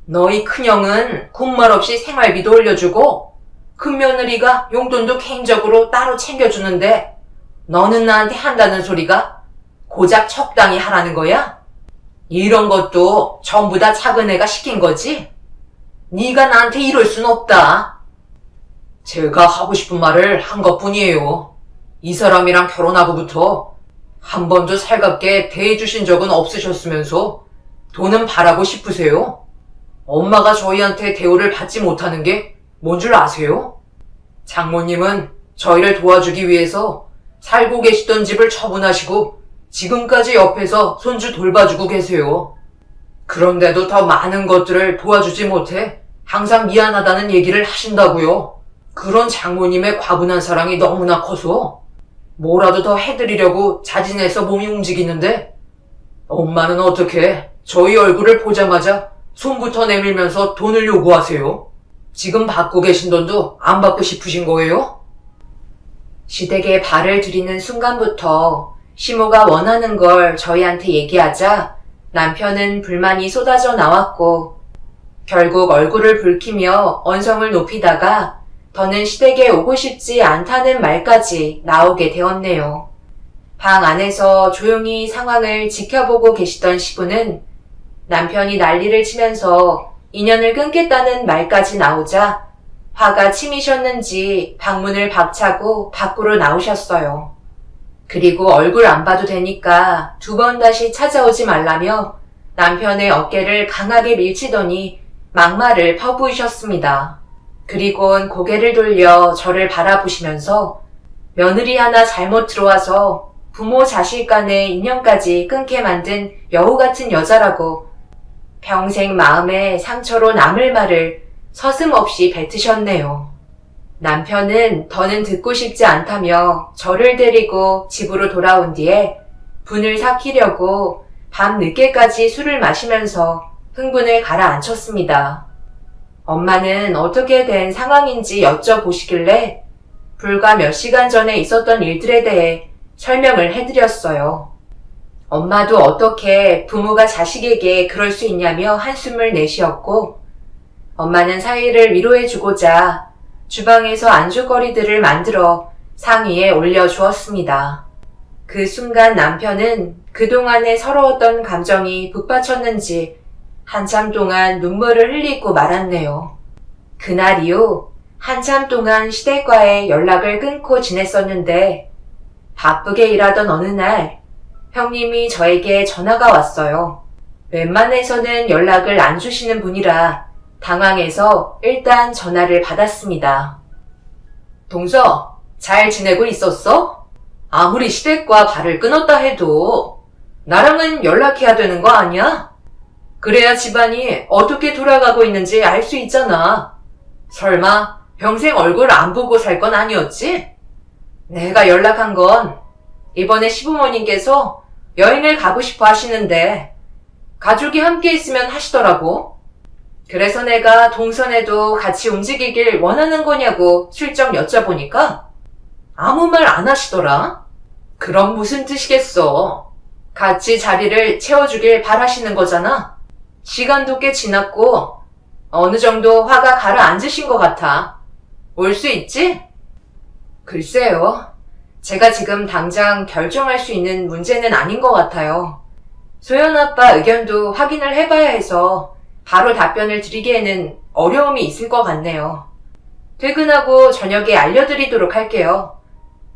너희 큰형은 군말 없이 생활비도 올려주고 큰며느리가 용돈도 개인적으로 따로 챙겨주는데 너는 나한테 한다는 소리가 고작 적당히 하라는 거야? 이런 것도 전부 다 작은 애가 시킨 거지? 네가 나한테 이럴 순 없다. 제가 하고 싶은 말을 한 것뿐이에요. 이 사람이랑 결혼하고부터 한 번도 살갑게 대해주신 적은 없으셨으면서 돈은 바라고 싶으세요? 엄마가 저희한테 대우를 받지 못하는 게 뭔 줄 아세요? 장모님은 저희를 도와주기 위해서 살고 계시던 집을 처분하시고 지금까지 옆에서 손주 돌봐주고 계세요. 그런데도 더 많은 것들을 도와주지 못해 항상 미안하다는 얘기를 하신다고요. 그런 장모님의 과분한 사랑이 너무나 커서 뭐라도 더 해드리려고 자진해서 몸이 움직이는데 엄마는 어떻게 저희 얼굴을 보자마자 손부터 내밀면서 돈을 요구하세요? 지금 받고 계신 돈도 안 받고 싶으신 거예요? 시댁에 발을 들이는 순간부터 시모가 원하는 걸 저희한테 얘기하자 남편은 불만이 쏟아져 나왔고 결국 얼굴을 붉히며 언성을 높이다가 더는 시댁에 오고 싶지 않다는 말까지 나오게 되었네요. 방 안에서 조용히 상황을 지켜보고 계시던 시부는 남편이 난리를 치면서 인연을 끊겠다는 말까지 나오자 화가 치미셨는지 방문을 박차고 밖으로 나오셨어요. 그리고 얼굴 안 봐도 되니까 2번 다시 찾아오지 말라며 남편의 어깨를 강하게 밀치더니 막말을 퍼부으셨습니다. 그리곤 고개를 돌려 저를 바라보시면서 며느리 하나 잘못 들어와서 부모 자식 간의 인연까지 끊게 만든 여우 같은 여자라고 평생 마음에 상처로 남을 말을 서슴없이 뱉으셨네요. 남편은 더는 듣고 싶지 않다며 저를 데리고 집으로 돌아온 뒤에 분을 삭히려고 밤 늦게까지 술을 마시면서 흥분을 가라앉혔습니다. 엄마는 어떻게 된 상황인지 여쭤보시길래 불과 몇 시간 전에 있었던 일들에 대해 설명을 해드렸어요. 엄마도 어떻게 부모가 자식에게 그럴 수 있냐며 한숨을 내쉬었고, 엄마는 사위를 위로해주고자 주방에서 안주거리들을 만들어 상위에 올려주었습니다. 그 순간 남편은 그동안에 서러웠던 감정이 북받쳤는지 한참 동안 눈물을 흘리고 말았네요. 그날 이후 한참 동안 시댁과의 연락을 끊고 지냈었는데 바쁘게 일하던 어느 날 형님이 저에게 전화가 왔어요. 웬만해서는 연락을 안 주시는 분이라 당황해서 일단 전화를 받았습니다. 동서, 잘 지내고 있었어? 아무리 시댁과 발을 끊었다 해도 나랑은 연락해야 되는 거 아니야? 그래야 집안이 어떻게 돌아가고 있는지 알 수 있잖아. 설마 평생 얼굴 안 보고 살 건 아니었지? 내가 연락한 건 이번에 시부모님께서 여행을 가고 싶어 하시는데 가족이 함께 있으면 하시더라고. 그래서 내가 동선에도 같이 움직이길 원하는 거냐고 슬쩍 여쭤보니까 아무 말 안 하시더라. 그럼 무슨 뜻이겠어? 같이 자리를 채워주길 바라시는 거잖아. 시간도 꽤 지났고 어느 정도 화가 가라앉으신 것 같아. 올 수 있지? 글쎄요. 제가 지금 당장 결정할 수 있는 문제는 아닌 것 같아요. 소연 아빠 의견도 확인을 해봐야 해서 바로 답변을 드리기에는 어려움이 있을 것 같네요. 퇴근하고 저녁에 알려드리도록 할게요.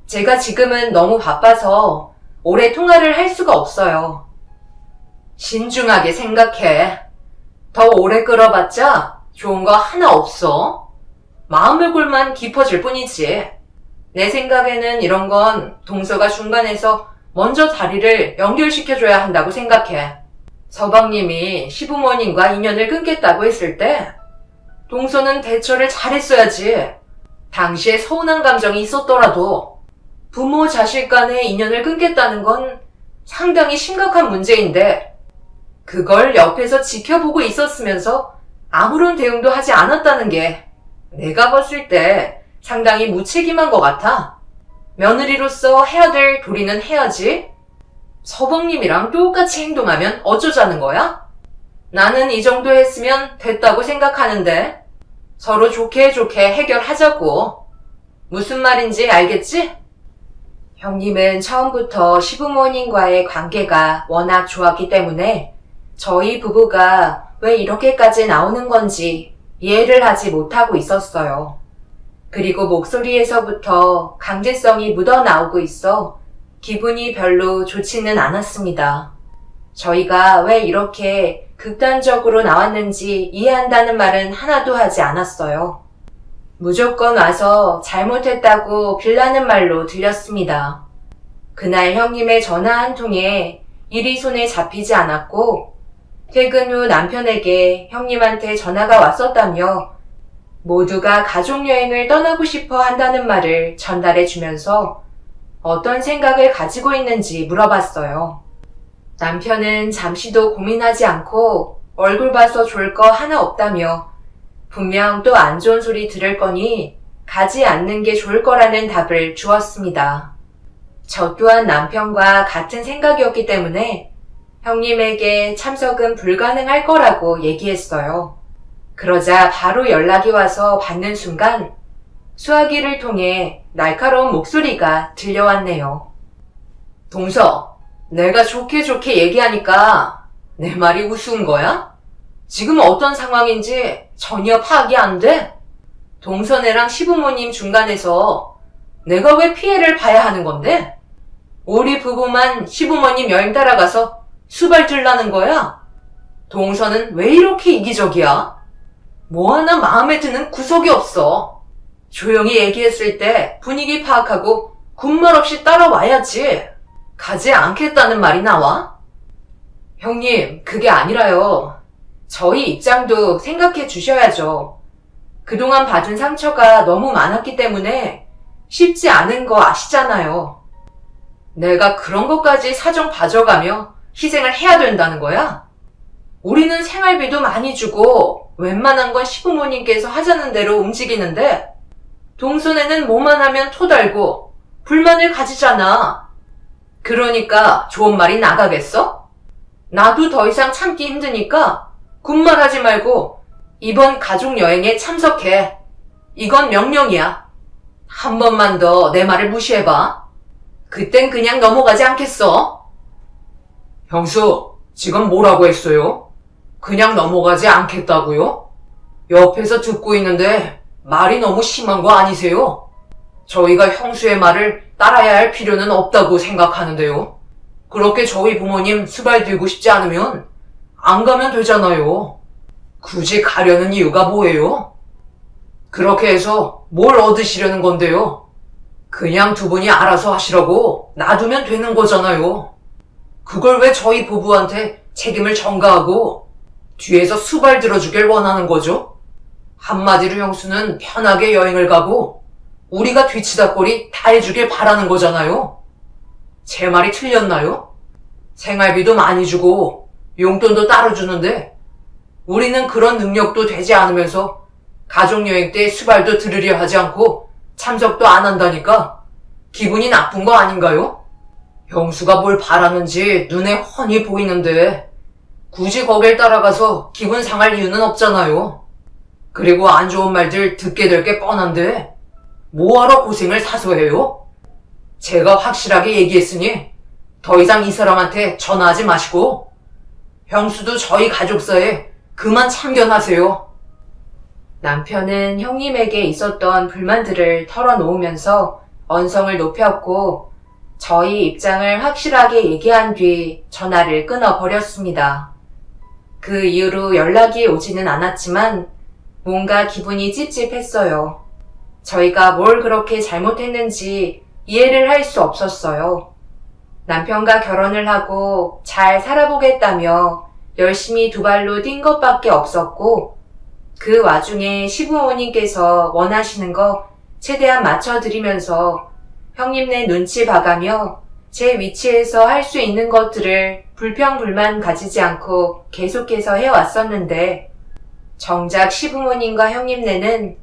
제가 지금은 너무 바빠서 오래 통화를 할 수가 없어요. 신중하게 생각해. 더 오래 끌어봤자 좋은 거 하나 없어. 마음의 골만 깊어질 뿐이지. 내 생각에는 이런 건 동서가 중간에서 먼저 다리를 연결시켜줘야 한다고 생각해. 서방님이 시부모님과 인연을 끊겠다고 했을 때 동서는 대처를 잘했어야지. 당시에 서운한 감정이 있었더라도 부모 자식 간의 인연을 끊겠다는 건 상당히 심각한 문제인데 그걸 옆에서 지켜보고 있었으면서 아무런 대응도 하지 않았다는 게 내가 봤을 때 상당히 무책임한 것 같아. 며느리로서 해야 될 도리는 해야지. 서방님이랑 똑같이 행동하면 어쩌자는 거야? 나는 이 정도 했으면 됐다고 생각하는데 서로 좋게 좋게 해결하자고. 무슨 말인지 알겠지? 형님은 처음부터 시부모님과의 관계가 워낙 좋았기 때문에 저희 부부가 왜 이렇게까지 나오는 건지 이해를 하지 못하고 있었어요. 그리고 목소리에서부터 강제성이 묻어나오고 있어 기분이 별로 좋지는 않았습니다. 저희가 왜 이렇게 극단적으로 나왔는지 이해한다는 말은 하나도 하지 않았어요. 무조건 와서 잘못했다고 빌라는 말로 들렸습니다. 그날 형님의 전화 한 통에 일이 손에 잡히지 않았고 퇴근 후 남편에게 형님한테 전화가 왔었다며 모두가 가족여행을 떠나고 싶어 한다는 말을 전달해 주면서 어떤 생각을 가지고 있는지 물어봤어요. 남편은 잠시도 고민하지 않고 얼굴 봐서 좋을 거 하나 없다며 분명 또 안 좋은 소리 들을 거니 가지 않는 게 좋을 거라는 답을 주었습니다. 저 또한 남편과 같은 생각이었기 때문에 형님에게 참석은 불가능할 거라고 얘기했어요. 그러자 바로 연락이 와서 받는 순간 수화기를 통해 날카로운 목소리가 들려왔네요. 동서, 내가 좋게 좋게 얘기하니까 내 말이 우스운 거야? 지금 어떤 상황인지 전혀 파악이 안 돼? 동서네랑 시부모님 중간에서 내가 왜 피해를 봐야 하는 건데? 우리 부부만 시부모님 여행 따라가서 수발 들라는 거야? 동서는 왜 이렇게 이기적이야? 뭐 하나 마음에 드는 구석이 없어. 조용히 얘기했을 때 분위기 파악하고 군말 없이 따라와야지. 가지 않겠다는 말이 나와? 형님, 그게 아니라요. 저희 입장도 생각해 주셔야죠. 그동안 받은 상처가 너무 많았기 때문에 쉽지 않은 거 아시잖아요. 내가 그런 것까지 사정 봐줘가며 희생을 해야 된다는 거야? 우리는 생활비도 많이 주고 웬만한 건 시부모님께서 하자는 대로 움직이는데 동선에는 뭐만 하면 토달고 불만을 가지잖아. 그러니까 좋은 말이 나가겠어? 나도 더 이상 참기 힘드니까 군말하지 말고 이번 가족여행에 참석해. 이건 명령이야. 한 번만 더 내 말을 무시해봐. 그땐 그냥 넘어가지 않겠어? 형수, 지금 뭐라고 했어요? 그냥 넘어가지 않겠다고요? 옆에서 듣고 있는데 말이 너무 심한 거 아니세요? 저희가 형수의 말을 따라야 할 필요는 없다고 생각하는데요. 그렇게 저희 부모님 수발 들고 싶지 않으면 안 가면 되잖아요. 굳이 가려는 이유가 뭐예요? 그렇게 해서 뭘 얻으시려는 건데요? 그냥 두 분이 알아서 하시라고 놔두면 되는 거잖아요. 그걸 왜 저희 부부한테 책임을 전가하고 뒤에서 수발 들어주길 원하는 거죠? 한마디로 형수는 편하게 여행을 가고 우리가 뒤치다꺼리 다 해주길 바라는 거잖아요. 제 말이 틀렸나요? 생활비도 많이 주고 용돈도 따로 주는데 우리는 그런 능력도 되지 않으면서 가족여행 때 수발도 들으려 하지 않고 참석도 안 한다니까 기분이 나쁜 거 아닌가요? 형수가 뭘 바라는지 눈에 훤히 보이는데 굳이 거길 따라가서 기분 상할 이유는 없잖아요. 그리고 안 좋은 말들 듣게 될 게 뻔한데 뭐하러 고생을 사서 해요? 제가 확실하게 얘기했으니 더 이상 이 사람한테 전화하지 마시고 형수도 저희 가족사에 그만 참견하세요. 남편은 형님에게 있었던 불만들을 털어놓으면서 언성을 높였고 저희 입장을 확실하게 얘기한 뒤 전화를 끊어버렸습니다. 그 이후로 연락이 오지는 않았지만 뭔가 기분이 찝찝했어요. 저희가 뭘 그렇게 잘못했는지 이해를 할 수 없었어요. 남편과 결혼을 하고 잘 살아보겠다며 열심히 두 발로 뛴 것밖에 없었고 그 와중에 시부모님께서 원하시는 거 최대한 맞춰드리면서 형님네 눈치 봐가며 제 위치에서 할 수 있는 것들을 불평불만 가지지 않고 계속해서 해왔었는데 정작 시부모님과 형님네는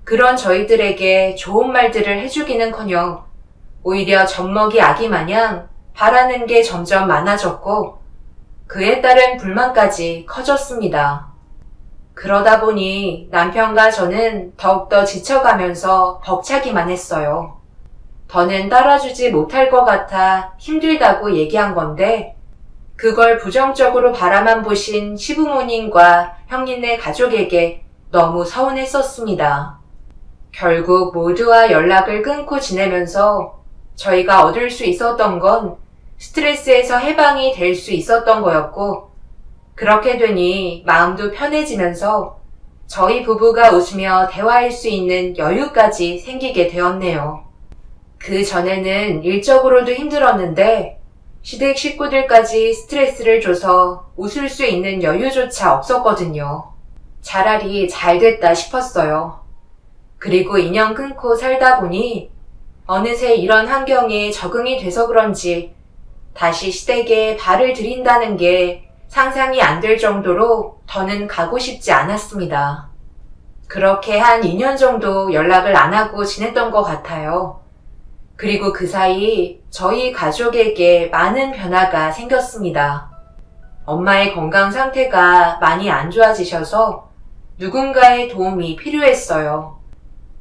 그런 저희들에게 좋은 말들을 해주기는커녕 오히려 젖먹이 아기 마냥 바라는 게 점점 많아졌고 그에 따른 불만까지 커졌습니다. 그러다 보니 남편과 저는 더욱더 지쳐가면서 벅차기만 했어요. 더는 따라주지 못할 것 같아 힘들다고 얘기한 건데 그걸 부정적으로 바라만 보신 시부모님과 형님네 가족에게 너무 서운했었습니다. 결국 모두와 연락을 끊고 지내면서 저희가 얻을 수 있었던 건 스트레스에서 해방이 될 수 있었던 거였고 그렇게 되니 마음도 편해지면서 저희 부부가 웃으며 대화할 수 있는 여유까지 생기게 되었네요. 그 전에는 일적으로도 힘들었는데 시댁 식구들까지 스트레스를 줘서 웃을 수 있는 여유조차 없었거든요. 차라리 잘 됐다 싶었어요. 그리고 인연 끊고 살다 보니 어느새 이런 환경에 적응이 돼서 그런지 다시 시댁에 발을 들인다는 게 상상이 안 될 정도로 더는 가고 싶지 않았습니다. 그렇게 한 2년 정도 연락을 안 하고 지냈던 것 같아요. 그리고 그 사이 저희 가족에게 많은 변화가 생겼습니다. 엄마의 건강 상태가 많이 안 좋아지셔서 누군가의 도움이 필요했어요.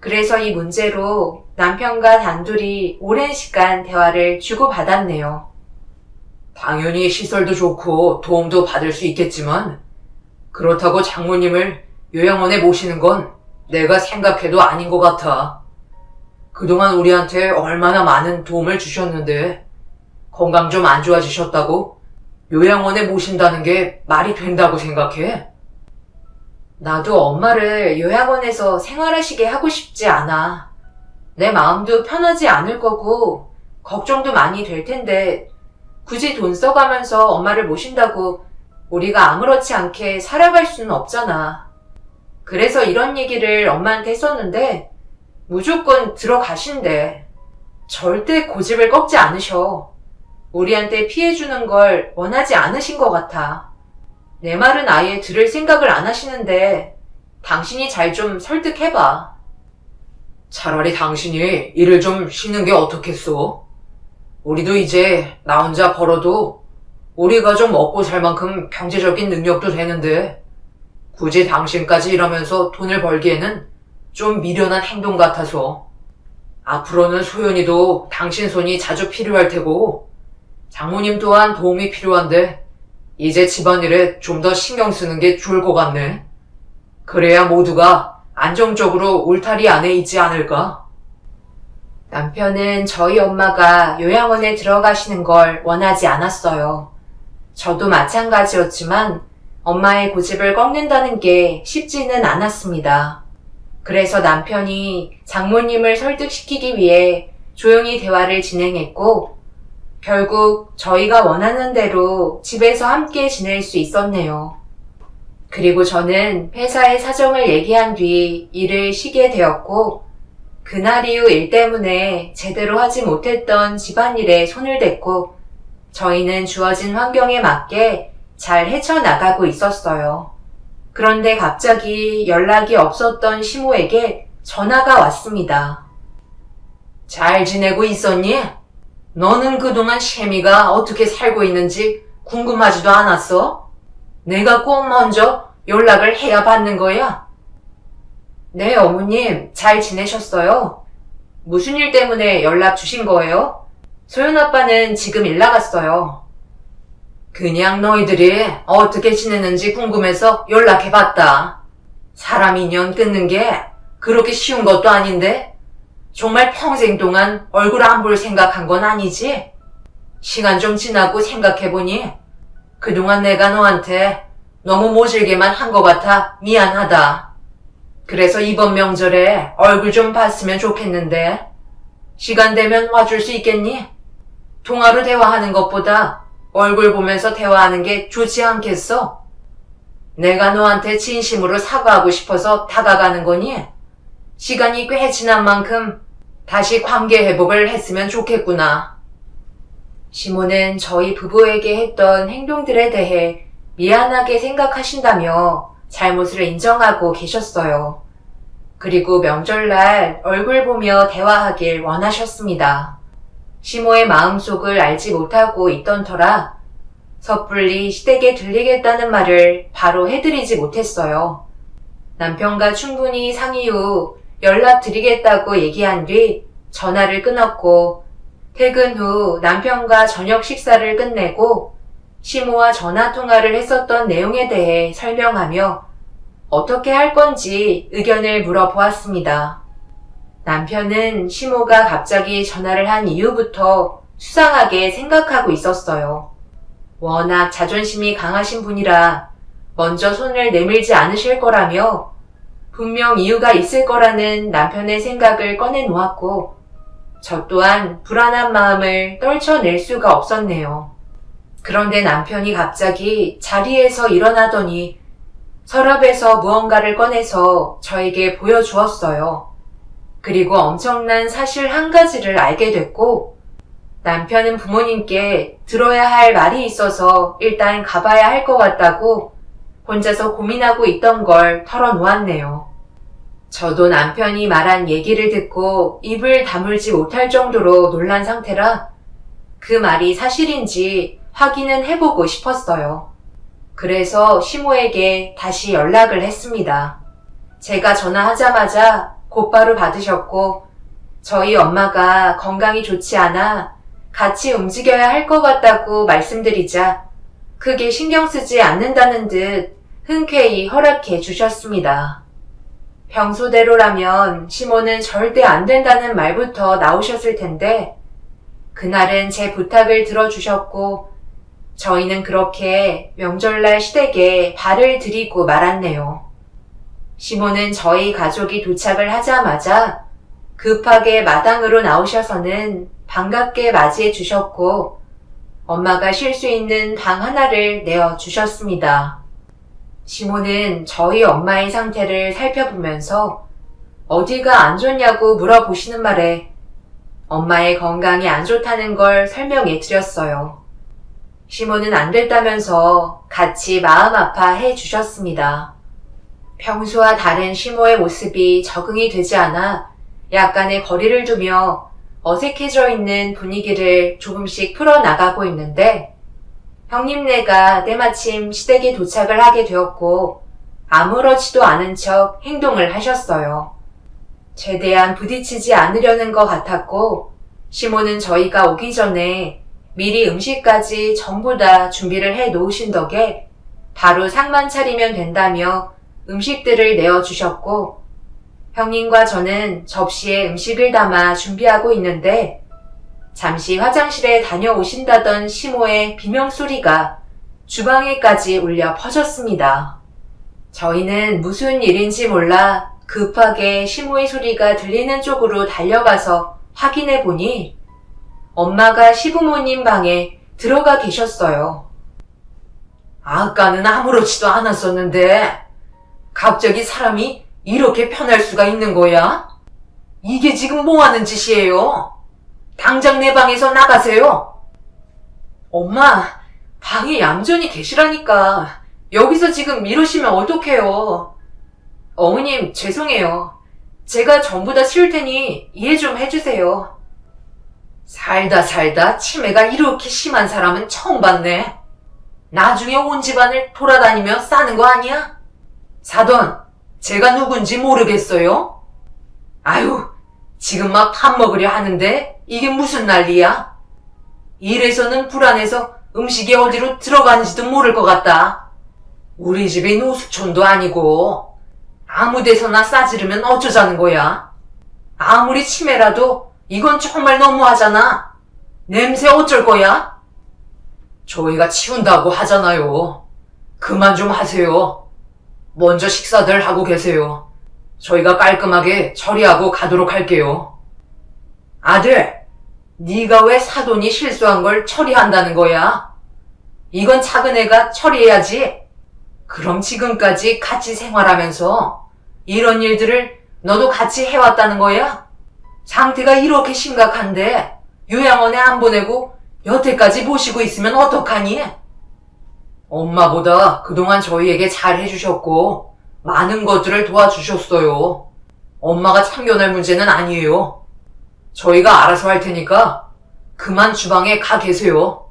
그래서 이 문제로 남편과 단둘이 오랜 시간 대화를 주고받았네요. 당연히 시설도 좋고 도움도 받을 수 있겠지만 그렇다고 장모님을 요양원에 모시는 건 내가 생각해도 아닌 것 같아. 그동안 우리한테 얼마나 많은 도움을 주셨는데 건강 좀 안 좋아지셨다고 요양원에 모신다는 게 말이 된다고 생각해? 나도 엄마를 요양원에서 생활하시게 하고 싶지 않아. 내 마음도 편하지 않을 거고 걱정도 많이 될 텐데 굳이 돈 써가면서 엄마를 모신다고 우리가 아무렇지 않게 살아갈 수는 없잖아. 그래서 이런 얘기를 엄마한테 했었는데 무조건 들어가신대. 절대 고집을 꺾지 않으셔. 우리한테 피해주는 걸 원하지 않으신 것 같아. 내 말은 아예 들을 생각을 안 하시는데 당신이 잘 좀 설득해봐. 차라리 당신이 일을 좀 쉬는 게 어떻겠소? 우리도 이제 나 혼자 벌어도 우리가 좀 먹고 살 만큼 경제적인 능력도 되는데 굳이 당신까지 일하면서 돈을 벌기에는 좀 미련한 행동 같아서. 앞으로는 소연이도 당신 손이 자주 필요할 테고 장모님 또한 도움이 필요한데 이제 집안일에 좀 더 신경 쓰는 게 좋을 것 같네. 그래야 모두가 안정적으로 울타리 안에 있지 않을까? 남편은 저희 엄마가 요양원에 들어가시는 걸 원하지 않았어요. 저도 마찬가지였지만 엄마의 고집을 꺾는다는 게 쉽지는 않았습니다. 그래서 남편이 장모님을 설득시키기 위해 조용히 대화를 진행했고 결국 저희가 원하는 대로 집에서 함께 지낼 수 있었네요. 그리고 저는 회사의 사정을 얘기한 뒤 일을 쉬게 되었고 그날 이후 일 때문에 제대로 하지 못했던 집안일에 손을 댔고 저희는 주어진 환경에 맞게 잘 헤쳐나가고 있었어요. 그런데 갑자기 연락이 없었던 시모에게 전화가 왔습니다. 잘 지내고 있었니? 너는 그동안 셰미가 어떻게 살고 있는지 궁금하지도 않았어? 내가 꼭 먼저 연락을 해야 받는 거야? 네, 어머님, 잘 지내셨어요? 무슨 일 때문에 연락 주신 거예요? 소연 아빠는 지금 일 나갔어요. 그냥 너희들이 어떻게 지내는지 궁금해서 연락해봤다. 사람 인연 끊는 게 그렇게 쉬운 것도 아닌데 정말 평생 동안 얼굴 안 볼 생각한 건 아니지? 시간 좀 지나고 생각해보니 그동안 내가 너한테 너무 모질게만 한 것 같아 미안하다. 그래서 이번 명절에 얼굴 좀 봤으면 좋겠는데 시간 되면 와줄 수 있겠니? 통화로 대화하는 것보다 얼굴 보면서 대화하는 게 좋지 않겠어? 내가 너한테 진심으로 사과하고 싶어서 다가가는 거니? 시간이 꽤 지난 만큼 다시 관계 회복을 했으면 좋겠구나. 시모는 저희 부부에게 했던 행동들에 대해 미안하게 생각하신다며 잘못을 인정하고 계셨어요. 그리고 명절날 얼굴 보며 대화하길 원하셨습니다. 시모의 마음속을 알지 못하고 있던 터라 섣불리 시댁에 들리겠다는 말을 바로 해드리지 못했어요. 남편과 충분히 상의 후 연락드리겠다고 얘기한 뒤 전화를 끊었고 퇴근 후 남편과 저녁 식사를 끝내고 시모와 전화통화를 했었던 내용에 대해 설명하며 어떻게 할 건지 의견을 물어보았습니다. 남편은 시모가 갑자기 전화를 한 이후부터 수상하게 생각하고 있었어요. 워낙 자존심이 강하신 분이라 먼저 손을 내밀지 않으실 거라며 분명 이유가 있을 거라는 남편의 생각을 꺼내놓았고 저 또한 불안한 마음을 떨쳐낼 수가 없었네요. 그런데 남편이 갑자기 자리에서 일어나더니 서랍에서 무언가를 꺼내서 저에게 보여주었어요. 그리고 엄청난 사실 한 가지를 알게 됐고 남편은 부모님께 들어야 할 말이 있어서 일단 가봐야 할 것 같다고 혼자서 고민하고 있던 걸 털어놓았네요. 저도 남편이 말한 얘기를 듣고 입을 다물지 못할 정도로 놀란 상태라 그 말이 사실인지 확인은 해보고 싶었어요. 그래서 시모에게 다시 연락을 했습니다. 제가 전화하자마자 곧바로 받으셨고 저희 엄마가 건강이 좋지 않아 같이 움직여야 할 것 같다고 말씀드리자 크게 신경 쓰지 않는다는 듯 흔쾌히 허락해 주셨습니다. 평소대로라면 시모는 절대 안 된다는 말부터 나오셨을 텐데 그날은 제 부탁을 들어주셨고 저희는 그렇게 명절날 시댁에 발을 들이고 말았네요. 시모는 저희 가족이 도착을 하자마자 급하게 마당으로 나오셔서는 반갑게 맞이해 주셨고 엄마가 쉴 수 있는 방 하나를 내어 주셨습니다. 시모는 저희 엄마의 상태를 살펴보면서 어디가 안 좋냐고 물어보시는 말에 엄마의 건강이 안 좋다는 걸 설명해 드렸어요. 시모는 안 됐다면서 같이 마음 아파해 주셨습니다. 평소와 다른 시모의 모습이 적응이 되지 않아 약간의 거리를 두며 어색해져 있는 분위기를 조금씩 풀어나가고 있는데 형님네가 때마침 시댁에 도착을 하게 되었고 아무렇지도 않은 척 행동을 하셨어요. 최대한 부딪히지 않으려는 것 같았고 시모는 저희가 오기 전에 미리 음식까지 전부 다 준비를 해 놓으신 덕에 바로 상만 차리면 된다며 음식들을 내어주셨고 형님과 저는 접시에 음식을 담아 준비하고 있는데 잠시 화장실에 다녀오신다던 시모의 비명소리가 주방에까지 울려 퍼졌습니다. 저희는 무슨 일인지 몰라 급하게 시모의 소리가 들리는 쪽으로 달려가서 확인해 보니 엄마가 시부모님 방에 들어가 계셨어요. 아까는 아무렇지도 않았었는데 갑자기 사람이 이렇게 변할 수가 있는 거야? 이게 지금 뭐 하는 짓이에요? 당장 내 방에서 나가세요. 엄마, 방에 얌전히 계시라니까. 여기서 지금 이러시면 어떡해요. 어머님, 죄송해요. 제가 전부 다 치울 테니 이해 좀 해주세요. 살다 치매가 이렇게 심한 사람은 처음 봤네. 나중에 온 집안을 돌아다니며 싸는 거 아니야? 사돈, 제가 누군지 모르겠어요? 아유, 지금 막 밥 먹으려 하는데 이게 무슨 난리야? 이래서는 불안해서 음식이 어디로 들어가는지도 모를 것 같다. 우리 집이 노숙촌도 아니고 아무 데서나 싸지르면 어쩌자는 거야? 아무리 치매라도 이건 정말 너무하잖아. 냄새 어쩔 거야? 저희가 치운다고 하잖아요. 그만 좀 하세요. 먼저 식사들 하고 계세요. 저희가 깔끔하게 처리하고 가도록 할게요. 아들, 네가 왜 사돈이 실수한 걸 처리한다는 거야? 이건 작은 애가 처리해야지. 그럼 지금까지 같이 생활하면서 이런 일들을 너도 같이 해왔다는 거야? 상태가 이렇게 심각한데 요양원에 안 보내고 여태까지 모시고 있으면 어떡하니? 엄마보다 그동안 저희에게 잘 해주셨고 많은 것들을 도와주셨어요. 엄마가 참견할 문제는 아니에요. 저희가 알아서 할 테니까 그만 주방에 가 계세요.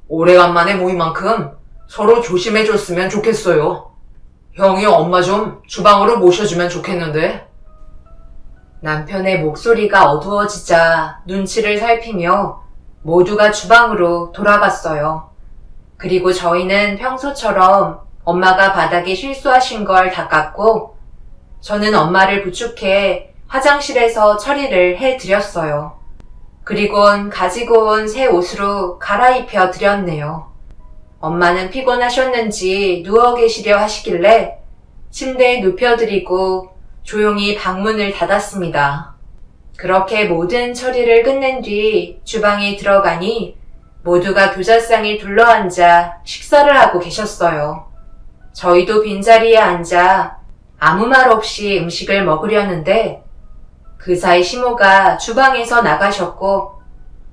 오래간만에 모인 만큼 서로 조심해줬으면 좋겠어요. 형이 엄마 좀 주방으로 모셔주면 좋겠는데. 남편의 목소리가 어두워지자 눈치를 살피며 모두가 주방으로 돌아갔어요. 그리고 저희는 평소처럼 엄마가 바닥에 실수하신 걸 닦았고 저는 엄마를 부축해 화장실에서 처리를 해드렸어요. 그리곤 가지고 온 새 옷으로 갈아입혀 드렸네요. 엄마는 피곤하셨는지 누워 계시려 하시길래 침대에 눕혀드리고 조용히 방문을 닫았습니다. 그렇게 모든 처리를 끝낸 뒤 주방에 들어가니 모두가 교자상에 둘러앉아 식사를 하고 계셨어요. 저희도 빈자리에 앉아 아무 말 없이 음식을 먹으려는데 그 사이 시모가 주방에서 나가셨고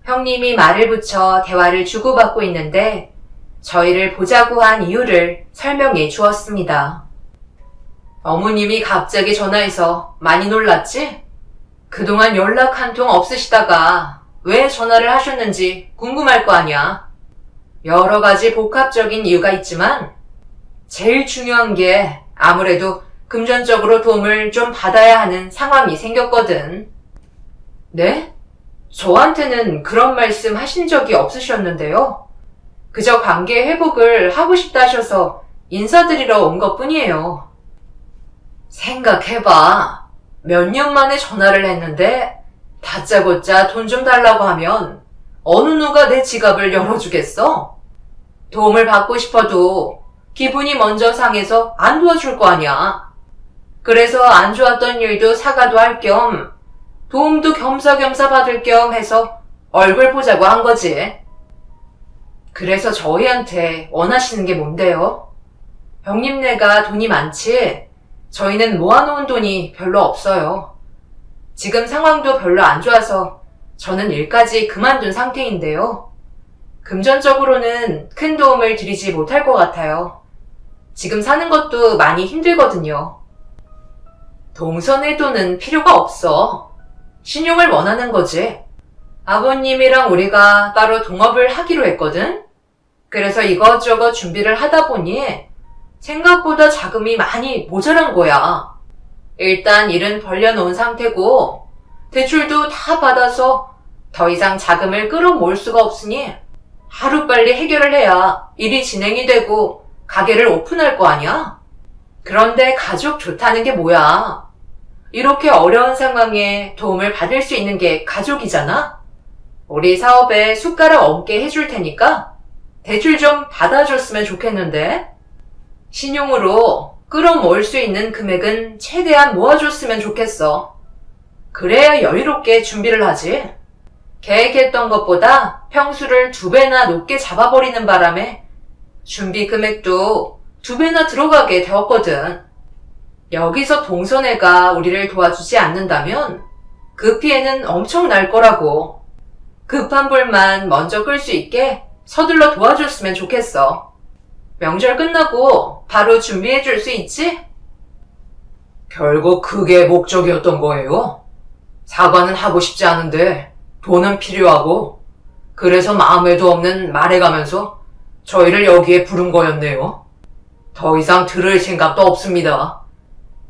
형님이 말을 붙여 대화를 주고받고 있는데 저희를 보자고 한 이유를 설명해 주었습니다. 어머님이 갑자기 전화해서 많이 놀랐지? 그동안 연락 한 통 없으시다가 왜 전화를 하셨는지 궁금할 거 아니야. 여러 가지 복합적인 이유가 있지만 제일 중요한 게 아무래도 금전적으로 도움을 좀 받아야 하는 상황이 생겼거든. 네? 저한테는 그런 말씀 하신 적이 없으셨는데요. 그저 관계 회복을 하고 싶다 하셔서 인사드리러 온 것뿐이에요. 생각해봐. 몇 년 만에 전화를 했는데 다짜고짜 돈 좀 달라고 하면 어느 누가 내 지갑을 열어주겠어? 도움을 받고 싶어도 기분이 먼저 상해서 안 도와줄 거 아니야. 그래서 안 좋았던 일도 사과도 할 겸 도움도 겸사겸사 받을 겸 해서 얼굴 보자고 한 거지. 그래서 저희한테 원하시는 게 뭔데요? 형님네가 돈이 많지 저희는 모아놓은 돈이 별로 없어요. 지금 상황도 별로 안 좋아서 저는 일까지 그만둔 상태인데요. 금전적으로는 큰 도움을 드리지 못할 것 같아요. 지금 사는 것도 많이 힘들거든요. 동선의 돈은 필요가 없어. 신용을 원하는 거지. 아버님이랑 우리가 따로 동업을 하기로 했거든? 그래서 이것저것 준비를 하다 보니 생각보다 자금이 많이 모자란 거야. 일단 일은 벌려놓은 상태고 대출도 다 받아서 더 이상 자금을 끌어모을 수가 없으니 하루빨리 해결을 해야 일이 진행이 되고 가게를 오픈할 거 아니야? 그런데 가족 좋다는 게 뭐야? 이렇게 어려운 상황에 도움을 받을 수 있는 게 가족이잖아? 우리 사업에 숟가락 얹게 해줄 테니까 대출 좀 받아줬으면 좋겠는데? 신용으로 끌어모을 수 있는 금액은 최대한 모아줬으면 좋겠어. 그래야 여유롭게 준비를 하지. 계획했던 것보다 평수를 2배나 높게 잡아버리는 바람에 준비 금액도 2배나 들어가게 되었거든. 여기서 동선회가 우리를 도와주지 않는다면 그 피해는 엄청 날 거라고. 급한 불만 먼저 끌 수 있게 서둘러 도와줬으면 좋겠어. 명절 끝나고 바로 준비해 줄 수 있지? 결국 그게 목적이었던 거예요. 사과는 하고 싶지 않은데 돈은 필요하고 그래서 마음에도 없는 말해가면서 저희를 여기에 부른 거였네요. 더 이상 들을 생각도 없습니다.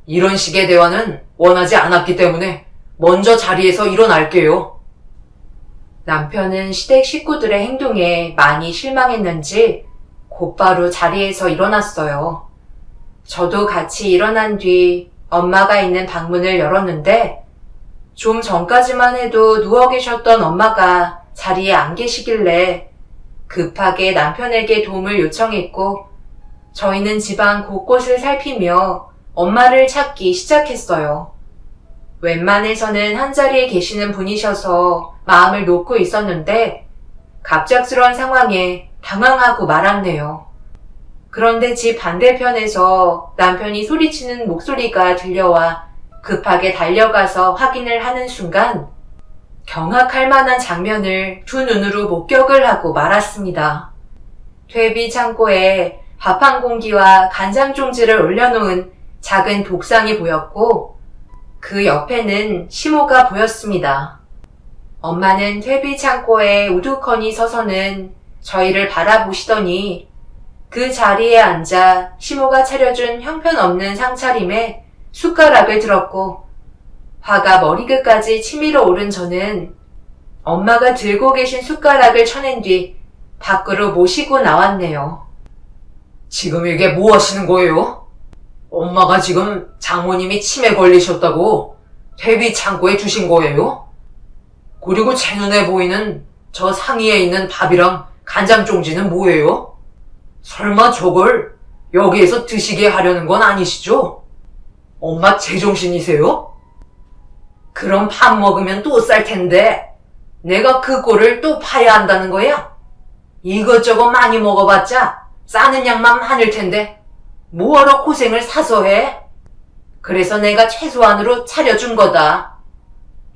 이런 식의 대화는 원하지 않았기 때문에 먼저 자리에서 일어날게요. 남편은 시댁 식구들의 행동에 많이 실망했는지 곧바로 자리에서 일어났어요. 저도 같이 일어난 뒤 엄마가 있는 방문을 열었는데 좀 전까지만 해도 누워 계셨던 엄마가 자리에 안 계시길래 급하게 남편에게 도움을 요청했고 저희는 집안 곳곳을 살피며 엄마를 찾기 시작했어요. 웬만해서는 한자리에 계시는 분이셔서 마음을 놓고 있었는데 갑작스러운 상황에 당황하고 말았네요. 그런데 집 반대편에서 남편이 소리치는 목소리가 들려와 급하게 달려가서 확인을 하는 순간 경악할 만한 장면을 두 눈으로 목격을 하고 말았습니다. 퇴비 창고에 밥 한 공기와 간장 종지를 올려놓은 작은 독상이 보였고 그 옆에는 시모가 보였습니다. 엄마는 퇴비 창고에 우두커니 서서는 저희를 바라보시더니 그 자리에 앉아 시모가 차려준 형편없는 상차림에 숟가락을 들었고 화가 머리끝까지 치밀어 오른 저는 엄마가 들고 계신 숟가락을 쳐낸 뒤 밖으로 모시고 나왔네요. 지금 이게 뭐 하시는 거예요? 엄마가 지금 장모님이 치매 걸리셨다고 퇴비 창고에 두신 거예요? 그리고 제 눈에 보이는 저 상의에 있는 밥이랑 간장 종지는 뭐예요? 설마 저걸 여기에서 드시게 하려는 건 아니시죠? 엄마 제정신이세요? 그럼 밥 먹으면 또 쌀 텐데 내가 그 꼴을 또 봐야 한다는 거야? 이것저것 많이 먹어봤자 싸는 양만 많을 텐데 뭐하러 고생을 사서 해? 그래서 내가 최소한으로 차려준 거다.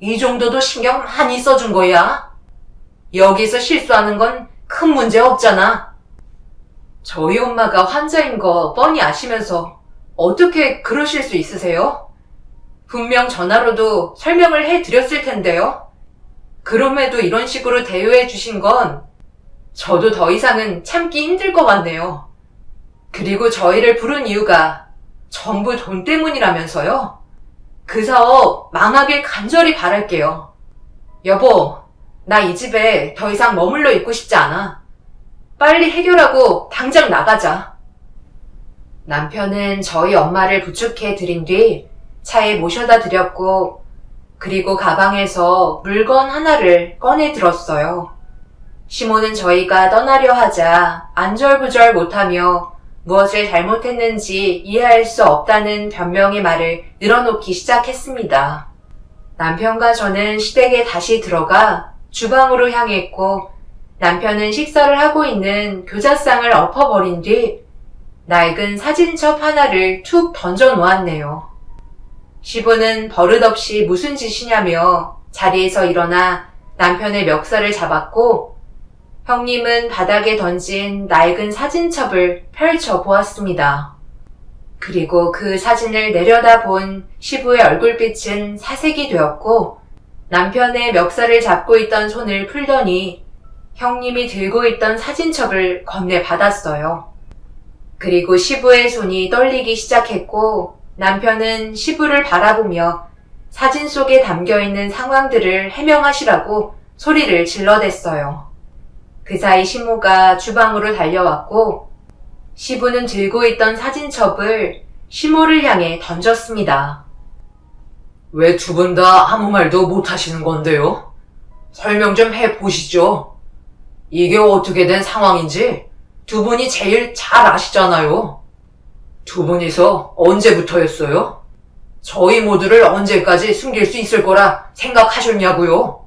이 정도도 신경 많이 써준 거야. 여기서 실수하는 건 큰 문제 없잖아. 저희 엄마가 환자인 거 뻔히 아시면서 어떻게 그러실 수 있으세요? 분명 전화로도 설명을 해드렸을 텐데요. 그럼에도 이런 식으로 대우해 주신 건 저도 더 이상은 참기 힘들 것 같네요. 그리고 저희를 부른 이유가 전부 돈 때문이라면서요? 그 사업 망하길 간절히 바랄게요. 여보, 나 이 집에 더 이상 머물러 있고 싶지 않아. 빨리 해결하고 당장 나가자. 남편은 저희 엄마를 부축해 드린 뒤 차에 모셔다 드렸고 그리고 가방에서 물건 하나를 꺼내 들었어요. 시모는 저희가 떠나려 하자 안절부절 못하며 무엇을 잘못했는지 이해할 수 없다는 변명의 말을 늘어놓기 시작했습니다. 남편과 저는 시댁에 다시 들어가 주방으로 향했고 남편은 식사를 하고 있는 교자상을 엎어버린 뒤 낡은 사진첩 하나를 툭 던져 놓았네요. 시부는 버릇없이 무슨 짓이냐며 자리에서 일어나 남편의 멱살을 잡았고, 형님은 바닥에 던진 낡은 사진첩을 펼쳐 보았습니다. 그리고 그 사진을 내려다본 시부의 얼굴빛은 사색이 되었고, 남편의 멱살을 잡고 있던 손을 풀더니 형님이 들고 있던 사진첩을 건네받았어요. 그리고 시부의 손이 떨리기 시작했고, 남편은 시부를 바라보며 사진 속에 담겨있는 상황들을 해명하시라고 소리를 질러댔어요. 그 사이 시모가 주방으로 달려왔고, 시부는 들고 있던 사진첩을 시모를 향해 던졌습니다. 왜 두 분 다 아무 말도 못 하시는 건데요? 설명 좀 해보시죠. 이게 어떻게 된 상황인지 두 분이 제일 잘 아시잖아요. 두 분이서 언제부터였어요? 저희 모두를 언제까지 숨길 수 있을 거라 생각하셨냐고요?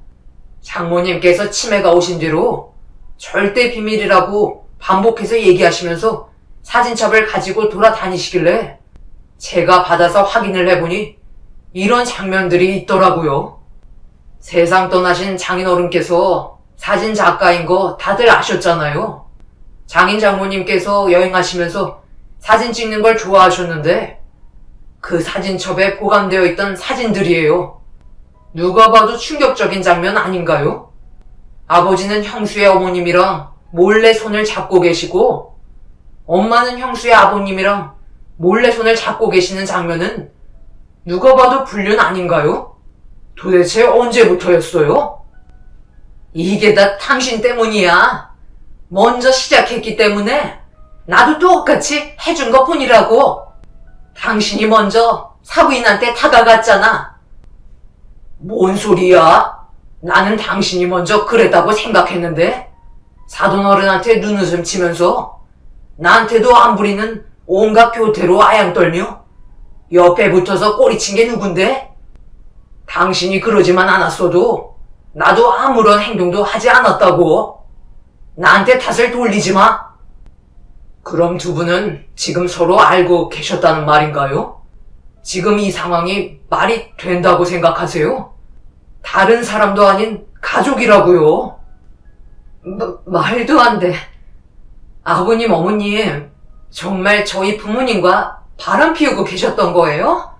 장모님께서 치매가 오신 뒤로 절대 비밀이라고 반복해서 얘기하시면서 사진첩을 가지고 돌아다니시길래 제가 받아서 확인을 해보니 이런 장면들이 있더라고요. 세상 떠나신 장인어른께서 사진 작가인 거 다들 아셨잖아요. 장인 장모님께서 여행하시면서 사진 찍는 걸 좋아하셨는데 그 사진첩에 보관되어 있던 사진들이에요. 누가 봐도 충격적인 장면 아닌가요? 아버지는 형수의 어머님이랑 몰래 손을 잡고 계시고, 엄마는 형수의 아버님이랑 몰래 손을 잡고 계시는 장면은 누가 봐도 불륜 아닌가요? 도대체 언제부터였어요? 이게 다 당신 때문이야. 먼저 시작했기 때문에 나도 똑같이 해준 것 뿐이라고. 당신이 먼저 사부인한테 다가갔잖아. 뭔 소리야? 나는 당신이 먼저 그랬다고 생각했는데 사돈어른한테 눈웃음 치면서 나한테도 안 부리는 온갖 교태로 아양 떨며 옆에 붙어서 꼬리친 게 누군데? 당신이 그러지만 않았어도 나도 아무런 행동도 하지 않았다고. 나한테 탓을 돌리지 마. 그럼 두 분은 지금 서로 알고 계셨다는 말인가요? 지금 이 상황이 말이 된다고 생각하세요? 다른 사람도 아닌 가족이라고요. 말도 안 돼. 아버님, 어머님, 정말 저희 부모님과 바람 피우고 계셨던 거예요?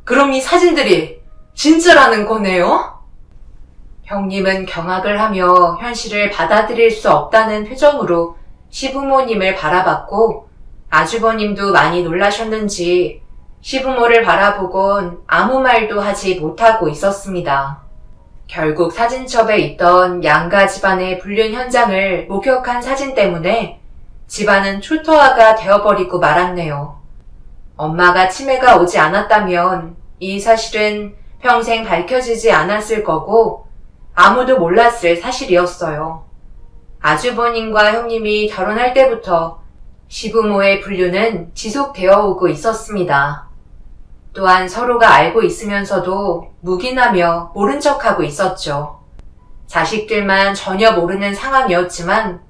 그럼 이 사진들이 진짜라는 거네요? 형님은 경악을 하며 현실을 받아들일 수 없다는 표정으로 시부모님을 바라봤고, 아주버님도 많이 놀라셨는지 시부모를 바라보곤 아무 말도 하지 못하고 있었습니다. 결국 사진첩에 있던 양가 집안의 불륜 현장을 목격한 사진 때문에 집안은 초토화가 되어버리고 말았네요. 엄마가 치매가 오지 않았다면 이 사실은 평생 밝혀지지 않았을 거고 아무도 몰랐을 사실이었어요. 아주버님과 형님이 결혼할 때부터 시부모의 불륜은 지속되어 오고 있었습니다. 또한 서로가 알고 있으면서도 묵인하며 모른 척하고 있었죠. 자식들만 전혀 모르는 상황이었지만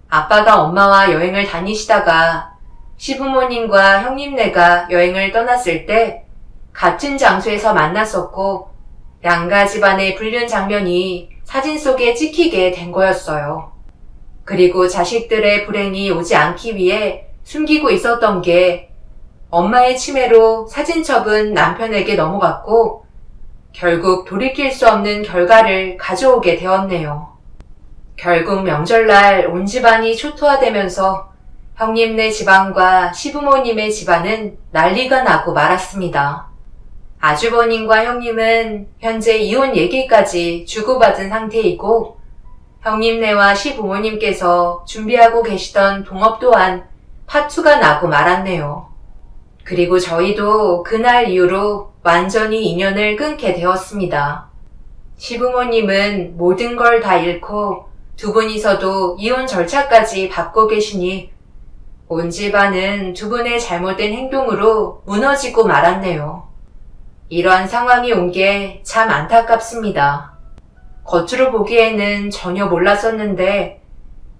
아빠가 엄마와 여행을 다니시다가 시부모님과 형님네가 여행을 떠났을 때 같은 장소에서 만났었고 양가 집안의 불륜 장면이 사진 속에 찍히게 된 거였어요. 그리고 자식들의 불행이 오지 않기 위해 숨기고 있었던 게 엄마의 치매로 사진첩은 남편에게 넘어갔고 결국 돌이킬 수 없는 결과를 가져오게 되었네요. 결국 명절날 온 집안이 초토화되면서 형님네 집안과 시부모님의 집안은 난리가 나고 말았습니다. 아주버님과 형님은 현재 이혼 얘기까지 주고받은 상태이고 형님네와 시부모님께서 준비하고 계시던 동업 또한 파투가 나고 말았네요. 그리고 저희도 그날 이후로 완전히 인연을 끊게 되었습니다. 시부모님은 모든 걸 다 잃고 두 분이서도 이혼 절차까지 밟고 계시니 온 집안은 두 분의 잘못된 행동으로 무너지고 말았네요. 이러한 상황이 온 게 참 안타깝습니다. 겉으로 보기에는 전혀 몰랐었는데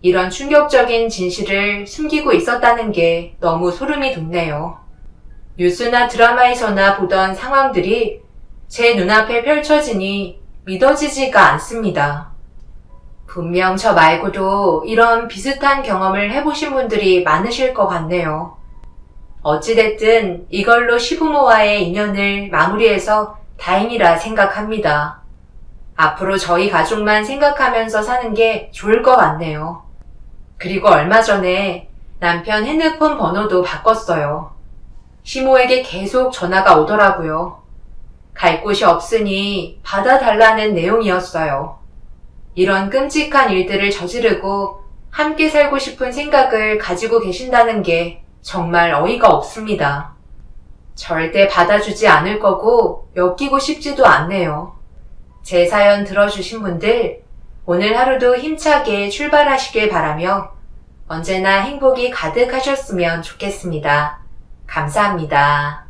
이런 충격적인 진실을 숨기고 있었다는 게 너무 소름이 돋네요. 뉴스나 드라마에서나 보던 상황들이 제 눈앞에 펼쳐지니 믿어지지가 않습니다. 분명 저 말고도 이런 비슷한 경험을 해보신 분들이 많으실 것 같네요. 어찌됐든 이걸로 시부모와의 인연을 마무리해서 다행이라 생각합니다. 앞으로 저희 가족만 생각하면서 사는 게 좋을 것 같네요. 그리고 얼마 전에 남편 핸드폰 번호도 바꿨어요. 시모에게 계속 전화가 오더라고요. 갈 곳이 없으니 받아달라는 내용이었어요. 이런 끔찍한 일들을 저지르고 함께 살고 싶은 생각을 가지고 계신다는 게 정말 어이가 없습니다. 절대 받아주지 않을 거고 엮이고 싶지도 않네요. 제 사연 들어주신 분들, 오늘 하루도 힘차게 출발하시길 바라며 언제나 행복이 가득하셨으면 좋겠습니다. 감사합니다.